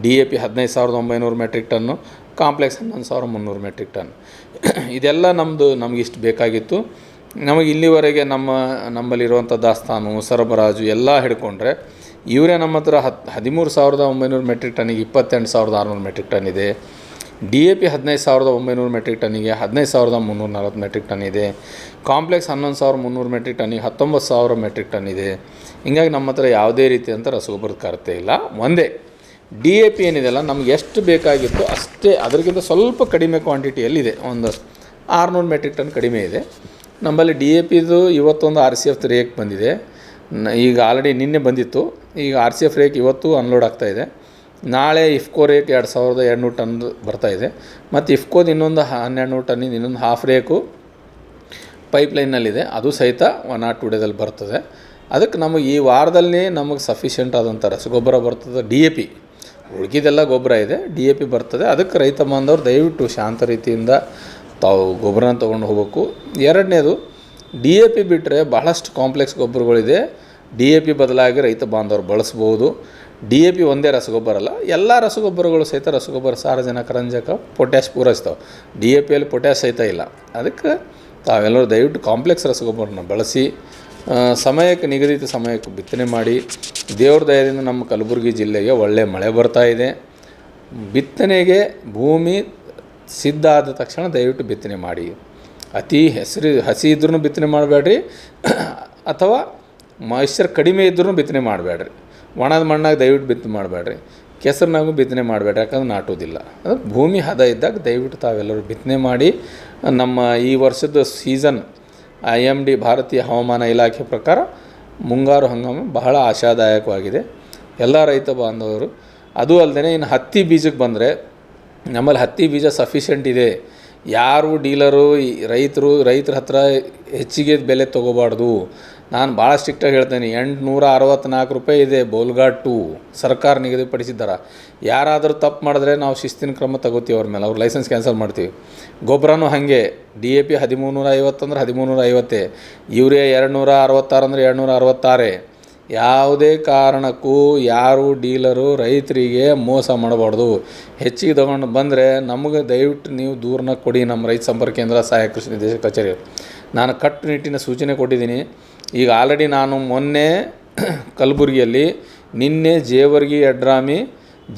DAP 15,900 metric ton, complex 11,300 metric ton. ಇದೆಲ್ಲ ನಮಗಿಷ್ಟು ಬೇಕಾಗಿತ್ತು. ನಮಗೆ ಇಲ್ಲಿವರೆಗೆ ನಮ್ಮಲ್ಲಿರುವಂಥ ದಾಸ್ತಾನು ಸರಬರಾಜು ಎಲ್ಲ ಹಿಡ್ಕೊಂಡ್ರೆ ಯೂರಿಯಾ ನಮ್ಮ ಹತ್ರ 13,900 ಮೆಟ್ರಿಕ್ ಟನ್ನಿಗೆ 28,600 ಮೆಟ್ರಿಕ್ ಟನ್ ಇದೆ. DAP 15,900 ಮೆಟ್ರಿಕ್ ಟನ್ನಿಗೆ 15,340 ಮೆಟ್ರಿಕ್ ಟನ್ ಇದೆ. ಕಾಂಪ್ಲೆಕ್ಸ್ 11,300 ಮೆಟ್ರಿಕ್ ಟನ್ನಿಗೆ 19,000 ಮೆಟ್ರಿಕ್ ಟನ್ ಇದೆ. ಹೀಗಾಗಿ ನಮ್ಮ ಹತ್ರ ಯಾವುದೇ ರೀತಿಯಂಥ ರಸಗೊಬ್ಬರದ ಕೊರತೆ ಇಲ್ಲ. ಒಂದೇ DAP ಏನಿದೆಲ್ಲ ನಮ್ಗೆ ಎಷ್ಟು ಬೇಕಾಗಿತ್ತು ಅಷ್ಟೇ, ಅದಕ್ಕಿಂತ ಸ್ವಲ್ಪ ಕಡಿಮೆ ಕ್ವಾಂಟಿಟಿಯಲ್ಲಿದೆ. ಒಂದು 600 ಮೆಟ್ರಿಕ್ ಟನ್ ಕಡಿಮೆ ಇದೆ ನಮ್ಮಲ್ಲಿ. DAPದು ಇವತ್ತೊಂದು RCF ರೇಕ್ ಬಂದಿದೆ. ಈಗ ಆಲ್ರೆಡಿ ನಿನ್ನೆ ಬಂದಿತ್ತು. ಈಗ RCF ರೇಕ್ ಇವತ್ತು ಅನ್ಲೋಡ್ ಆಗ್ತಾಯಿದೆ. ನಾಳೆ ಇಫ್ಕೋ ರೇಕ್ 2,200 ಟನ್ ಬರ್ತಾಯಿದೆ. ಮತ್ತು ಇಫ್ಕೋದು ಇನ್ನೊಂದು 1200 ಟನ್ನಿಂದ ಇನ್ನೊಂದು ಹಾಫ್ ರೇಕು ಪೈಪ್ಲೈನ್ನಲ್ಲಿದೆ. ಅದು ಸಹಿತ 1 or 2 ಡೇದಲ್ಲಿ ಬರ್ತದೆ. ಅದಕ್ಕೆ ನಮಗೆ ಈ ವಾರದಲ್ಲಿ ನಮಗೆ ಸಫಿಷಿಯೆಂಟ್ ಆದಂಥ ರಸಗೊಬ್ಬರ ಬರ್ತದೆ. DAP ಉಳ್ಕಿದೆಲ್ಲ ಗೊಬ್ಬರ ಇದೆ, DAP ಬರ್ತದೆ. ಅದಕ್ಕೆ ರೈತ ಬಾಂಧವರು ದಯವಿಟ್ಟು ಶಾಂತ ರೀತಿಯಿಂದ ತಾವು ಗೊಬ್ಬರನ ತೊಗೊಂಡು ಹೋಗಬೇಕು. ಎರಡನೇದು DAP ಬಿಟ್ಟರೆ ಬಹಳಷ್ಟು ಕಾಂಪ್ಲೆಕ್ಸ್ ಗೊಬ್ಬರಗಳಿದೆ. DAP ಬದಲಾಗಿ ರೈತ ಬಾಂಧವರು ಬಳಸ್ಬೋದು. DAP ಒಂದೇ ರಸಗೊಬ್ಬರ ಅಲ್ಲ, ಎಲ್ಲ ರಸಗೊಬ್ಬರಗಳು ಸಹಿತ ರಸಗೊಬ್ಬರ ಸಾರಜನಕ, ರಂಜಕ, ಪೊಟ್ಯಾಶ್ ಪೂರೈಸ್ತಾವೆ. DAPಯಲ್ಲಿ ಪೊಟ್ಯಾಶ್ ಸಹಿತ ಇಲ್ಲ. ಅದಕ್ಕೆ ತಾವೆಲ್ಲರೂ ದಯವಿಟ್ಟು ಕಾಂಪ್ಲೆಕ್ಸ್ ರಸಗೊಬ್ಬರನ ಬಳಸಿ ಸಮಯಕ್ಕೆ ನಿಗದಿತ ಸಮಯಕ್ಕೆ ಬಿತ್ತನೆ ಮಾಡಿ. ದೇವ್ರ ದಯದಿಂದ ನಮ್ಮ ಕಲಬುರಗಿ ಜಿಲ್ಲೆಗೆ ಒಳ್ಳೆಯ ಮಳೆ ಬರ್ತಾ ಇದೆ. ಬಿತ್ತನೆಗೆ ಭೂಮಿ ಸಿದ್ಧ ಆದ ತಕ್ಷಣ ದಯವಿಟ್ಟು ಬಿತ್ತನೆ ಮಾಡಿ. ಅತಿ ಹಸಿ ಇದ್ರೂ ಬಿತ್ತನೆ ಮಾಡಬೇಡ್ರಿ, ಅಥವಾ ಮಾಯಿಶ್ಚರ್ ಕಡಿಮೆ ಇದ್ರೂ ಬಿತ್ತನೆ ಮಾಡಬೇಡ್ರಿ. ಒಣದ ಮಣ್ಣಾಗ ದಯವಿಟ್ಟು ಬಿತ್ತನೆ ಮಾಡಬೇಡ್ರಿ, ಕೆಸರಿನಾಗೂ ಬಿತ್ತನೆ ಮಾಡಬೇಡ್ರಿ, ಯಾಕಂದ್ರೆ ನಾಟೋದಿಲ್ಲ. ಅದು ಭೂಮಿ ಹದ ಇದ್ದಾಗ ದಯವಿಟ್ಟು ತಾವೆಲ್ಲರೂ ಬಿತ್ತನೆ ಮಾಡಿ. ನಮ್ಮ ಈ ವರ್ಷದ ಸೀಸನ್ IMD ಭಾರತೀಯ ಹವಾಮಾನ ಇಲಾಖೆ ಪ್ರಕಾರ ಮುಂಗಾರು ಹಂಗಾಮು ಬಹಳ ಆಶಾದಾಯಕವಾಗಿದೆ ಎಲ್ಲ ರೈತ ಬಾಂಧವರು. ಅದು ಅಲ್ಲದೆ ಇನ್ನು ಹತ್ತಿ ಬೀಜಕ್ಕೆ ಬಂದರೆ ನಮ್ಮಲ್ಲಿ ಹತ್ತಿ ಬೀಜ ಸಫಿಷಿಯೆಂಟ್ ಇದೆ. ಯಾರು ಡೀಲರು ರೈತರ ಹತ್ರ ಹೆಚ್ಚಿಗೆ ಬೆಲೆ ತೊಗೋಬಾರ್ದು. ನಾನು ಭಾಳ ಸ್ಟ್ರಿಕ್ಟಾಗಿ ಹೇಳ್ತೇನೆ. 864 ರೂಪಾಯಿ ಇದೆ ಬೋಲ್ಗಾಟ್ 2 ಸರ್ಕಾರ ನಿಗದಿಪಡಿಸಿದ್ದಾರೆ. ಯಾರಾದರೂ ತಪ್ಪು ಮಾಡಿದ್ರೆ ನಾವು ಶಿಸ್ತಿನ ಕ್ರಮ ತಗೋತೀವಿ ಅವ್ರ ಮೇಲೆ. ಅವ್ರ ಲೈಸೆನ್ಸ್ ಕ್ಯಾನ್ಸಲ್ ಮಾಡ್ತೀವಿ. ಗೊಬ್ಬರನೂ ಹಾಗೆ. DAP 1350 ಅಂದ್ರೆ 1350, ಯೂರಿಯಾ 266 ಅಂದರೆ 266. ಯಾವುದೇ ಕಾರಣಕ್ಕೂ ಯಾರು ಡೀಲರು ರೈತರಿಗೆ ಮೋಸ ಮಾಡಬಾರ್ದು. ಹೆಚ್ಚಿಗೆ ತೊಗೊಂಡು ಬಂದರೆ ನಮಗೆ ದಯವಿಟ್ಟು ನೀವು ದೂರನ ಕೊಡಿ. ನಮ್ಮ ರೈತ ಸಂಪರ್ಕ ಕೇಂದ್ರ ಸಹಾಯಕ ಕೃಷಿ ನಿರ್ದೇಶಕ ಕಚೇರಿ ನಾನು ಕಟ್ಟುನಿಟ್ಟಿನ ಸೂಚನೆ ಕೊಟ್ಟಿದ್ದೀನಿ. ಈಗ ಆಲ್ರೆಡಿ ನಾನು ಮೊನ್ನೆ ಕಲಬುರಗಿಯಲ್ಲಿ, ನಿನ್ನೆ ಜೇವರ್ಗಿ, ಯಡ್ರಾಮಿ,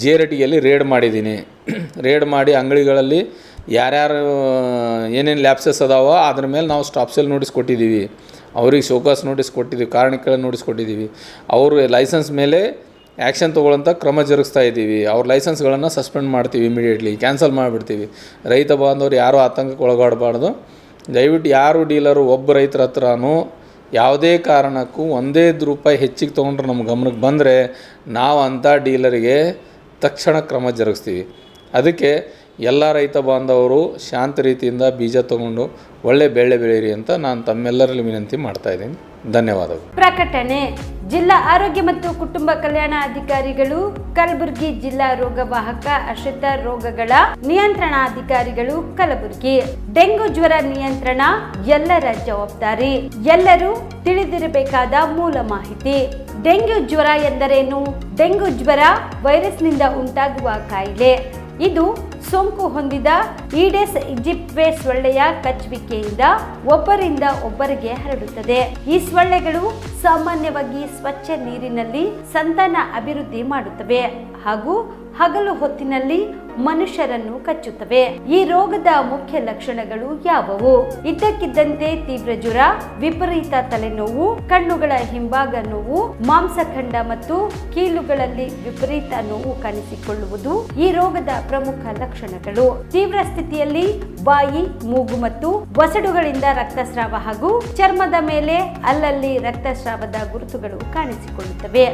ಜೇರಟಿಯಲ್ಲಿ ರೇಡ್ ಮಾಡಿದ್ದೀನಿ. ರೇಡ್ ಮಾಡಿ ಅಂಗಡಿಗಳಲ್ಲಿ ಯಾರ್ಯಾರು ಏನೇನು ಲ್ಯಾಪ್ಸಸ್ ಅದಾವೋ ಅದ್ರ ಮೇಲೆ ನಾವು ಸ್ಟಾಪ್ ಸೇಲ್ ನೋಟಿಸ್ ಕೊಟ್ಟಿದ್ದೀವಿ. ಅವ್ರಿಗೆ ಶೋಕಾಸ್ ನೋಟಿಸ್ ಕೊಟ್ಟಿದ್ದೀವಿ, ಕಾರಣಕ್ಕೆ ನೋಟಿಸ್ ಕೊಟ್ಟಿದ್ದೀವಿ. ಅವರು ಲೈಸೆನ್ಸ್ ಮೇಲೆ ಆ್ಯಕ್ಷನ್ ತೊಗೊಳ್ಳೋಂಥ ಕ್ರಮ ಜರುಗಿಸ್ತಾ ಇದ್ದೀವಿ. ಅವ್ರ ಲೈಸೆನ್ಸ್ಗಳನ್ನು ಸಸ್ಪೆಂಡ್ ಮಾಡ್ತೀವಿ, ಇಮಿಡಿಯೇಟ್ಲಿ ಕ್ಯಾನ್ಸಲ್ ಮಾಡಿಬಿಡ್ತೀವಿ. ರೈತ ಬಾಂಧವರು ಯಾರೂ ಆತಂಕಕ್ಕೆ ಒಳಗಾಡಬಾರ್ದು. ದಯವಿಟ್ಟು ಯಾರು ಡೀಲರು ಒಬ್ಬ ರೈತರ ಹತ್ರನೂ ಯಾವುದೇ ಕಾರಣಕ್ಕೂ ಒಂದೇ ರೂಪಾಯಿ ಹೆಚ್ಚಿಗೆ ತೊಗೊಂಡ್ರೆ ನಮ್ಮ ಗಮನಕ್ಕೆ ಬಂದರೆ ನಾವು ಅಂಥ ಡೀಲರಿಗೆ ತಕ್ಷಣ ಕ್ರಮ ಜರುಗಿಸ್ತೀವಿ. ಅದಕ್ಕೆ ಎಲ್ಲ ರೈತ ಬಾಂಧವರು ಶಾಂತ ರೀತಿಯಿಂದ ಬೀಜ ತೊಗೊಂಡು ಒಳ್ಳೆ ಬೆಳೆ ಬೆಳೀರಿ ಅಂತ ನಾನು ತಮ್ಮೆಲ್ಲರಲ್ಲಿ ವಿನಂತಿ ಮಾಡ್ತಾಯಿದ್ದೀನಿ. ಧನ್ಯವಾದಗಳು. ಪ್ರಕಟಣೆ. ಜಿಲ್ಲಾ ಆರೋಗ್ಯ ಮತ್ತು ಕುಟುಂಬ ಕಲ್ಯಾಣ ಅಧಿಕಾರಿಗಳು, ಕಲಬುರಗಿ ಜಿಲ್ಲಾ ರೋಗವಾಹಕ ಆಶ್ರಿತ ರೋಗಗಳ ನಿಯಂತ್ರಣಾಧಿಕಾರಿಗಳು, ಕಲಬುರಗಿ. ಡೆಂಗು ಜ್ವರ ನಿಯಂತ್ರಣ ಎಲ್ಲರ ಜವಾಬ್ದಾರಿ. ಎಲ್ಲರೂ ತಿಳಿದಿರಬೇಕಾದ ಮೂಲ ಮಾಹಿತಿ. ಡೆಂಗ್ಯೂ ಜ್ವರ ಎಂದರೇನು? ಡೆಂಗು ಜ್ವರ ವೈರಸ್ನಿಂದ ಉಂಟಾಗುವ ಕಾಯಿಲೆ. ಇದು ಸೋಂಕು ಹೊಂದಿದ ಈಡೆಸ್ ಈಜಿಪ್ಟ್ವೆ ಸೊಳ್ಳೆಯ ಕಚ್ಚುವಿಕೆಯಿಂದ ಒಬ್ಬರಿಂದ ಒಬ್ಬರಿಗೆ ಹರಡುತ್ತದೆ. ಈ ಸೊಳ್ಳೆಗಳು ಸಾಮಾನ್ಯವಾಗಿ ಸ್ವಚ್ಛ ನೀರಿನಲ್ಲಿ ಸಂತಾನ ಅಭಿವೃದ್ಧಿ ಮಾಡುತ್ತವೆ ಹಾಗೂ ಹಗಲು ಹೊತ್ತಿನಲ್ಲಿ ಮನುಷ್ಯರನ್ನು ಕಚ್ಚುತ್ತವೆ. ಈ ರೋಗದ ಮುಖ್ಯ ಲಕ್ಷಣಗಳು ಯಾವುವು? ಇದ್ದಕ್ಕಿದ್ದಂತೆ ತೀವ್ರ ಜ್ವರ, ವಿಪರೀತ ತಲೆನೋವು, ಕಣ್ಣುಗಳ ಹಿಂಭಾಗ ನೋವು, ಮಾಂಸಖಂಡ ಮತ್ತು ಕೀಲುಗಳಲ್ಲಿ ವಿಪರೀತ ನೋವು ಕಾಣಿಸಿಕೊಳ್ಳುವುದು ಈ ರೋಗದ ಪ್ರಮುಖ ಲಕ್ಷಣಗಳು. ತೀವ್ರ ಸ್ಥಿತಿಯಲ್ಲಿ ಬಾಯಿ, ಮೂಗು ಮತ್ತು ವಸಡುಗಳಿಂದ ರಕ್ತಸ್ರಾವ ಹಾಗೂ ಚರ್ಮದ ಮೇಲೆ ಅಲ್ಲಲ್ಲಿ ರಕ್ತಸ್ರಾವದ ಗುರುತುಗಳು ಕಾಣಿಸಿಕೊಳ್ಳುತ್ತವೆ.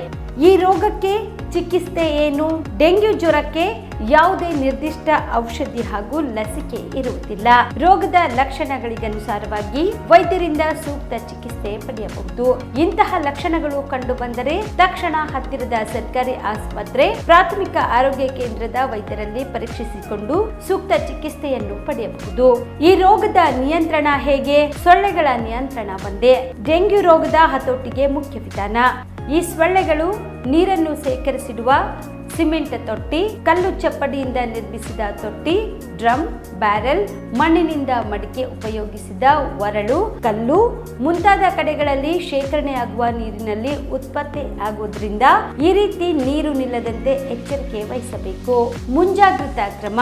ಈ ರೋಗಕ್ಕೆ ಚಿಕಿತ್ಸೆ ಏನು? ಡೆಂಗ್ಯೂ ಜ್ವರಕ್ಕೆ ಯಾವುದೇ ನಿರ್ದಿಷ್ಟ ಔಷಧಿ ಹಾಗೂ ಲಸಿಕೆ ಇರುವುದಿಲ್ಲ. ರೋಗದ ಲಕ್ಷಣಗಳಿಗನುಸಾರವಾಗಿ ವೈದ್ಯರಿಂದ ಸೂಕ್ತ ಚಿಕಿತ್ಸೆ ಪಡೆಯಬಹುದು. ಇಂತಹ ಲಕ್ಷಣಗಳು ಕಂಡು ಬಂದರೆ ತಕ್ಷಣ ಹತ್ತಿರದ ಸರ್ಕಾರಿ ಆಸ್ಪತ್ರೆ, ಪ್ರಾಥಮಿಕ ಆರೋಗ್ಯ ಕೇಂದ್ರದ ವೈದ್ಯರಲ್ಲಿ ಪರೀಕ್ಷಿಸಿಕೊಂಡು ಸೂಕ್ತ ಚಿಕಿತ್ಸೆಯನ್ನು ಪಡೆಯಬಹುದು. ಈ ರೋಗದ ನಿಯಂತ್ರಣ ಹೇಗೆ? ಸೊಳ್ಳೆಗಳ ನಿಯಂತ್ರಣ ಒಂದೇ. ಡೆಂಗ್ಯೂ ರೋಗದ ಹತೋಟಿಗೆ ಮುಖ್ಯ ವಿಧಾನ. ಈ ಸೊಳ್ಳೆಗಳು ನೀರನ್ನು ಸೇಕರಿಸಿಡುವ ಸಿಮೆಂಟ್ ತೊಟ್ಟಿ, ಕಲ್ಲು ಚಪ್ಪಡಿಯಿಂದ ನಿರ್ಮಿಸಿದ ತೊಟ್ಟಿ, ಡ್ರಮ್, ಬ್ಯಾರೆಲ್, ಮಣ್ಣಿನಿಂದ ಮಡಿಕೆ ಉಪಯೋಗಿಸಿದ ಒರಳು, ಕಲ್ಲು ಮುಂತಾದ ಕಡೆಗಳಲ್ಲಿ ಶೇಖರಣೆಯಾಗುವ ನೀರಿನಲ್ಲಿ ಉತ್ಪತ್ತಿ ಆಗುವುದರಿಂದ ಈ ರೀತಿ ನೀರು ನಿಲ್ಲದಂತೆ ಎಚ್ಚರಿಕೆ ವಹಿಸಬೇಕು. ಮುಂಜಾಗ್ರತಾ ಕ್ರಮ: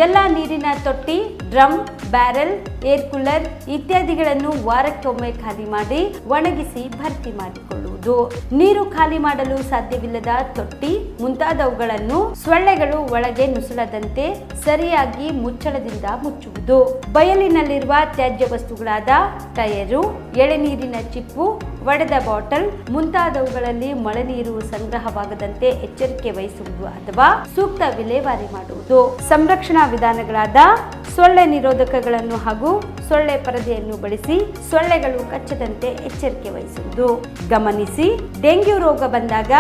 ಎಲ್ಲ ನೀರಿನ ತೊಟ್ಟಿ, ಡ್ರಮ್, ಬ್ಯಾರೆಲ್, ಏರ್ ಕೂಲರ್ ಇತ್ಯಾದಿಗಳನ್ನು ವಾರಕ್ಕೊಮ್ಮೆ ಖಾಲಿ ಮಾಡಿ ಒಣಗಿಸಿ ಭರ್ತಿ ಮಾಡಿಕೊಳ್ಳುವುದು. ನೀರು ಖಾಲಿ ಮಾಡಲು ಸಾಧ್ಯವಿಲ್ಲದ ತೊಟ್ಟಿ ಮುಂತಾದವುಗಳನ್ನು ಸೊಳ್ಳೆಗಳು ಒಳಗೆ ನುಸುಳದಂತೆ ಸರಿಯಾಗಿ ಮುಚ್ಚಳದಿಂದ ಮುಚ್ಚುವುದು. ಬಯಲಿನಲ್ಲಿರುವ ತ್ಯಾಜ್ಯ ವಸ್ತುಗಳಾದ ಟಯರು, ಎಳೆನೀರಿನ ಚಿಪ್ಪು, ಒಡೆದ ಬಾಟಲ್ ಮುಂತಾದವುಗಳಲ್ಲಿ ಮಳೆ ನೀರು ಸಂಗ್ರಹವಾಗದಂತೆ ಎಚ್ಚರಿಕೆ ವಹಿಸುವುದು ಅಥವಾ ಸೂಕ್ತ ವಿಲೇವಾರಿ ಮಾಡುವುದು. ಸಂರಕ್ಷಣಾ ವಿಧಾನಗಳಾದ ಸೊಳ್ಳೆ ನಿರೋಧಕಗಳನ್ನು ಹಾಗೂ ಸೊಳ್ಳೆ ಪರದೆಯನ್ನು ಬಳಸಿ ಸೊಳ್ಳೆಗಳು ಕಚ್ಚದಂತೆ ಎಚ್ಚರಿಕೆ ವಹಿಸುವುದು. ಗಮನಿಸಿ, ಡೆಂಗ್ಯೂ ರೋಗ ಬಂದಾಗ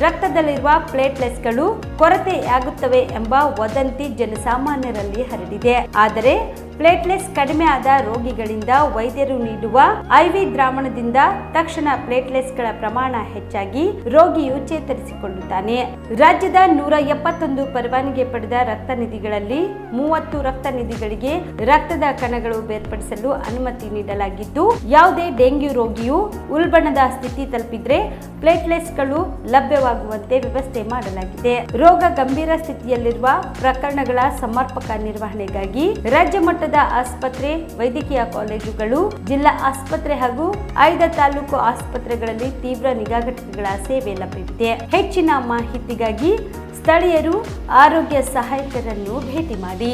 ರಕ್ತದಲ್ಲಿರುವ ಪ್ಲೇಟ್ಲೆಟ್ಸ್ಗಳು ಕೊರತೆಯಾಗುತ್ತವೆ ಎಂಬ ವದಂತಿ ಜನಸಾಮಾನ್ಯರಲ್ಲಿ ಹರಡಿದೆ. ಆದರೆ ಪ್ಲೇಟ್ಲೆಟ್ಸ್ ಕಡಿಮೆ ಆದ ರೋಗಿಗಳಿಂದ ವೈದ್ಯರು ನೀಡುವ ಐವಿ ದ್ರಾವಣದಿಂದ ತಕ್ಷಣ ಪ್ಲೇಟ್ಲೆಟ್ಸ್ಗಳ ಪ್ರಮಾಣ ಹೆಚ್ಚಾಗಿ ರೋಗಿಯು ಚೇತರಿಸಿಕೊಳ್ಳುತ್ತಾನೆ. ರಾಜ್ಯದ 171 ಪರವಾನಗಿ ಪಡೆದ ರಕ್ತ ನಿಧಿಗಳಲ್ಲಿ 30 ರಕ್ತ ನಿಧಿಗಳಿಗೆ ರಕ್ತದ ಕಣಗಳು ಬೇರ್ಪಡಿಸಲು ಅನುಮತಿ ನೀಡಲಾಗಿದ್ದು, ಯಾವುದೇ ಡೆಂಗ್ಯೂ ರೋಗಿಯು ಉಲ್ಬಣದ ಸ್ಥಿತಿ ತಲುಪಿದ್ರೆ ಪ್ಲೇಟ್ಲೆಟ್ಸ್ಗಳು ಲಭ್ಯವಾಗುವಂತೆ ವ್ಯವಸ್ಥೆ ಮಾಡಲಾಗಿದೆ. ರೋಗ ಗಂಭೀರ ಸ್ಥಿತಿಯಲ್ಲಿರುವ ಪ್ರಕರಣಗಳ ಸಮರ್ಪಕ ನಿರ್ವಹಣೆಗಾಗಿ ರಾಜ್ಯ ಮಟ್ಟದ ಆಸ್ಪತ್ರೆ, ವೈದ್ಯಕೀಯ ಕಾಲೇಜುಗಳು, ಜಿಲ್ಲಾ ಆಸ್ಪತ್ರೆ ಹಾಗೂ ಆಯ್ದ ತಾಲೂಕು ಆಸ್ಪತ್ರೆಗಳಲ್ಲಿ ತೀವ್ರ ನಿಗಾ ಘಟಕಗಳ ಸೇವೆ ಲಭ್ಯವಿದೆ. ಹೆಚ್ಚಿನ ಮಾಹಿತಿಗಾಗಿ ಸ್ಥಳೀಯರು ಆರೋಗ್ಯ ಸಹಾಯಕರನ್ನು ಭೇಟಿ ಮಾಡಿ.